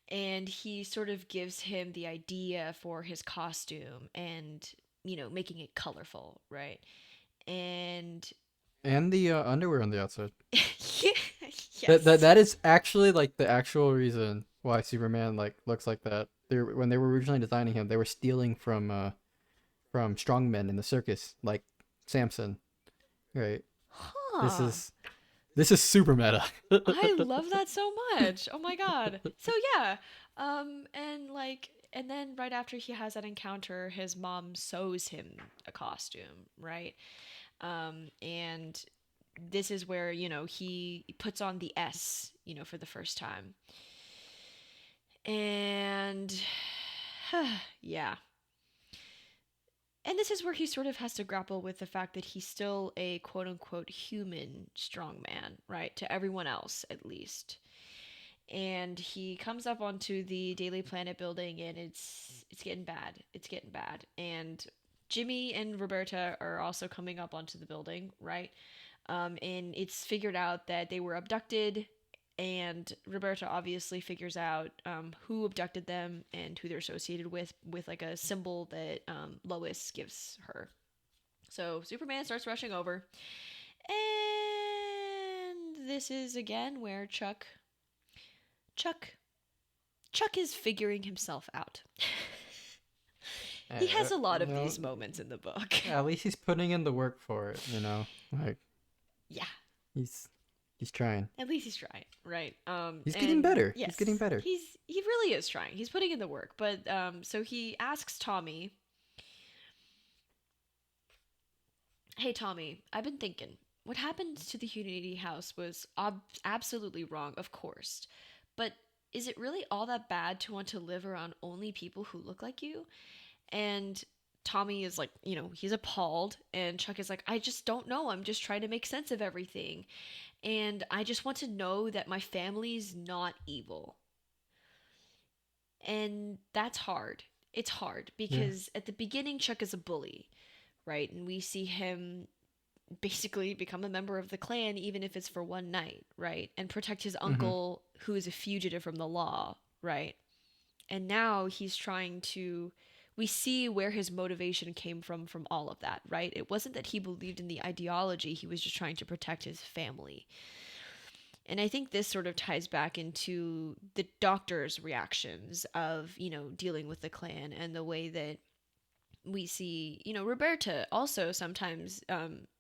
Speaker 2: And he sort of gives him the idea for his costume and making it colorful, right? And
Speaker 1: And the underwear on the outside. That
Speaker 2: yes.
Speaker 1: that is actually like the actual reason why Superman like looks like that. When they were originally designing him, they were stealing from strongmen in the circus, like Samson. Right. This
Speaker 2: Huh.
Speaker 1: is this is super meta.
Speaker 2: I love that so much. Oh my god. So yeah. And then right after he has that encounter, his mom sews him a costume, right? And this is where, he puts on the S, for the first time. And yeah. And this is where he sort of has to grapple with the fact that he's still a quote unquote human strongman, right? To everyone else, at least. And he comes up onto the Daily Planet building, and it's getting bad. It's getting bad. And Jimmy and Roberta are also coming up onto the building, right? And it's figured out that they were abducted, and Roberta obviously figures out who abducted them and who they're associated with like a symbol that Lois gives her. So Superman starts rushing over, and this is again where Chuck Chuck is figuring himself out. He has a lot
Speaker 1: You
Speaker 2: of
Speaker 1: know,
Speaker 2: these moments in the book.
Speaker 1: at least he's putting in the work for it. Like
Speaker 2: Yeah,
Speaker 1: he's he's trying.
Speaker 2: at least he's trying, right?
Speaker 1: He's getting
Speaker 2: And
Speaker 1: better. He's getting
Speaker 2: yes,
Speaker 1: better.
Speaker 2: he really is trying. He's putting in the work. But so he asks Tommy, "Hey Tommy, I've been thinking. What happened to the Unity House was absolutely wrong, of course. But is it really all that bad to want to live around only people who look like you?" And Tommy is like, he's appalled. And Chuck is like, I just don't know. I'm just trying to make sense of everything. And I just want to know that my family's not evil. And that's hard. It's hard
Speaker 1: Yeah.
Speaker 2: because at the beginning, Chuck is a bully, right? And we see him basically become a member of the Klan, even if it's for one night, right? And protect his
Speaker 1: Mm-hmm.
Speaker 2: uncle, who is a fugitive from the law, right? And now he's trying to. We see where his motivation came from all of that, right? It wasn't that he believed in the ideology, he was just trying to protect his family. And I think this sort of ties back into the doctor's reactions of, dealing with the Klan and the way that we see, Roberta also sometimes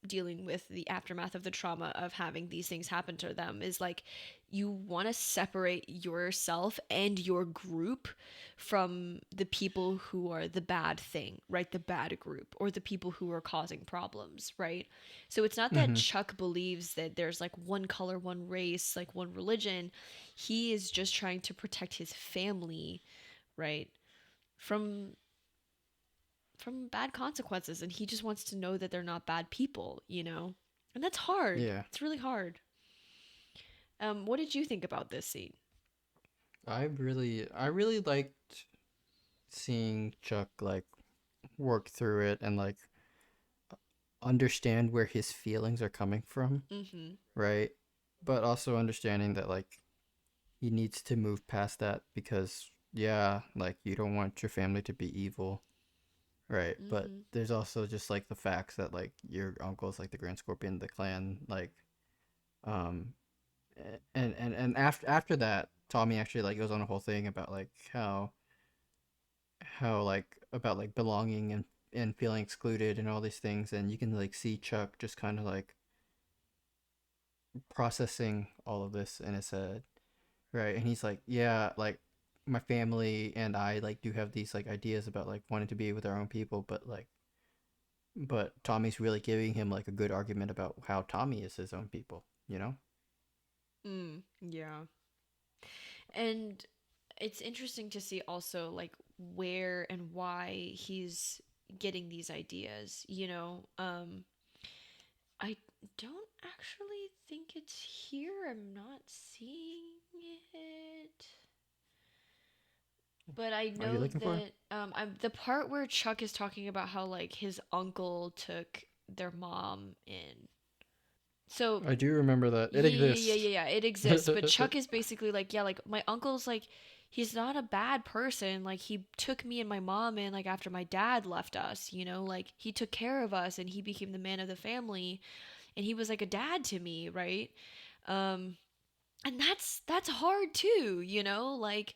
Speaker 2: dealing with the aftermath of the trauma of having these things happen to them is like you want to separate yourself and your group from the people who are the bad thing, right? The bad group or the people who are causing problems, right? So it's not that
Speaker 1: Mm-hmm.
Speaker 2: Chuck believes that there's like one color, one race, like one religion. He is just trying to protect his family, right? From bad consequences, and he just wants to know that they're not bad people. And that's hard.
Speaker 1: Yeah.
Speaker 2: It's really hard. What did you think about this scene?
Speaker 1: I really liked seeing Chuck like work through it and like understand where his feelings are coming from,
Speaker 2: Mm-hmm.
Speaker 1: right? But also understanding that like he needs to move past that because yeah, like you don't want your family to be evil, right? But
Speaker 2: Mm-hmm.
Speaker 1: there's also just like the facts that like your uncle's like the Grand Scorpion, the Clan, like um, and after that, Tommy actually like goes on a whole thing about like how like about like belonging and feeling excluded and all these things, and you can like see Chuck just kind of like processing all of this in his head, right? And he's like, yeah, like my family and I like do have these like ideas about like wanting to be with our own people, but Tommy's really giving him like a good argument about how Tommy is his own people, you know?
Speaker 2: Yeah. And it's interesting to see also like where and why he's getting these ideas, you know. I don't actually think it's here. I'm not seeing it. But I
Speaker 1: Are you
Speaker 2: know
Speaker 1: looking for?
Speaker 2: that I'm the part where Chuck is talking about how like his uncle took their mom in. So
Speaker 1: I do remember that it exists.
Speaker 2: yeah. It exists, but Chuck is basically like, yeah, like my uncle's like, he's not a bad person. Like he took me and my mom in like after my dad left us. You know, like he took care of us and he became the man of the family, and he was like a dad to me, right? Um, and that's hard too. You know, like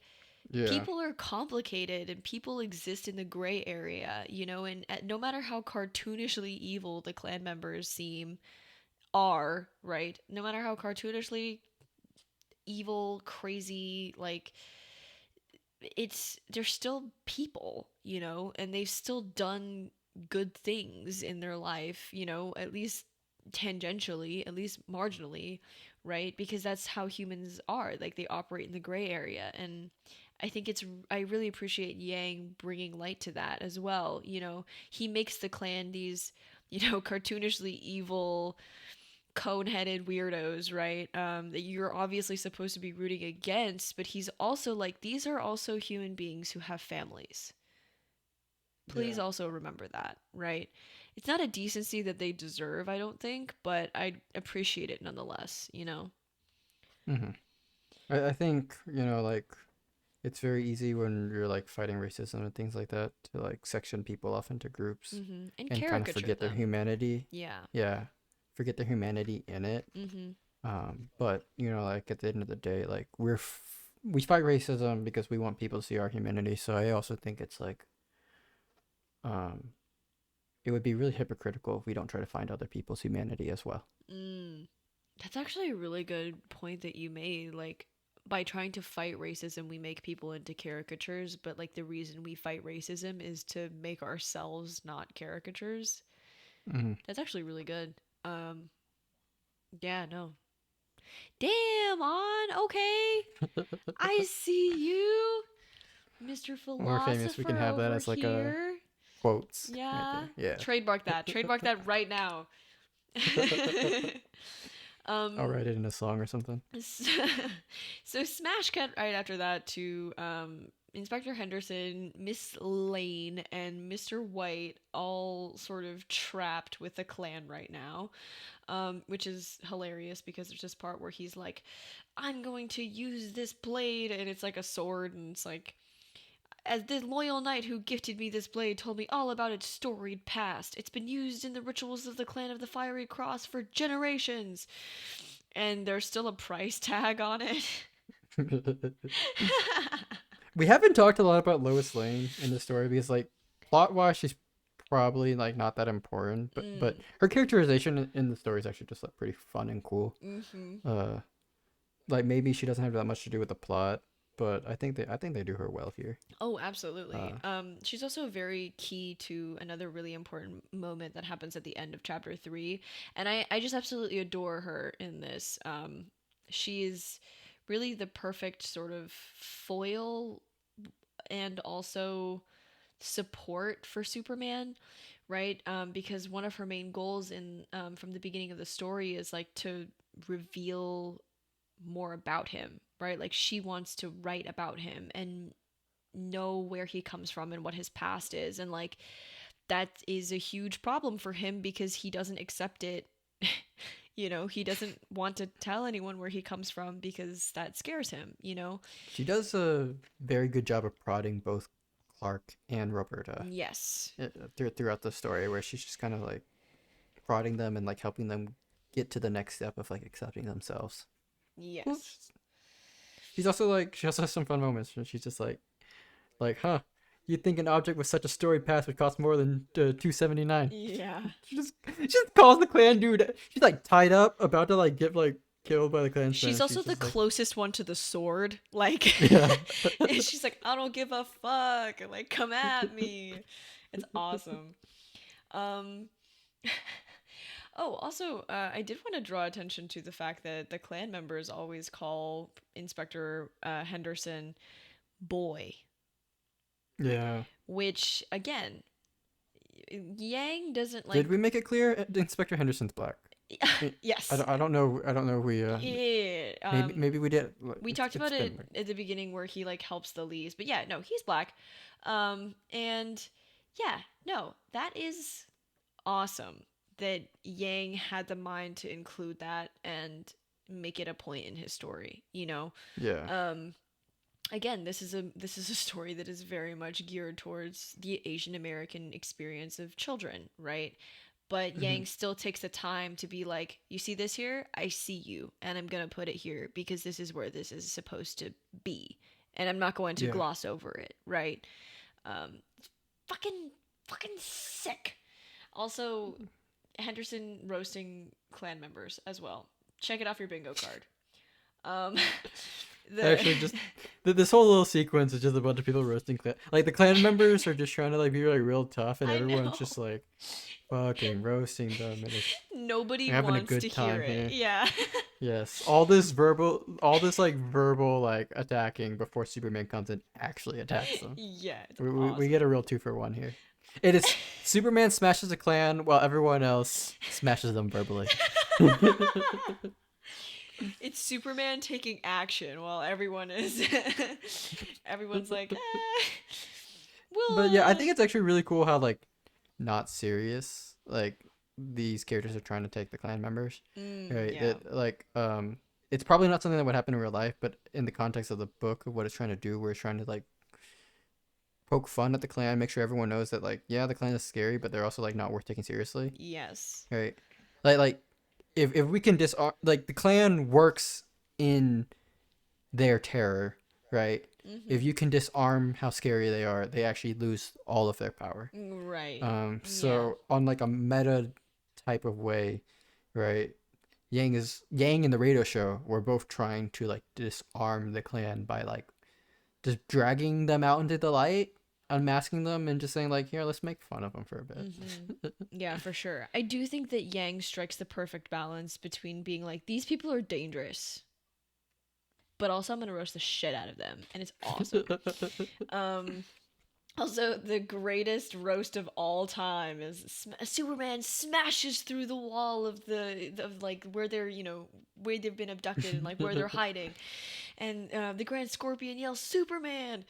Speaker 1: Yeah.
Speaker 2: people are complicated and people exist in the gray area. You know, and no matter how cartoonishly evil the clan members seem are, right? No matter how cartoonishly evil, crazy, like it's they're still people, you know, and they've still done good things in their life, you know, at least tangentially, at least marginally, right? Because that's how humans are. Like they operate in the gray area. And I really appreciate Yang bringing light to that as well. You know, he makes the clan these, you know, cartoonishly evil cone-headed weirdos, right? That you're obviously supposed to be rooting against, but he's also like, these are also human beings who have families. Please
Speaker 1: Yeah.
Speaker 2: also remember that, right? It's not a decency that they deserve, I don't think, but I appreciate it nonetheless, you know?
Speaker 1: hmm I think, like it's very easy when you're like fighting racism and things like that to like section people off into groups
Speaker 2: And
Speaker 1: and kind of
Speaker 2: caricature
Speaker 1: forget their
Speaker 2: them.
Speaker 1: humanity.
Speaker 2: Yeah.
Speaker 1: Yeah. Forget their humanity in it.
Speaker 2: Mm-hmm.
Speaker 1: But like at the end of the day, like we fight racism because we want people to see our humanity. So I also think it's like, um, it would be really hypocritical if we don't try to find other people's humanity as well.
Speaker 2: Mm. That's actually a really good point that you made. Like, by trying to fight racism, we make people into caricatures, but like the reason we fight racism is to make ourselves not caricatures.
Speaker 1: hmm
Speaker 2: That's actually really good. Um, yeah, no. Damn, on. Okay. I see you, Mr.
Speaker 1: When we're famous, we can
Speaker 2: Philosopher
Speaker 1: have that
Speaker 2: over
Speaker 1: as like a
Speaker 2: here.
Speaker 1: quotes right
Speaker 2: Yeah.
Speaker 1: there. Yeah.
Speaker 2: Trademark that. Trademark that right now.
Speaker 1: I'll
Speaker 2: um,
Speaker 1: write it in a song or something.
Speaker 2: so smash cut right after that to Inspector Henderson, Miss Lane, and Mr. White all sort of trapped with the Klan right now, which is hilarious because there's this part where he's like, "I'm going to use this blade," and it's like a sword, and it's like, as the loyal knight who gifted me this blade told me all about its storied past. It's been used in the rituals of the Clan of the Fiery Cross for generations. And there's still a price tag on it.
Speaker 1: We haven't talked a lot about Lois Lane in the story because like plot wise she's probably like not that important, but
Speaker 2: Mm,
Speaker 1: her characterization in the story is actually just like pretty fun and cool.
Speaker 2: mm-hmm.
Speaker 1: Uh like maybe she doesn't have that much to do with the plot, but I think they do her well here.
Speaker 2: Oh, absolutely.
Speaker 1: Uh
Speaker 2: She's also very key to another really important moment that happens at the end of chapter 3. And I just absolutely adore her in this. She's really the perfect sort of foil and also support for Superman, right? Because one of her main goals in from the beginning of the story is like to reveal more about him, right? Like she wants to write about him and know where he comes from and what his past is, and like that is a huge problem for him because he doesn't accept it. You know, he doesn't want to tell anyone where he comes from because that scares him, you know?
Speaker 1: she does a very good job of prodding both Clark and Roberta
Speaker 2: Yes.
Speaker 1: throughout the story, where she's just kind of like prodding them and like helping them get to the next step of like accepting themselves. Well,
Speaker 2: Yes.
Speaker 1: she's also like she also has some fun moments where she's just like, huh? You'd think an object with such a storied past would cost more than $279.
Speaker 2: Yeah.
Speaker 1: She just calls the clan dude. She's like tied up, about to like get like killed by the clansmen.
Speaker 2: She's
Speaker 1: And
Speaker 2: also
Speaker 1: she's
Speaker 2: the
Speaker 1: just like,
Speaker 2: closest one to the sword. Like,
Speaker 1: yeah.
Speaker 2: and she's like, I don't give a fuck. Like, come at me. It's awesome. Um, oh, also, I did want to draw attention to the fact that the clan members always call Inspector Henderson boy,
Speaker 1: Yeah.
Speaker 2: which, again, Yang doesn't
Speaker 1: Did
Speaker 2: like.
Speaker 1: we make it clear Inspector Henderson's black?
Speaker 2: Yes.
Speaker 1: I don't know. I don't know if we
Speaker 2: Yeah.
Speaker 1: maybe we did.
Speaker 2: We
Speaker 1: It's,
Speaker 2: talked
Speaker 1: it's
Speaker 2: about it
Speaker 1: been like,
Speaker 2: at the beginning where he like helps the Lees, but yeah, no, he's black. And yeah, no, that is awesome that Yang had the mind to include that and make it a point in his story, you know.
Speaker 1: yeah.
Speaker 2: Um Again, this is a story that is very much geared towards the Asian American experience of children, right? But
Speaker 1: Hmm.
Speaker 2: Yang still takes the time to be like, you see this here? I see you, and I'm gonna put it here because this is where this is supposed to be, and I'm not going to
Speaker 1: Yeah.
Speaker 2: gloss over it, right? It's fucking sick. Also, Henderson roasting clan members as well. Check it off your bingo card. Um, the
Speaker 1: Actually, just this whole little sequence is just a bunch of people roasting clan. Like the clan members are just trying to like be like real tough, and
Speaker 2: I
Speaker 1: everyone's
Speaker 2: know
Speaker 1: just like fucking roasting them, and it's
Speaker 2: nobody
Speaker 1: having a
Speaker 2: wants to
Speaker 1: good
Speaker 2: hear
Speaker 1: time
Speaker 2: it.
Speaker 1: here.
Speaker 2: Yeah.
Speaker 1: Yes, all this like verbal like attacking before Superman comes and actually attacks them.
Speaker 2: Yeah, it's
Speaker 1: We
Speaker 2: awesome.
Speaker 1: get a real 2-for-1 here. It is Superman smashes a clan while everyone else smashes them verbally.
Speaker 2: It's Superman taking action while everyone is everyone's like, we'll
Speaker 1: But yeah, I think it's actually really cool how like not serious like these characters are trying to take the clan members. Right?
Speaker 2: yeah.
Speaker 1: That like it's probably not something that would happen in real life, but in the context of the book of what it's trying to do, where it's trying to like poke fun at the clan, make sure everyone knows that like yeah, the clan is scary, but they're also like not worth taking seriously.
Speaker 2: Yes.
Speaker 1: Right? Like if we can disarm like the clan works in their terror, right?
Speaker 2: Mm-hmm.
Speaker 1: If you can disarm how scary they are, they actually lose all of their power.
Speaker 2: Right. Yeah.
Speaker 1: So on like a meta type of way, right? Yang in the radio show were both trying to like disarm the clan by like just dragging them out into the light, unmasking them, and just saying like, here, let's make fun of them for a bit.
Speaker 2: Mm-hmm. Yeah, for sure. I do think that Yang strikes the perfect balance between being like, these people are dangerous, but also I'm gonna roast the shit out of them, and it's awesome. um, Also, the greatest roast of all time is Superman smashes through the wall of like where they're where they've been abducted and like where they're hiding, and the Grand Scorpion yells Superman,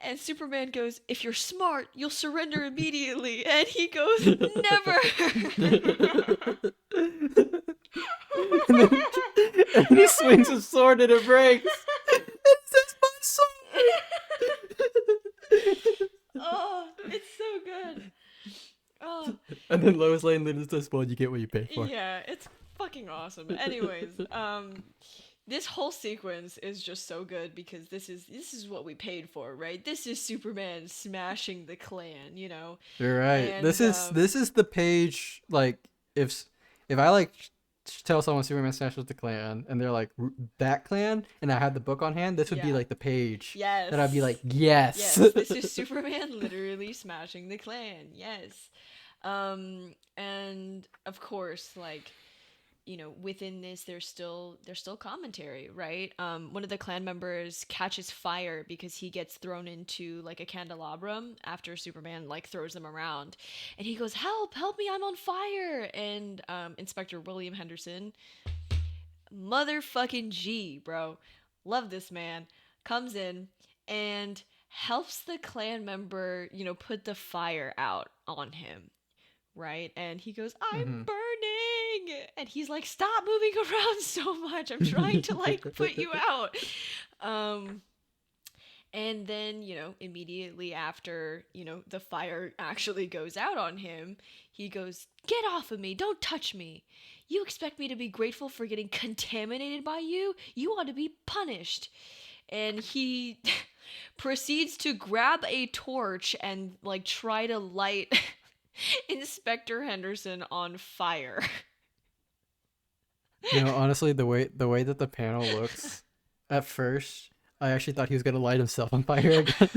Speaker 2: and Superman goes, "If you're smart, you'll surrender immediately," and he goes, "Never."
Speaker 1: and, then, and he swings his sword and it breaks. It's my sword.
Speaker 2: Oh, it's so good. Oh,
Speaker 1: And then Lois Lane literally says, "Well, you get what you pay for."
Speaker 2: yeah, it's fucking awesome. Anyways, this whole sequence is just so good because this is what we paid for, right? This is Superman smashing the clan, you know.
Speaker 1: You're right.
Speaker 2: And
Speaker 1: This is the page like if I like tell someone Superman smashes the clan and they're like that clan and I had the book on hand, this would be
Speaker 2: Yeah.
Speaker 1: like the page
Speaker 2: yes.
Speaker 1: that I'd be like, yes.
Speaker 2: Yes, this is Superman literally smashing the clan. Yes. And of course, like, within this there's still commentary, right? One of the clan members catches fire because he gets thrown into like a candelabrum after Superman like throws them around, and he goes, help me, I'm on fire. And Inspector William Henderson, motherfucking G, bro, love this man, comes in and helps the clan member put the fire out on him, right? And he goes, I'm
Speaker 1: Mhm.
Speaker 2: burning. And he's like, stop moving around so much. I'm trying to like put you out. And then, immediately after, the fire actually goes out on him, he goes, "Get off of me! Don't touch me! You expect me to be grateful for getting contaminated by you? You ought to be punished." And he proceeds to grab a torch and, like, try to light Inspector Henderson on fire.
Speaker 1: Honestly, the way that the panel looks, at first, I actually thought he was gonna light himself on fire again.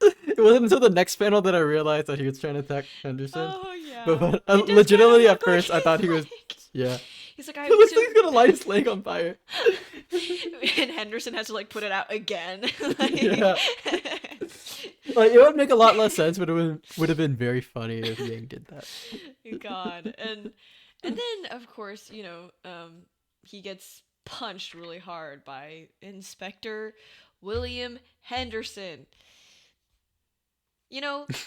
Speaker 1: It wasn't until the next panel that I realized that he was trying to attack Henderson.
Speaker 2: Oh,
Speaker 1: But,
Speaker 2: yeah.
Speaker 1: but
Speaker 2: It does kind of
Speaker 1: legitimately,
Speaker 2: look
Speaker 1: at
Speaker 2: like
Speaker 1: first, I thought
Speaker 2: he's
Speaker 1: he was.
Speaker 2: like.
Speaker 1: Yeah.
Speaker 2: He's like,
Speaker 1: It
Speaker 2: I'm
Speaker 1: looks
Speaker 2: too.
Speaker 1: like he's gonna light his leg on fire.
Speaker 2: And Henderson has to, like, put it out again.
Speaker 1: Yeah. Like, it would make a lot less sense, but it would have been very funny if Yang did that.
Speaker 2: God. And then, of course, he gets punched really hard by Inspector William Henderson.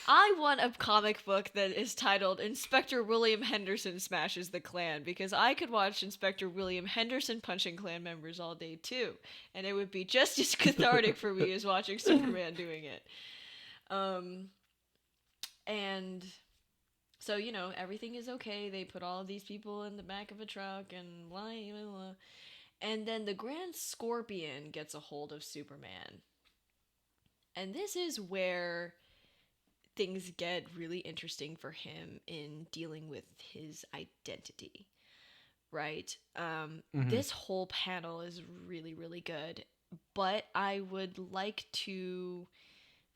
Speaker 2: I want a comic book that is titled Inspector William Henderson Smashes the Klan, because I could watch Inspector William Henderson punching Klan members all day too, and it would be just as cathartic for me as watching Superman doing it. Um, and so, everything is okay. They put all of these people in the back of a truck and blah, blah, blah. And then the Grand Scorpion gets a hold of Superman. And this is where things get really interesting for him in dealing with his identity, right?
Speaker 1: Hmm.
Speaker 2: This whole panel is really, really good, but I would like to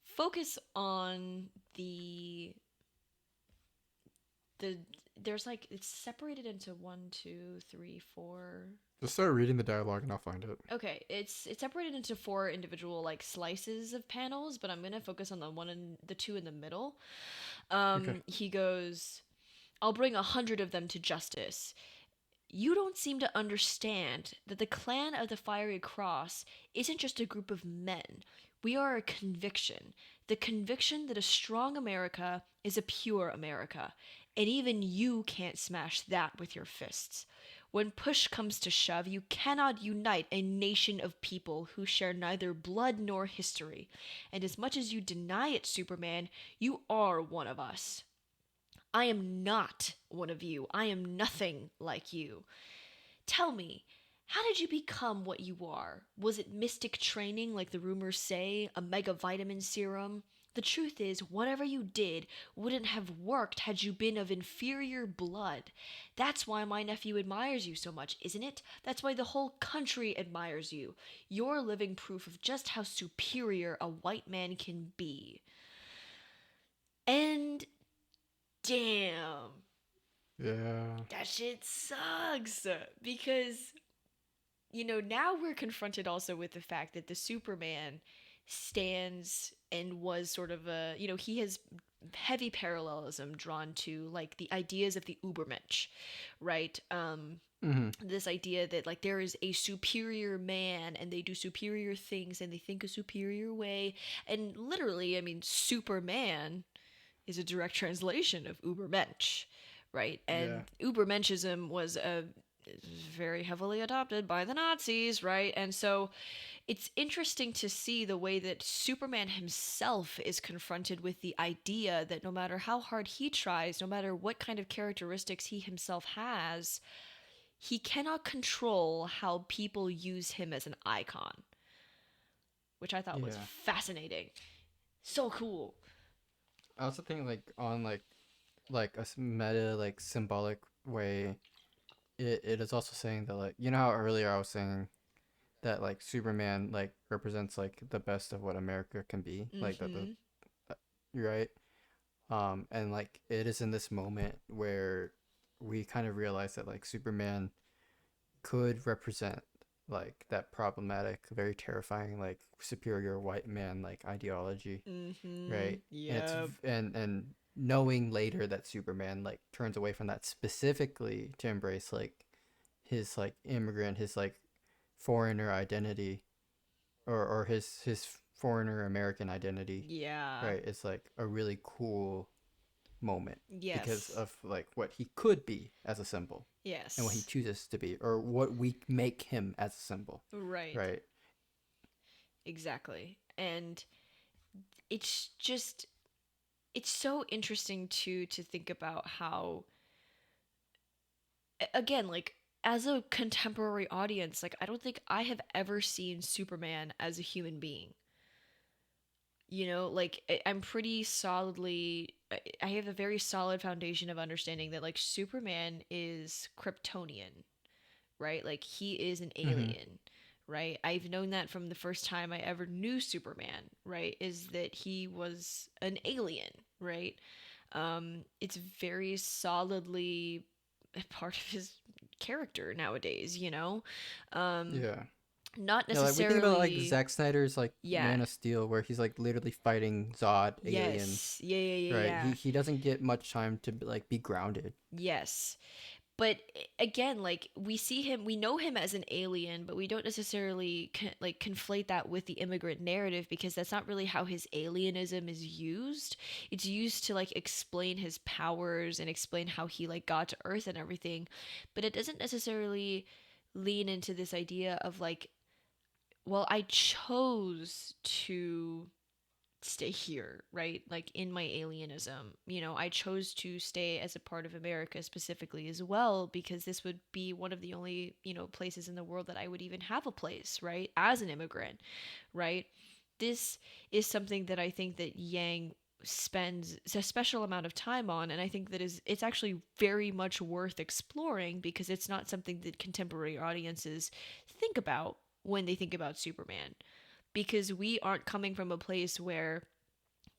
Speaker 2: focus on the there's, like, it's separated into one, two, three, four.
Speaker 1: Just start reading the dialogue and I'll find it.
Speaker 2: Okay, it's separated into four individual, like, slices of panels, but I'm gonna focus on the two in the middle.
Speaker 1: Okay.
Speaker 2: He goes, "I'll bring 100 of them to justice. You don't seem to understand that the Clan of the Fiery Cross isn't just a group of men. We are a conviction. The conviction that a strong America is a pure America. And even you can't smash that with your fists. When push comes to shove, you cannot unite a nation of people who share neither blood nor history. And as much as you deny it, Superman, you are one of us. I am not one of you. I am nothing like you. Tell me, how did you become what you are? Was it mystic training, like the rumors say, a mega vitamin serum? The truth is, whatever you did wouldn't have worked had you been of inferior blood. That's why my nephew admires you so much, isn't it? That's why the whole country admires you. You're living proof of just how superior a white man can be. And damn,
Speaker 1: Yeah.
Speaker 2: that shit sucks. Because, now we're confronted also with the fact that the Superman stands and was sort of he has heavy parallelism drawn to, like, the ideas of the Ubermensch, right?
Speaker 1: Hmm.
Speaker 2: This idea that, like, there is a superior man and they do superior things and they think a superior way. And literally, I mean, Superman is a direct translation of Ubermensch, right?
Speaker 1: Yeah.
Speaker 2: And Ubermenchism was very heavily adopted by the Nazis, right? And so it's interesting to see the way that Superman himself is confronted with the idea that no matter how hard he tries, no matter what kind of characteristics he himself has, he cannot control how people use him as an icon, which I thought was
Speaker 1: Yeah.
Speaker 2: fascinating. So cool.
Speaker 1: I also think like on like a meta like symbolic way, it is also saying that like how earlier I was saying that like Superman like represents like the best of what America can be, like
Speaker 2: Mm-hmm.
Speaker 1: that you're right. And like it is in this moment where we kind of realize that like Superman could represent like that problematic, very terrifying, like superior white man like ideology,
Speaker 2: Mm-hmm.
Speaker 1: right? And it's
Speaker 2: Yep.
Speaker 1: and knowing later that Superman like turns away from that specifically to embrace like his like immigrant, his like foreigner identity, or his foreigner American identity,
Speaker 2: Yeah.
Speaker 1: right? It's like a really cool moment because
Speaker 2: Yes.
Speaker 1: of like what he could be as a symbol and what he
Speaker 2: Yes.
Speaker 1: chooses to be or what we make him as a symbol,
Speaker 2: Right.
Speaker 1: right?
Speaker 2: Exactly. And it's just, it's so interesting to think about how, again, like, as a contemporary audience, like, I don't think I have ever seen Superman as a human being. You know, like, I'm pretty solidly, I have a very solid foundation of understanding that, like, Superman is Kryptonian, right? Like, he is an
Speaker 1: Mm-hmm.
Speaker 2: alien, right? I've known that from the first time I ever knew Superman, right? Is that he was an alien, right? It's very solidly a part of his character nowadays, you know? Um,
Speaker 1: Yeah.
Speaker 2: Not
Speaker 1: Yeah, like we think about like
Speaker 2: necessarily,
Speaker 1: Zack Snyder's like
Speaker 2: yeah.
Speaker 1: Man of Steel, where he's like literally fighting Zod aliens,
Speaker 2: Yes. Yeah, yeah, yeah,
Speaker 1: right?
Speaker 2: yeah.
Speaker 1: He doesn't get much time to like be grounded.
Speaker 2: Yes. But again, like, we see him, we know him as an alien, but we don't necessarily like conflate that with the immigrant narrative, because that's not really how his alienism is used. It's used to like explain his powers and explain how he like got to Earth and everything, but it doesn't necessarily lean into this idea of like, well, I chose to stay here, right? Like, in my alienism, you know, I chose to stay as a part of America specifically as well, because this would be one of the only, you know, places in the world that I would even have a place, right? As an immigrant, right? This is something that I think that Yang spends a special amount of time on, and I think that is, it's actually very much worth exploring, because it's not something that contemporary audiences think about when they think about Superman, because we aren't coming from a place where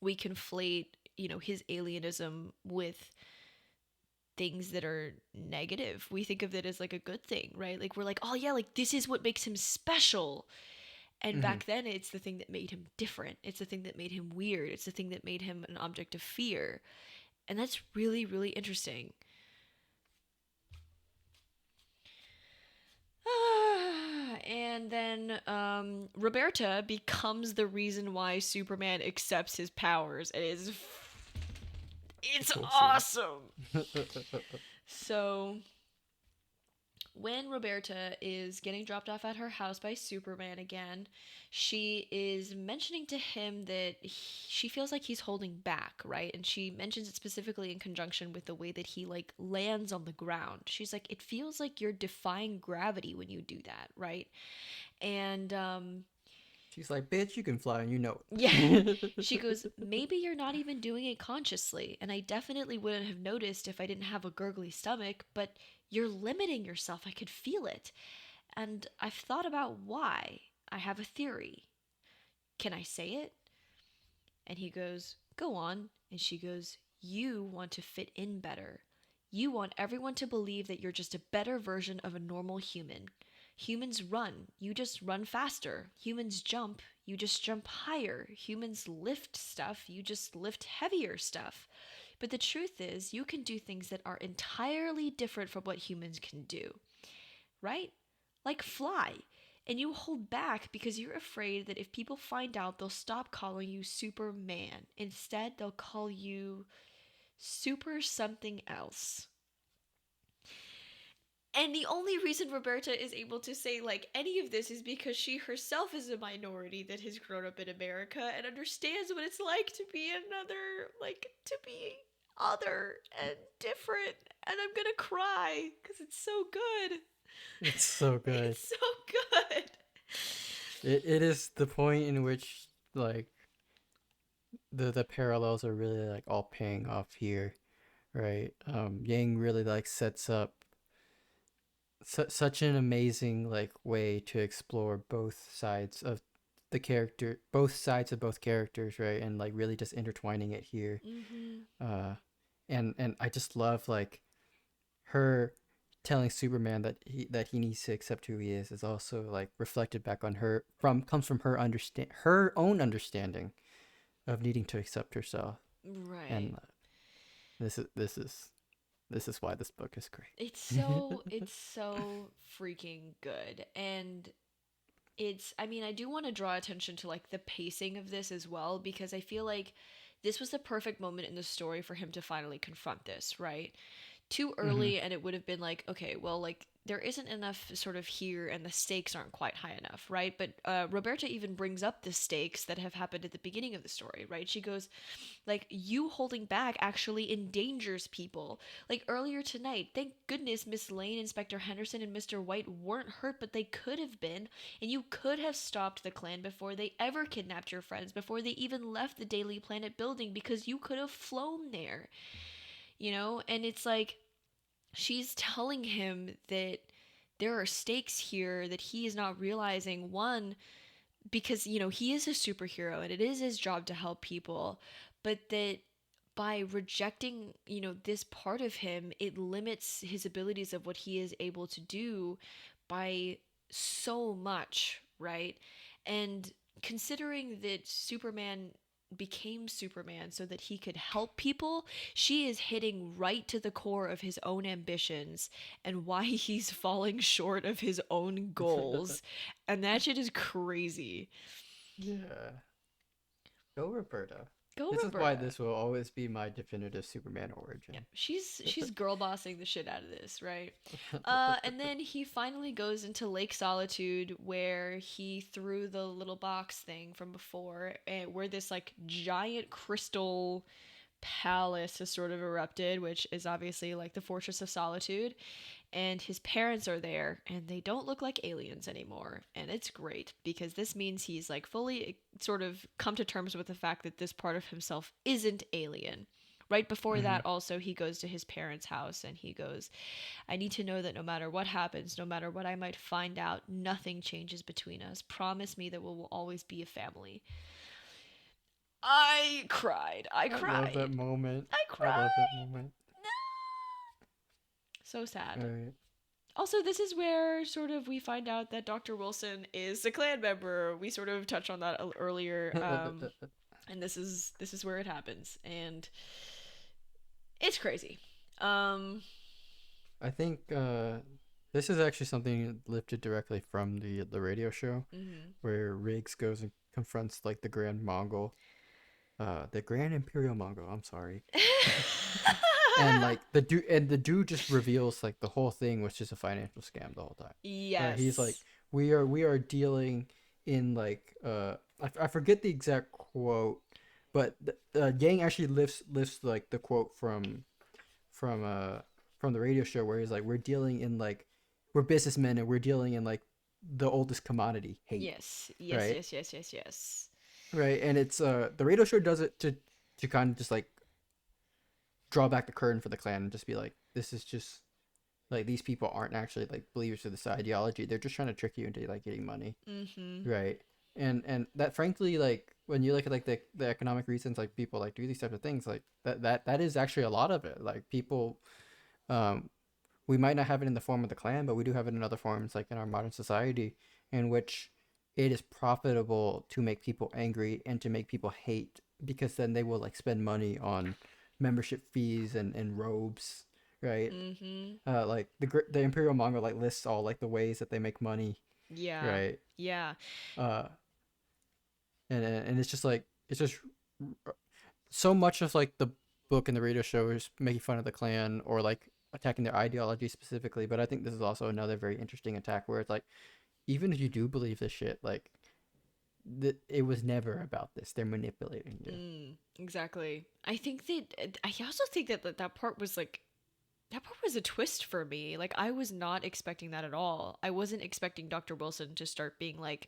Speaker 2: we conflate, you know, his alienism with things that are negative. We think of it as like a good thing, right? Like, we're like, oh yeah, like, this is what makes him special. And
Speaker 1: Mm-hmm.
Speaker 2: back then, it's the thing that made him different. It's the thing that made him weird. It's the thing that made him an object of fear. And that's really, really interesting. And then Roberta becomes the reason why Superman accepts his powers.
Speaker 1: A
Speaker 2: It's
Speaker 1: cool scene.
Speaker 2: awesome. So when Roberta is getting dropped off at her house by Superman again, she is mentioning to him that she feels like he's holding back, right? And she mentions it specifically in conjunction with the way that he like lands on the ground. She's like, it feels like you're defying gravity when you do that, right? And
Speaker 1: She's like, "Bitch, you can fly, and you know
Speaker 2: yeah,
Speaker 1: it."
Speaker 2: she goes, maybe you're not even doing it consciously, and I definitely wouldn't have noticed if I didn't have a gurgly stomach, but you're limiting yourself. I could feel it. And I've thought about why. I have a theory. Can I say it? And he goes, go on. And she goes, you want to fit in better. You want everyone to believe that you're just a better version of a normal human. Humans run, you just run faster. Humans jump, you just jump higher. Humans lift stuff, you just lift heavier stuff. But the truth is, you can do things that are entirely different from what humans can do, right? Like fly. And you hold back because you're afraid that if people find out, they'll stop calling you Superman. Instead, they'll call you Super something else. And the only reason Roberta is able to say like any of this is because she herself is a minority that has grown up in America and understands what it's like to be another, like to be other and different. And I'm gonna cry because it's so good.
Speaker 1: It's so good.
Speaker 2: It's so good.
Speaker 1: It is the point in which like the parallels are really like all paying off here, right? Yang really like sets up such an amazing like way to explore both sides of the character, both sides of both characters, right? And like really just intertwining it here.
Speaker 2: Mm-hmm.
Speaker 1: Uh, and I just love like her telling Superman that he needs to accept who he is also like reflected back on her from comes from her own understanding of needing to accept herself.
Speaker 2: Right.
Speaker 1: And this is why this book is great.
Speaker 2: It's so freaking good. And it's, I mean, I do want to draw attention to like the pacing of this as well, because I feel like this was the perfect moment in the story for him to finally confront this, right? too
Speaker 1: Hmm.
Speaker 2: early, and it would have been like, okay, well, like there isn't enough sort of here and the stakes aren't quite high enough, right? But Roberta even brings up the stakes that have happened at the beginning of the story, right? She goes, like, you holding back actually endangers people. Like earlier tonight, thank goodness Miss Lane, Inspector Henderson, and Mr. White weren't hurt, but they could have been, and you could have stopped the Klan before they ever kidnapped your friends, before they even left the Daily Planet building, because you could have flown there, you know? And it's like, she's telling him that there are stakes here that he is not realizing. One, because, you know, he is a superhero and it is his job to help people, but that by rejecting, you know, this part of him, it limits his abilities of what he is able to do by so much, right? And considering that Superman became Superman so that he could help people, she is hitting right to the core of his own ambitions and why he's falling short of his own goals. And that shit is crazy.
Speaker 1: Yeah. Go Roberta.
Speaker 2: Go
Speaker 1: This is why
Speaker 2: Roberta.
Speaker 1: this will always be my definitive Superman
Speaker 2: Yeah,
Speaker 1: origin.
Speaker 2: she's girl bossing the shit out of this, right? And then he finally goes into Lake Solitude where he threw the little box thing from before, and where this like giant crystal palace has sort of erupted, which is obviously like the Fortress of Solitude. And his parents are there, and they don't look like aliens anymore. And it's great because this means he's like fully sort of come to terms with the fact that this part of himself isn't alien. Right before
Speaker 1: Hmm.
Speaker 2: that, also, he goes to his parents' house and he goes, I need to know that no matter what happens, no matter what I might find out, nothing changes between us. Promise me that we will always be a family. I cried. I
Speaker 1: I love that
Speaker 2: cried.
Speaker 1: moment.
Speaker 2: I
Speaker 1: I love that
Speaker 2: cried.
Speaker 1: moment.
Speaker 2: So
Speaker 1: All
Speaker 2: sad.
Speaker 1: right.
Speaker 2: Also, this is where sort of we find out that Dr. Wilson is a Klan member. We sort of touched on that earlier, and this is where it happens, and it's crazy. Um,
Speaker 1: I think this is actually something lifted directly from the radio show,
Speaker 2: mhm.
Speaker 1: where Riggs goes and confronts like the Grand Mongol, the Grand Imperial Mongol. I'm sorry, and like the dude just reveals like the whole thing was just a financial scam the whole time. Right? He's like,
Speaker 2: Yes.
Speaker 1: we are dealing in like I forget the exact quote, but Yang actually lifts like the quote from uh from the radio show where he's like, we're dealing in like we're businessmen and we're dealing in like the oldest commodity, hate.
Speaker 2: Yes. Yes.
Speaker 1: Right.
Speaker 2: Yes. Yes. Yes. Yes.
Speaker 1: Right. And it's the radio show does it to kind of just like draw back the curtain for the Klan and just be like, this is just like these people aren't actually like believers of this ideology. They're just trying to trick you into like getting money.
Speaker 2: Mhm.
Speaker 1: Right. And that frankly, like when you look at like the economic reasons like people like do these types of things, like that is actually a lot of it. Like people um we might not have it in the form of the Klan, but we do have it in other forms, like in our modern society, in which it is profitable to make people angry and to make people hate, because then they will like spend money on membership fees and robes, right?
Speaker 2: Mhm.
Speaker 1: Like the Imperial Manga like lists all like the ways that they make money,
Speaker 2: Yeah.
Speaker 1: right?
Speaker 2: Yeah.
Speaker 1: Uh, and it's just like it's just so much of like the book and the radio show is making fun of the Klan or like attacking their ideology specifically. But I think this is also another very interesting attack where it's like, even if you do believe this shit, like it was never about this. They're manipulating you.
Speaker 2: Exactly. I think that I also think that that part was like that part was a twist for me. Like I was not expecting that at all. I wasn't expecting Dr. Wilson to start being like,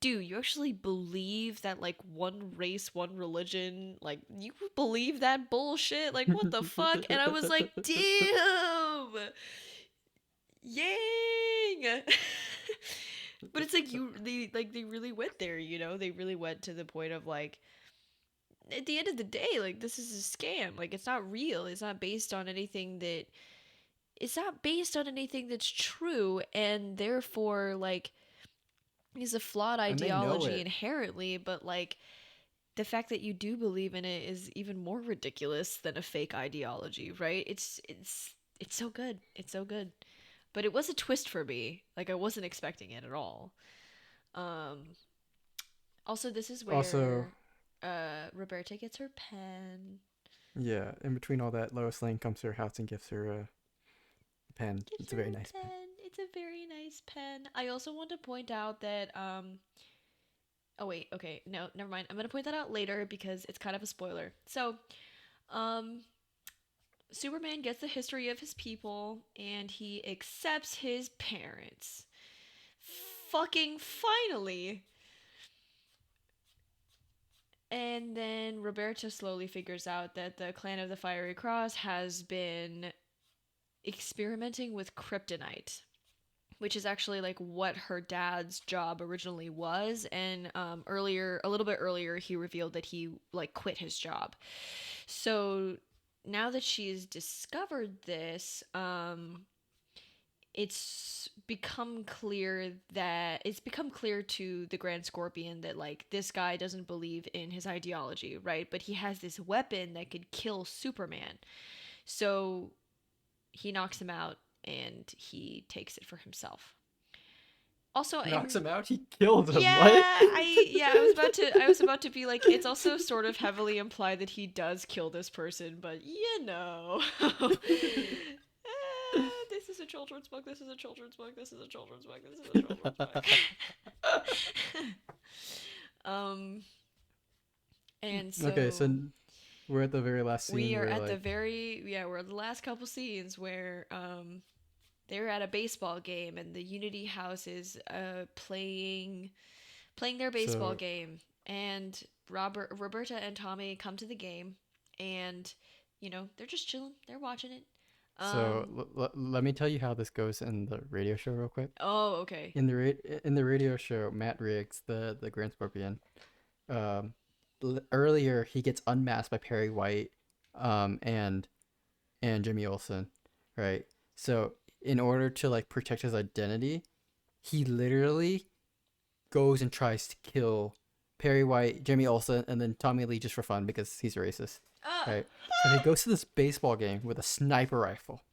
Speaker 2: "Dude, you actually believe that like one race, one religion, like you believe that bullshit? Like what the fuck?" And I was like, "Damn. Yang." But it's like they really went there, you know? They really went to the point of like at the end of the day, like this is a scam. Like it's not real. It's not based on anything that's true, and therefore like is a flawed
Speaker 1: And they know
Speaker 2: ideology
Speaker 1: it.
Speaker 2: inherently, but like the fact that you do believe in it is even more ridiculous than a fake ideology, right? It's so good. It's so good. But it was a twist for me. Like I wasn't expecting it at all. Um Also, this is
Speaker 1: Also,
Speaker 2: where Roberta gets her pen.
Speaker 1: Yeah, in between all that, Lois Lane comes to her house and gives her a pen.
Speaker 2: Gives
Speaker 1: It's a
Speaker 2: her
Speaker 1: very
Speaker 2: a
Speaker 1: nice pen.
Speaker 2: pen. It's a very nice pen. I also want to point out that oh wait, okay, no, never mind. I'm gonna point that out later because it's kind of a spoiler. So, um, Superman gets the history of his people and he accepts his parents. Fucking finally! And then Roberta slowly figures out that the Clan of the Fiery Cross has been experimenting with kryptonite, which is actually like what her dad's job originally was. And earlier, a little bit earlier, he revealed that he like quit his job. So now that she's discovered this, it's become clear to the Grand Scorpion that like this guy doesn't believe in his ideology, right? But he has this weapon that could kill Superman. So he knocks him out and he takes it for himself. Also,
Speaker 1: Knocks
Speaker 2: in
Speaker 1: him out. He killed him. What?
Speaker 2: I was about to be like, it's also sort of heavily implied that he does kill this person, but you know. This is a children's book, this is a children's book, this is a children's book, this is a children's book. um and
Speaker 1: Okay,
Speaker 2: so
Speaker 1: so we're at the very last
Speaker 2: we
Speaker 1: scene
Speaker 2: are
Speaker 1: where
Speaker 2: at the
Speaker 1: like
Speaker 2: very we're at the last couple scenes where they're at a baseball game and the Unity House is playing their baseball
Speaker 1: so
Speaker 2: game, and Roberta and Tommy come to the game, and they're just chilling, they're watching it.
Speaker 1: so
Speaker 2: Um,
Speaker 1: let me tell you how this goes in the radio show real quick.
Speaker 2: oh, okay.
Speaker 1: In the radio show, Matt Riggs, the Grand Scorpion, um, earlier he gets unmasked by Perry White, um, and and Jimmy Olsen, right? So in order to like protect his identity, he literally goes and tries to kill Perry White, Jimmy Olsen, and then Tommy Lee just for fun because he's racist,
Speaker 2: Ah,
Speaker 1: right? So he goes to this baseball game with a sniper rifle.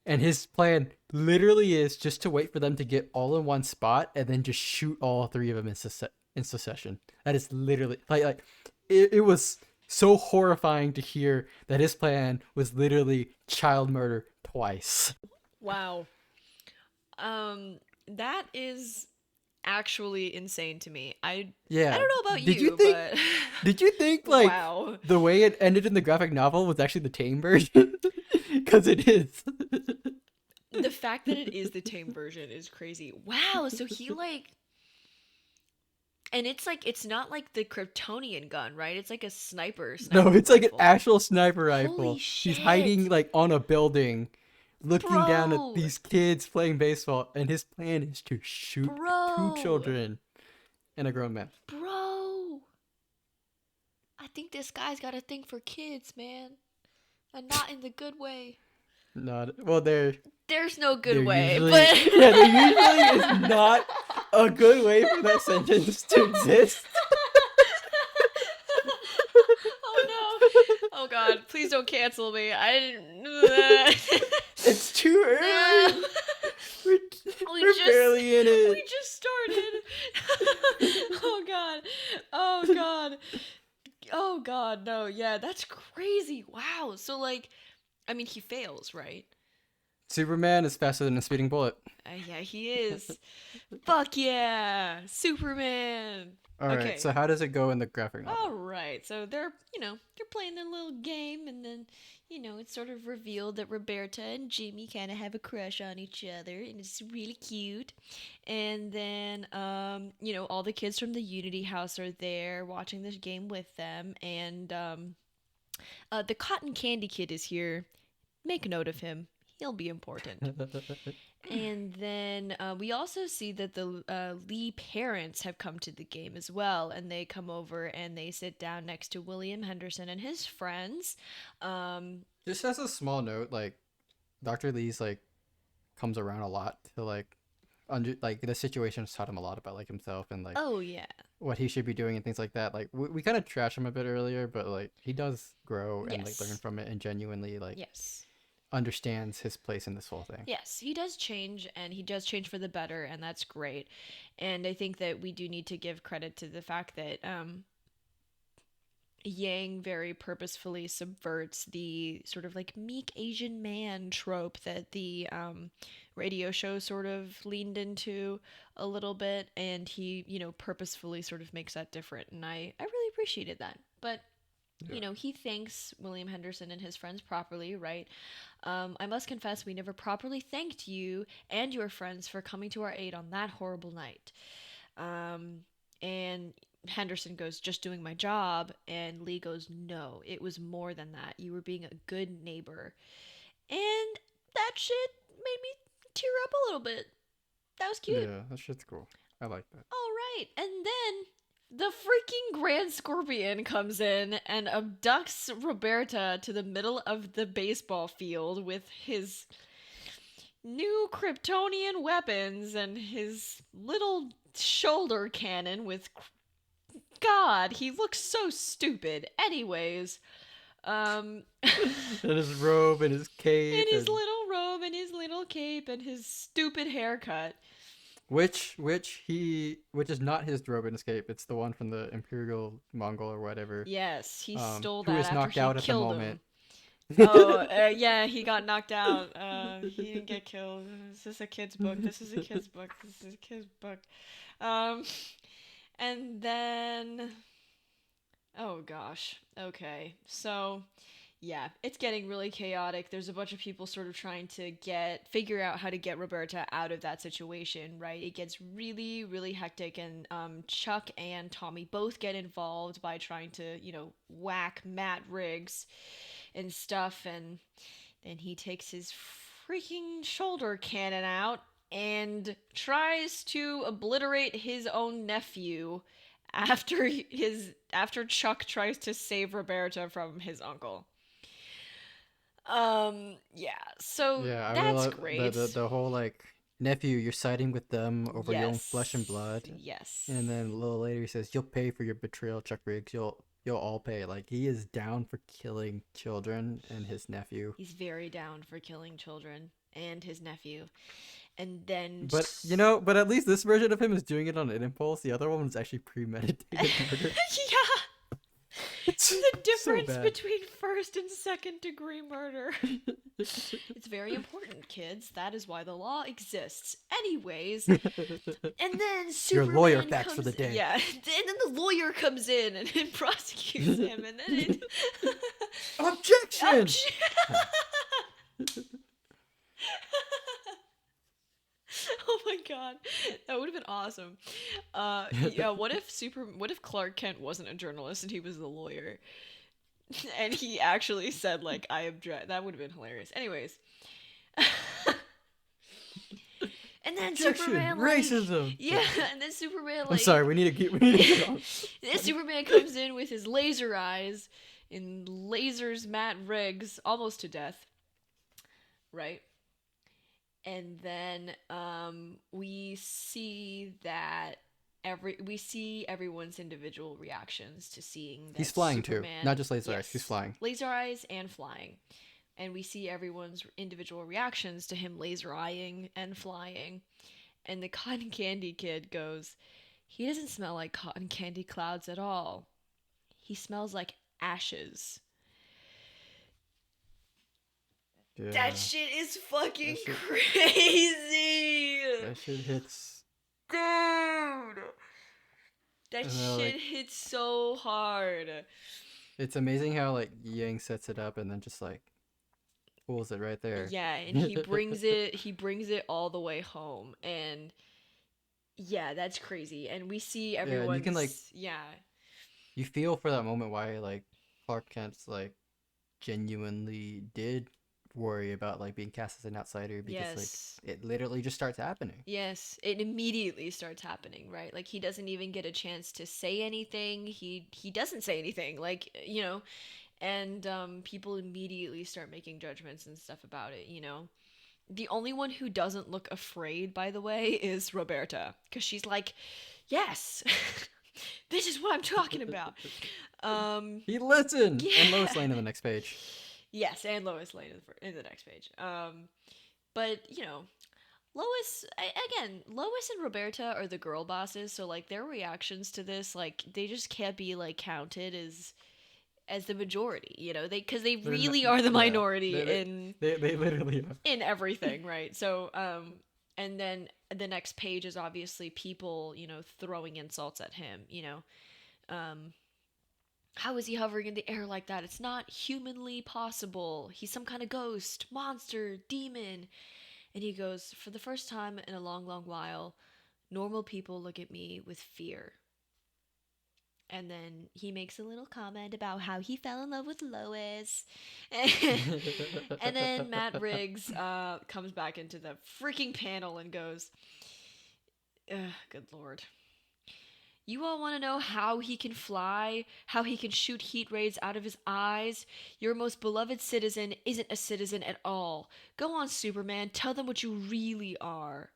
Speaker 1: And his plan literally is just to wait for them to get all in one spot and then just shoot all three of them in succession. That is literally like it was so horrifying to hear that his plan was literally child murder twice.
Speaker 2: wow. That is actually insane to me. I
Speaker 1: Yeah.
Speaker 2: don't know about
Speaker 1: Did you
Speaker 2: you,
Speaker 1: think
Speaker 2: but
Speaker 1: did you think like
Speaker 2: wow.
Speaker 1: the way it ended in the graphic novel was actually the tame version? Cuz it is.
Speaker 2: The fact that it is the tame version is crazy. Wow, so he like and it's like it's not like the Kryptonian gun, right? It's like a
Speaker 1: No,
Speaker 2: sniper
Speaker 1: it's like an
Speaker 2: rifle.
Speaker 1: actual sniper
Speaker 2: Holy
Speaker 1: rifle. He's hiding
Speaker 2: shit.
Speaker 1: like on a building, looking down at
Speaker 2: Bro.
Speaker 1: these kids playing baseball, and his plan is to shoot two
Speaker 2: Bro.
Speaker 1: children and a grown man.
Speaker 2: Bro. I think this guy's got a thing for kids, man. And not in the good way.
Speaker 1: Not well,
Speaker 2: There's no
Speaker 1: there
Speaker 2: good way,
Speaker 1: usually
Speaker 2: but
Speaker 1: yeah, there usually is not a good way for that sentence to exist.
Speaker 2: oh no. Oh god, please don't cancel me. I didn't
Speaker 1: It's too early.
Speaker 2: No.
Speaker 1: We're,
Speaker 2: We
Speaker 1: we're
Speaker 2: just
Speaker 1: barely in it.
Speaker 2: we just started. oh god. Oh god. Oh god, no. Yeah, that's crazy. Wow. So like I mean he fails, right?
Speaker 1: Superman is faster than a speeding bullet.
Speaker 2: Yeah, he is. Fuck yeah. Superman.
Speaker 1: All right,
Speaker 2: Okay.
Speaker 1: so how does it go in the graphic
Speaker 2: All
Speaker 1: novel?
Speaker 2: right. So they're playing their little game and then, it's sort of revealed that Roberta and Jimmy kind of have a crush on each other and it's really cute. And then all the kids from the Unity house are there watching this game with them and the Cotton Candy Kid is here. Make a note of him. He'll be important. And then we also see that the Lee parents have come to the game as well, and they come over and they sit down next to William Henderson and his friends. Um,
Speaker 1: Just as a small note, like Dr. Lee's like comes around a lot to like under like the situation has taught him a lot about like himself and like
Speaker 2: oh yeah,
Speaker 1: what he should be doing and things like that. Like we kind of trash him a bit earlier, but like he does grow and like learn
Speaker 2: yes,
Speaker 1: from it and genuinely like
Speaker 2: yes,
Speaker 1: understands his place in this whole thing.
Speaker 2: yes. He does change, and he does change for the better, and that's great. And I think that we do need to give credit to the fact that Yang very purposefully subverts the sort of like meek Asian man trope that the radio show sort of leaned into a little bit, and he, purposefully sort of makes that different, and I really appreciated that. But
Speaker 1: Yeah.
Speaker 2: he thanks William Henderson and his friends properly, right? I must confess, we never properly thanked you and your friends for coming to our aid on that horrible night. Um, and Henderson goes, just doing my job. And Lee goes, no, it was more than that. You were being a good neighbor. And that shit made me tear up a little bit. That was cute.
Speaker 1: Yeah, that shit's cool. I like that.
Speaker 2: All right. And then the freaking Grand Scorpion comes in and abducts Roberta to the middle of the baseball field with his new Kryptonian weapons and his little shoulder cannon with. God, he looks so stupid. Anyways, um,
Speaker 1: And his robe and his
Speaker 2: in
Speaker 1: cape
Speaker 2: his
Speaker 1: and
Speaker 2: little robe and his little cape and his stupid haircut.
Speaker 1: which is not his robe and his cape. It's the one from the Imperial Mongol or whatever.
Speaker 2: Yes, he stole
Speaker 1: Who
Speaker 2: that
Speaker 1: is
Speaker 2: after
Speaker 1: knocked
Speaker 2: he
Speaker 1: out at the
Speaker 2: killed him.
Speaker 1: moment.
Speaker 2: Oh, yeah, he got knocked out. He didn't get killed. This is a kid's book. This is a kid's book. This is a kid's book. Um, and then, oh gosh. Okay, so yeah, it's getting really chaotic. There's a bunch of people sort of trying to figure out how to get Roberta out of that situation, right? It gets really, really hectic, and Chuck and Tommy both get involved by trying to, whack Matt Riggs and stuff, and then he takes his freaking shoulder cannon out and tries to obliterate his own nephew after Chuck tries to save Roberta from his uncle. Yeah, so
Speaker 1: Yeah, I really
Speaker 2: that's
Speaker 1: love
Speaker 2: great.
Speaker 1: the whole like nephew. You're siding with them over your own flesh and
Speaker 2: Yes.
Speaker 1: blood,
Speaker 2: Yes.
Speaker 1: and then a little later he says, "You'll pay for your betrayal, Chuck Riggs. You'll all pay." Like he is down for killing children and his nephew.
Speaker 2: He's very down for killing children and his nephew. And then
Speaker 1: But at least this version of him is doing it on an impulse. The other one was actually premeditated murder.
Speaker 2: yeah,
Speaker 1: It's
Speaker 2: the
Speaker 1: so
Speaker 2: difference
Speaker 1: bad.
Speaker 2: between first and second degree murder. It's very important, kids. That is why the law exists. Anyways, and then
Speaker 1: Your
Speaker 2: Superman
Speaker 1: lawyer facts
Speaker 2: comes,
Speaker 1: for the day.
Speaker 2: Yeah, and then the lawyer comes in and prosecutes him, and then
Speaker 1: Objection!
Speaker 2: Oh my god, that would have been awesome. Yeah, what if Clark Kent wasn't a journalist and he was the lawyer, and he actually said like I object? That would have been hilarious. Anyways, and then
Speaker 1: Objection!
Speaker 2: Superman like,
Speaker 1: Racism!
Speaker 2: yeah, and then Superman like
Speaker 1: I'm sorry, we need to get on.
Speaker 2: then Superman comes in with his laser eyes and lasers Matt Riggs almost to death, right? And then we see that we see everyone's individual reactions to seeing that
Speaker 1: He's flying
Speaker 2: Superman,
Speaker 1: too, not just laser eyes. He's flying.
Speaker 2: laser eyes and flying, and we see everyone's individual reactions to him laser eyeing and flying. And the cotton candy kid goes, he doesn't smell like cotton candy clouds at all. He smells like ashes.
Speaker 1: Yeah.
Speaker 2: That shit is fucking
Speaker 1: That shit-
Speaker 2: crazy.
Speaker 1: That shit hits.
Speaker 2: Dude. That
Speaker 1: And
Speaker 2: shit
Speaker 1: like,
Speaker 2: hits so hard.
Speaker 1: it's amazing how like Yang sets it up and then just like pulls it right there.
Speaker 2: Yeah, and he brings it all the way home, and yeah, that's crazy. And we see
Speaker 1: and
Speaker 2: everyone's
Speaker 1: you can, like-
Speaker 2: yeah.
Speaker 1: You feel for that moment why like Clark Kent's like genuinely did worry about like being cast as an outsider because
Speaker 2: Yes.
Speaker 1: like it literally just starts happening.
Speaker 2: Yes, it immediately starts happening, right? Like he doesn't even get a chance to say anything. He doesn't say anything, like, and people immediately start making judgments and stuff about it, The only one who doesn't look afraid, by the way, is Roberta, because she's like, yes, this is what I'm talking about.
Speaker 1: He listened.
Speaker 2: Yeah.
Speaker 1: And Lois Lane on the next page.
Speaker 2: Yes, and Lois Lane in the next page. But Lois, again, Lois and Roberta are the girl bosses, so like their reactions to this, like they just can't be like counted as as the majority, you know, because they
Speaker 1: They're not,
Speaker 2: really are the
Speaker 1: yeah.
Speaker 2: minority in
Speaker 1: They literally are.
Speaker 2: everything, right? So, and then the next page is obviously people, you know, throwing insults at him, you know, how is he hovering in the air like that? It's not humanly possible. He's some kind of ghost, monster, demon. And he goes, for the first time in a long, long while, normal people look at me with fear. And then he makes a little comment about how he fell in love with Lois. And then Matt Riggs comes back into the freaking panel and goes, good lord. You all want to know how he can fly? How he can shoot heat rays out of his eyes? Your most beloved citizen isn't a citizen at all. Go on, Superman. Tell them what you really are.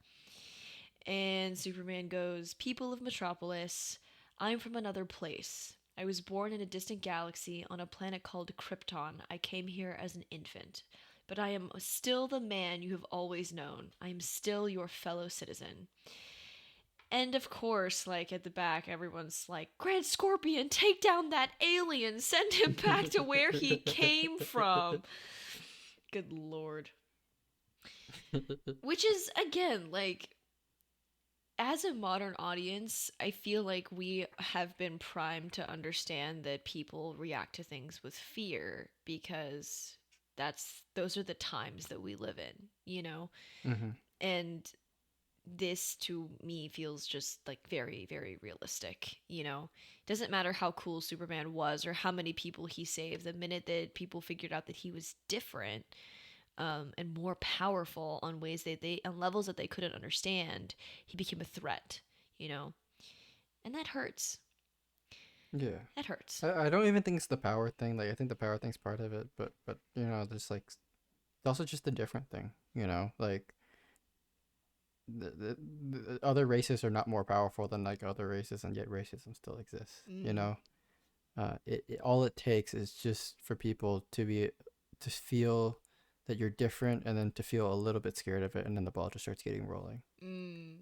Speaker 2: And Superman goes, people of Metropolis, I'm from another place. I was born in a distant galaxy on a planet called Krypton. I came here as an infant. But I am still the man you have always known. I am still your fellow citizen. And of course, like at the back, everyone's like, Grand Scorpion, take down that alien, send him back to where he came from. Good lord. Which is, again, like, as a modern audience, I feel like we have been primed to understand that people react to things with fear because those are the times that we live in, you know?
Speaker 1: Hmm.
Speaker 2: And this to me feels just like very, very realistic, you know? Doesn't matter how cool Superman was or how many people he saved, the minute that people figured out that he was different, and more powerful on ways that they on levels that they couldn't understand, he became a threat, you know, and that hurts.
Speaker 1: Yeah.
Speaker 2: That hurts.
Speaker 1: I don't even think it's the power thing. Like I think the power thing's part of it, but you know, there's like it's also just a different thing. You know, like the other races are not more powerful than like other races, and yet racism still exists. You
Speaker 2: Mm.
Speaker 1: know, all it takes is just for people to feel that you're different, and then to feel a little bit scared of it, and then the ball just starts getting rolling.
Speaker 2: Mm.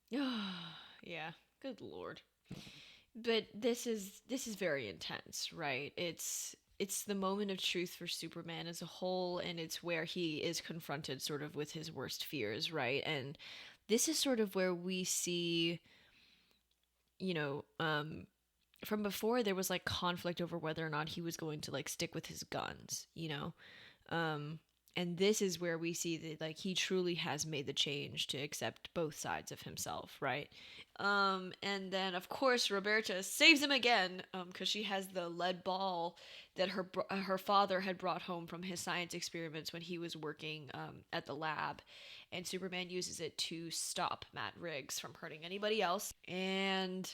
Speaker 2: Yeah. Good lord. But this is very intense, right? It's the moment of truth for Superman as a whole, and it's where he is confronted sort of with his worst fears, right? And this is sort of where we see, you know, from before there was like conflict over whether or not he was going to like stick with his guns, you know. And this is where we see that like he truly has made the change to accept both sides of himself, right? And then of course Roberta saves him again, because she has the lead ball that her father had brought home from his science experiments when he was working at the lab, and Superman uses it to stop Matt Riggs from hurting anybody else. And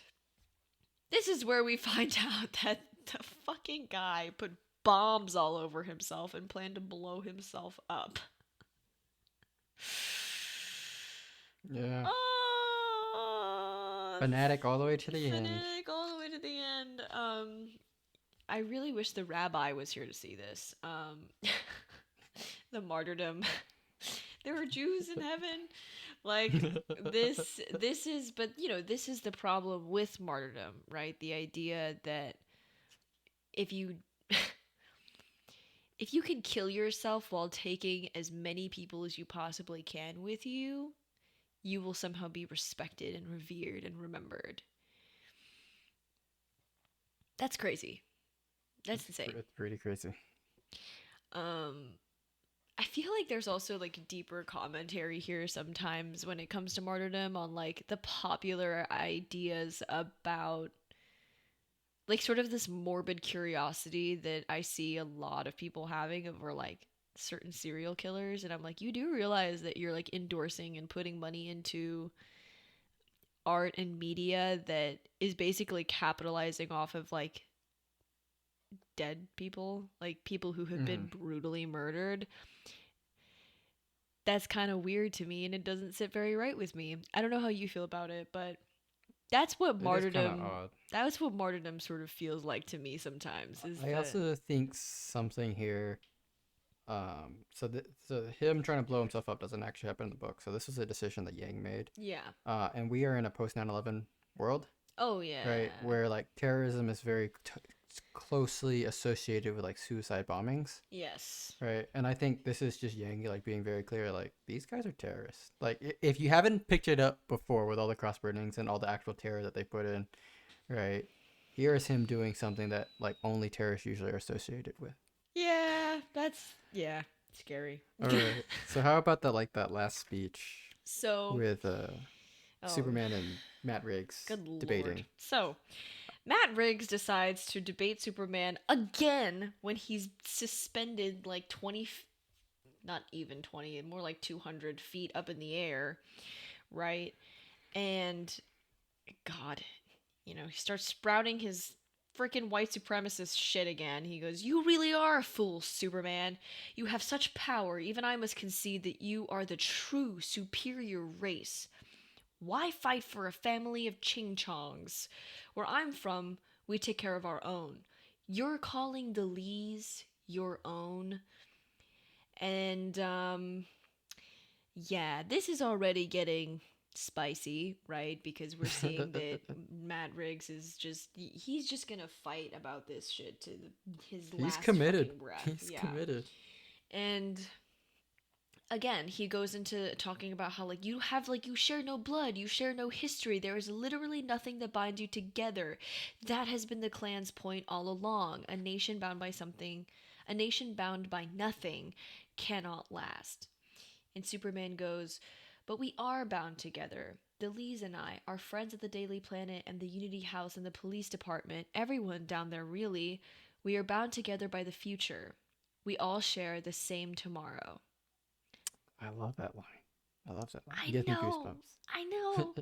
Speaker 2: this is where we find out that the fucking guy put bombs all over himself and planned to blow himself up.
Speaker 1: Yeah,
Speaker 2: Oh,
Speaker 1: fanatic all the way to the end.
Speaker 2: fanatic all the way to the end. I really wish the rabbi was here to see this. The martyrdom. There are Jews in heaven. Like this is, but you know, this is the problem with martyrdom, right? The idea that if you if you can kill yourself while taking as many people as you possibly can with you, you will somehow be respected and revered and remembered. That's crazy. That's insane.
Speaker 1: It's pretty crazy.
Speaker 2: Um, I feel like there's also like deeper commentary here sometimes when it comes to martyrdom on like the popular ideas about like sort of this morbid curiosity that I see a lot of people having over like certain serial killers, and I'm like, you do realize that you're like endorsing and putting money into art and media that is basically capitalizing off of like dead people, like people who have been
Speaker 1: Hmm.
Speaker 2: brutally murdered. That's kind of weird to me and it doesn't sit very right with me. I don't know how you feel about it, but that's what
Speaker 1: It is kind of
Speaker 2: martyrdom
Speaker 1: odd.
Speaker 2: that's what martyrdom sort of feels like to me sometimes is
Speaker 1: I
Speaker 2: that
Speaker 1: also think something here. So him trying to blow himself up doesn't actually happen in the book. So this was a decision that Yang made.
Speaker 2: yeah.
Speaker 1: And we are in a post 9/11 world.
Speaker 2: Oh
Speaker 1: right?
Speaker 2: yeah.
Speaker 1: Where like terrorism is very closely associated with like suicide bombings,
Speaker 2: Yes.
Speaker 1: right? And I think this is just Yang like being very clear, like these guys are terrorists. Like if you haven't picked it up before with all the cross burnings and all the actual terror that they put in, right? Here is him doing something that like only terrorists usually are associated with.
Speaker 2: Yeah, that's yeah, scary.
Speaker 1: All right. So how about that like that last speech
Speaker 2: So,
Speaker 1: with
Speaker 2: oh,
Speaker 1: Superman and Matt Riggs
Speaker 2: good lord.
Speaker 1: debating?
Speaker 2: So, Matt Riggs decides to debate Superman again when he's suspended like 20, not even 20, more like 200 feet up in the air, right? And God, he starts sprouting his freaking white supremacist shit again. He goes, "You really are a fool, Superman. You have such power. Even I must concede that you are the true superior race. Why fight for a family of ching chongs? Where I'm from, we take care of our own. You're calling the Lees your own." And, yeah, this is already getting spicy, right? Because we're seeing that Matt Riggs is he's just gonna fight about this shit to his
Speaker 1: He's
Speaker 2: last
Speaker 1: committed.
Speaker 2: fucking breath.
Speaker 1: He's
Speaker 2: Yeah.
Speaker 1: committed.
Speaker 2: And again, he goes into talking about how like you share no blood, you share no history. There is literally nothing that binds you together. That has been the Klan's point all along. A nation bound by nothing cannot last. And Superman goes, "But we are bound together. The Lees and I, our friends at the Daily Planet and the Unity House and the police department, everyone down there really, we are bound together by the future. We all share the same tomorrow."
Speaker 1: I love that line. I love that line.
Speaker 2: I
Speaker 1: It gives me
Speaker 2: know.
Speaker 1: goosebumps.
Speaker 2: I know.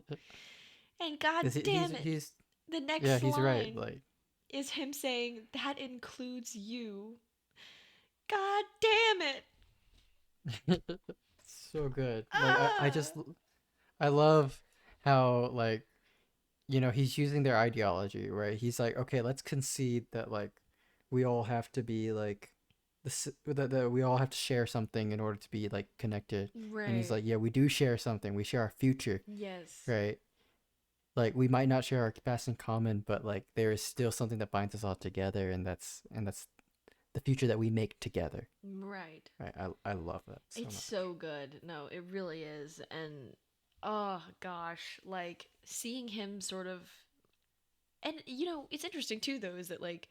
Speaker 2: And god damn it,
Speaker 1: He's
Speaker 2: the
Speaker 1: yeah,
Speaker 2: next
Speaker 1: he's right.
Speaker 2: line
Speaker 1: Like
Speaker 2: is him saying, "That includes you." God damn it.
Speaker 1: so good. Like I
Speaker 2: Ah.
Speaker 1: just I love how like he's using their ideology, right? He's like, okay, let's concede that like we all have to be like that we all have to share something in order to be like connected. And he's
Speaker 2: Right.
Speaker 1: like, yeah, we do share something. We share our future,
Speaker 2: Yes.
Speaker 1: right? Like we might not share our past in common, but like there is still something that binds us all together, and that's the future that we make together.
Speaker 2: Right.
Speaker 1: Right? I love that so
Speaker 2: It's
Speaker 1: much.
Speaker 2: so good. No, it really is. And oh gosh, like seeing him sort of, and it's interesting too though is that like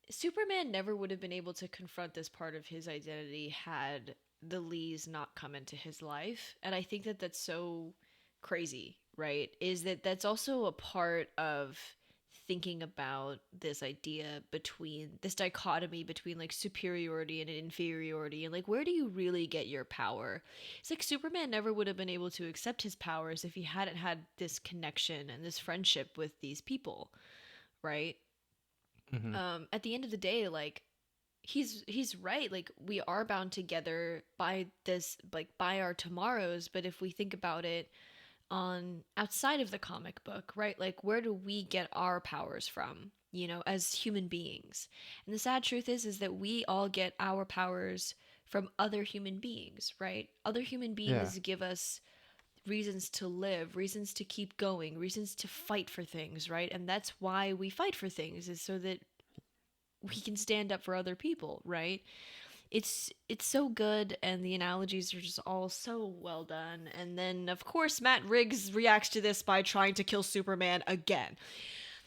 Speaker 2: Superman never would have been able to confront this part of his identity had the Lees not come into his life. And I think that that's so crazy, right? Is that that's also a part of thinking about this idea between this dichotomy between like superiority and inferiority and like where do you really get your power. It's like Superman never would have been able to accept his powers if he hadn't had this connection and this friendship with these people, right?
Speaker 1: Hmm.
Speaker 2: At the end of the day, like he's right. Like we are bound together by this, like by our tomorrows. But if we think about it on outside of the comic book, right? Like where do we get our powers from? As human beings. And the sad truth is that we all get our powers from other human beings, right? Other human
Speaker 1: Yeah.
Speaker 2: beings give us reasons to live, reasons to keep going, reasons to fight for things, right? And that's why we fight for things is so that we can stand up for other people, right? It's so good and the analogies are just all so well done. And then of course Matt Riggs reacts to this by trying to kill Superman again.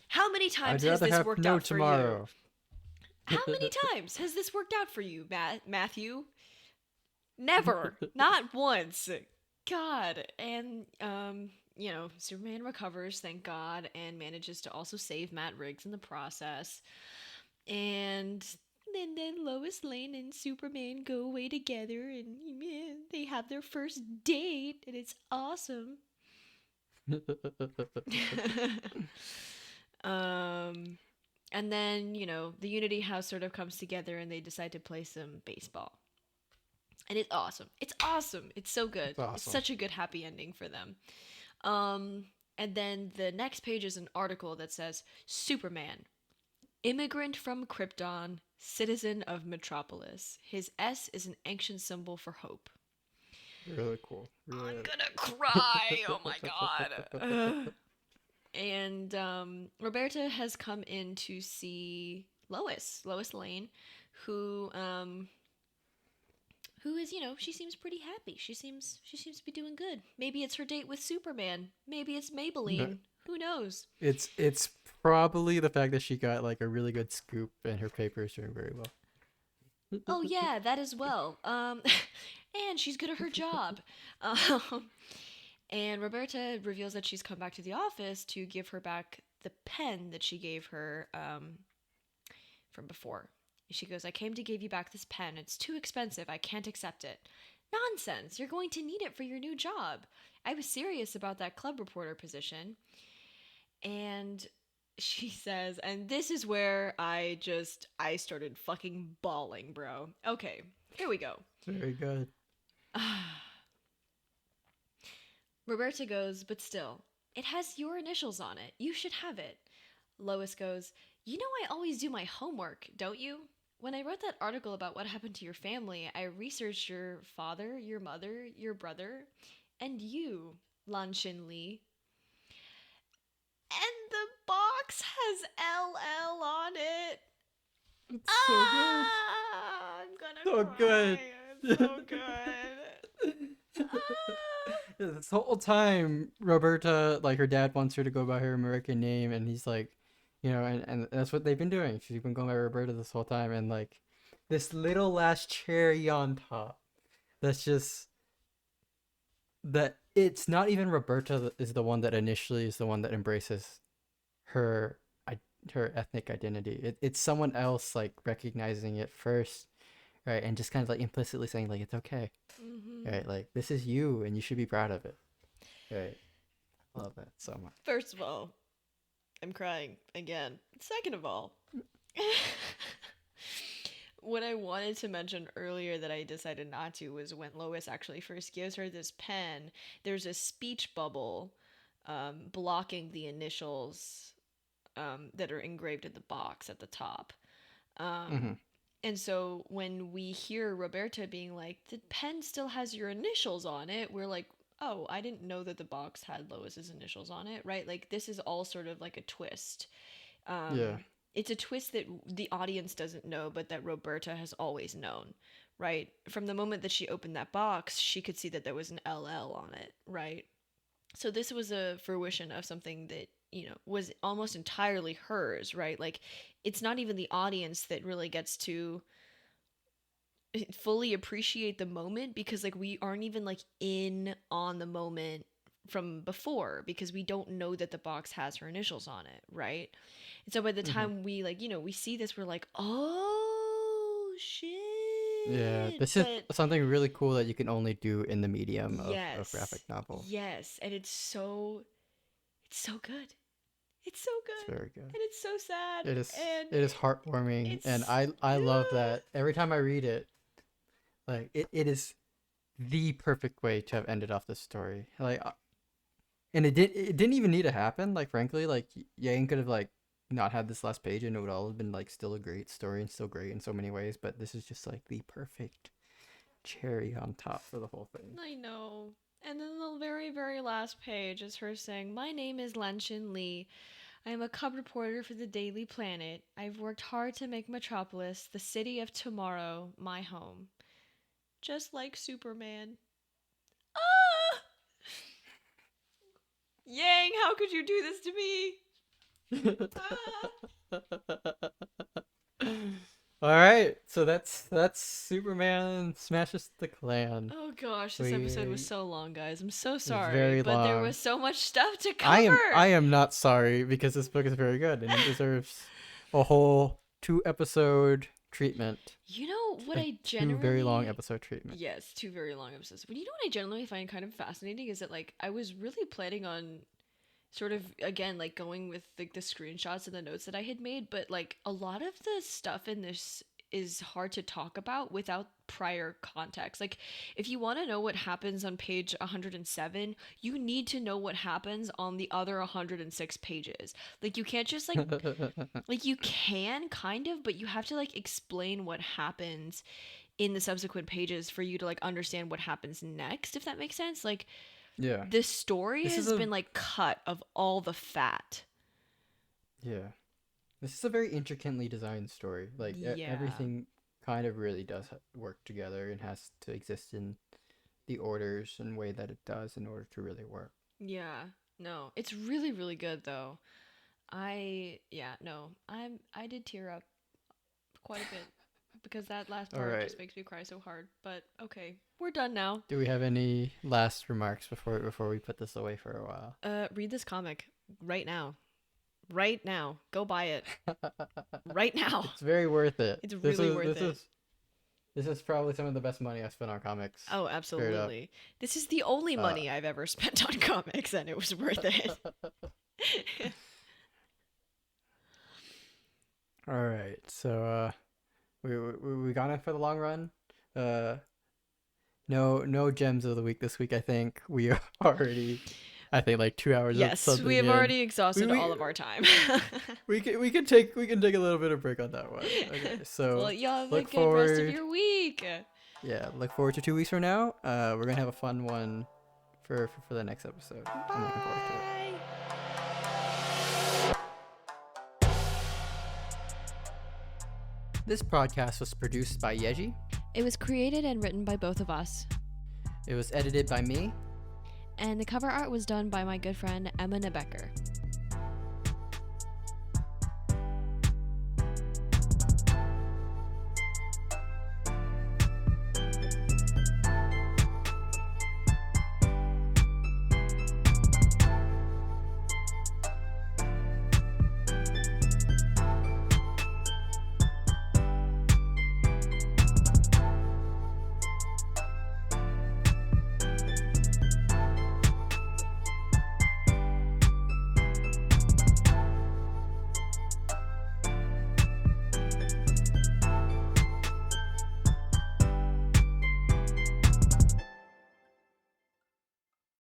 Speaker 2: How many
Speaker 1: I'd
Speaker 2: times has
Speaker 1: rather
Speaker 2: this
Speaker 1: have
Speaker 2: worked
Speaker 1: no
Speaker 2: out for you?
Speaker 1: tomorrow.
Speaker 2: How many times has this worked out for you, Matthew? Never. Not once. God. And Superman recovers, thank God, and manages to also save Matt Riggs in the process. And then Lois Lane and Superman go away together and man, they have their first date and it's awesome. um and then, the Unity House sort of comes together and they decide to play some baseball. And it's awesome. It's awesome. It's so
Speaker 1: It's
Speaker 2: good. It's
Speaker 1: awesome.
Speaker 2: such a good happy ending for them. And then the next page is an article that says Superman, immigrant from Krypton, citizen of Metropolis. His S is an ancient symbol for hope.
Speaker 1: Really cool.
Speaker 2: I'm
Speaker 1: Really
Speaker 2: gonna
Speaker 1: cool.
Speaker 2: cry. Oh my god. Ugh. And Roberta has come in to see Lois Lane, who who is, she seems pretty happy. She seems to be doing good. Maybe it's her date with Superman. Maybe it's
Speaker 1: No,
Speaker 2: Maybelline. Who knows?
Speaker 1: it's probably the fact that she got like a really good scoop and her paper is doing very well.
Speaker 2: Oh yeah, that as well. And she's good at her job. Um, and Roberta reveals that she's come back to the office to give her back the pen that she gave her from before. She goes, I came to give you back this pen. It's too expensive. I can't accept it. Nonsense. You're going to need it for your new job. I was serious about that club reporter position. And she says, and this is where I started fucking bawling, bro. Okay, here we go.
Speaker 1: Very good.
Speaker 2: Roberta goes, but still, it has your initials on it. You should have it. Lois goes, you know I always do my homework, don't you? When I wrote that article about what happened to your family, I researched your father, your mother, your brother, and you, Lan Shin Lee. And the box has LL on it.
Speaker 1: It's so good.
Speaker 2: Ah, I'm
Speaker 1: So
Speaker 2: gonna
Speaker 1: good.
Speaker 2: cry. It's so good. Ah.
Speaker 1: This whole time, Roberta, like her dad wants her to go by her American name, and he's like, and that's what they've been doing. She's been going by Roberta this whole time, and like this little last cherry on top. That's just that it's not even Roberta that is the one that initially is the one that embraces her her ethnic identity. It's someone else like recognizing it first, right, and just kind of like implicitly saying like it's okay,
Speaker 2: Mm-hmm.
Speaker 1: right, like this is you and you should be proud of it, right. I love that so much.
Speaker 2: First of all, I'm crying again. Second of all, what I wanted to mention earlier that I decided not to was when Lois actually first gives her this pen, there's a speech bubble blocking the initials that are engraved in the box at the top.
Speaker 1: Mm-hmm.
Speaker 2: And so when we hear Roberta being like, the pen still has your initials on it, we're like, oh, I didn't know that the box had Lois's initials on it, right? Like, this is all sort of like a twist.
Speaker 1: Yeah.
Speaker 2: It's a twist that the audience doesn't know, but that Roberta has always known, right? From the moment that she opened that box, she could see that there was an LL on it, right? So this was a fruition of something that, was almost entirely hers, right? Like, it's not even the audience that really gets to fully appreciate the moment because like we aren't even like in on the moment from before because we don't know that the box has her initials on it, right? And so by the
Speaker 1: Mm-hmm.
Speaker 2: time we like, we see this, we're like, oh
Speaker 1: Yeah,
Speaker 2: shit.
Speaker 1: this is
Speaker 2: But
Speaker 1: something really cool that you can only do in the medium of graphic
Speaker 2: yes,
Speaker 1: novel.
Speaker 2: yes, and it's so good. It's so
Speaker 1: It's
Speaker 2: good,
Speaker 1: very good.
Speaker 2: and it's so sad, and
Speaker 1: It is heartwarming, and
Speaker 2: it's
Speaker 1: I love that every time I read it, like it is the perfect way to have ended off this story. Like, and it didn't even need to happen. Like, frankly, like Yang could have like not had this last page, and it would all have been like still a great story and still great in so many ways. But this is just like the perfect cherry on top for the whole thing.
Speaker 2: I know. And then the very, very last page is her saying, my name is Lanshin Lee. I am a cub reporter for the Daily Planet. I've worked hard to make Metropolis, the city of tomorrow, my home. Just like Superman. Ah! Yang, how could you do this to me? Ah!
Speaker 1: All right, so that's Superman smashes the Klan.
Speaker 2: Oh gosh, this episode was
Speaker 1: We
Speaker 2: so long, guys. I'm so
Speaker 1: It's
Speaker 2: sorry,
Speaker 1: very
Speaker 2: but there was
Speaker 1: long.
Speaker 2: so much stuff to cover.
Speaker 1: I am not sorry because this book is very good and it deserves a whole 2 episode treatment.
Speaker 2: You know what
Speaker 1: A
Speaker 2: I
Speaker 1: two very long
Speaker 2: generally
Speaker 1: episode treatment.
Speaker 2: Yes, two very long episodes. But you know what I generally find kind of fascinating is that like I was really planning on sort of again like going with like the screenshots and the notes that I had made, but like a lot of the stuff in this is hard to talk about without prior context. Like if you want to know what happens on page 107, you need to know what happens on the other 106 pages. Like you can't just like you can kind of, but you have to like explain what happens in the subsequent pages for you to like understand what happens next, if that makes sense. Like
Speaker 1: Yeah.
Speaker 2: This story
Speaker 1: This is
Speaker 2: has
Speaker 1: a
Speaker 2: been like cut of all the fat.
Speaker 1: yeah. This is a very intricately designed story. Like
Speaker 2: Yeah.
Speaker 1: everything kind of really does work together and has to exist in the orders and way that it does in order to really work.
Speaker 2: Yeah. No, it's really really good though. Yeah, no. I did tear up quite a bit because that last
Speaker 1: All
Speaker 2: part
Speaker 1: right.
Speaker 2: just makes me cry so hard. But okay, we're done now.
Speaker 1: Do we have any last remarks before we put this away for a while?
Speaker 2: Read this comic right now. Right now. Go buy it. Right now.
Speaker 1: It's very worth it.
Speaker 2: It's really worth it.
Speaker 1: This is probably some of the best money I've spent on comics.
Speaker 2: Oh,
Speaker 1: Straight up.
Speaker 2: absolutely. This is the only
Speaker 1: Uh,
Speaker 2: money I've ever spent on comics, and it was worth it.
Speaker 1: all right. So we got it for the long run. Uh, no gems of the week this week. I think we are already, I think like 2 hours of
Speaker 2: Yes,
Speaker 1: something
Speaker 2: we have
Speaker 1: in.
Speaker 2: already exhausted
Speaker 1: we
Speaker 2: all of our time.
Speaker 1: we can take a little bit of break on that one. Okay, so
Speaker 2: Well, y'all have a
Speaker 1: look
Speaker 2: good rest of
Speaker 1: forward.
Speaker 2: your week.
Speaker 1: Yeah, look forward to 2 weeks from now. We're gonna have a fun one for the next episode. I'm looking forward to it.
Speaker 2: Bye.
Speaker 1: This podcast was produced by Yeji.
Speaker 2: It was created and written by both of us.
Speaker 1: It was edited by me.
Speaker 2: And the cover art was done by my good friend Emma Nebecker.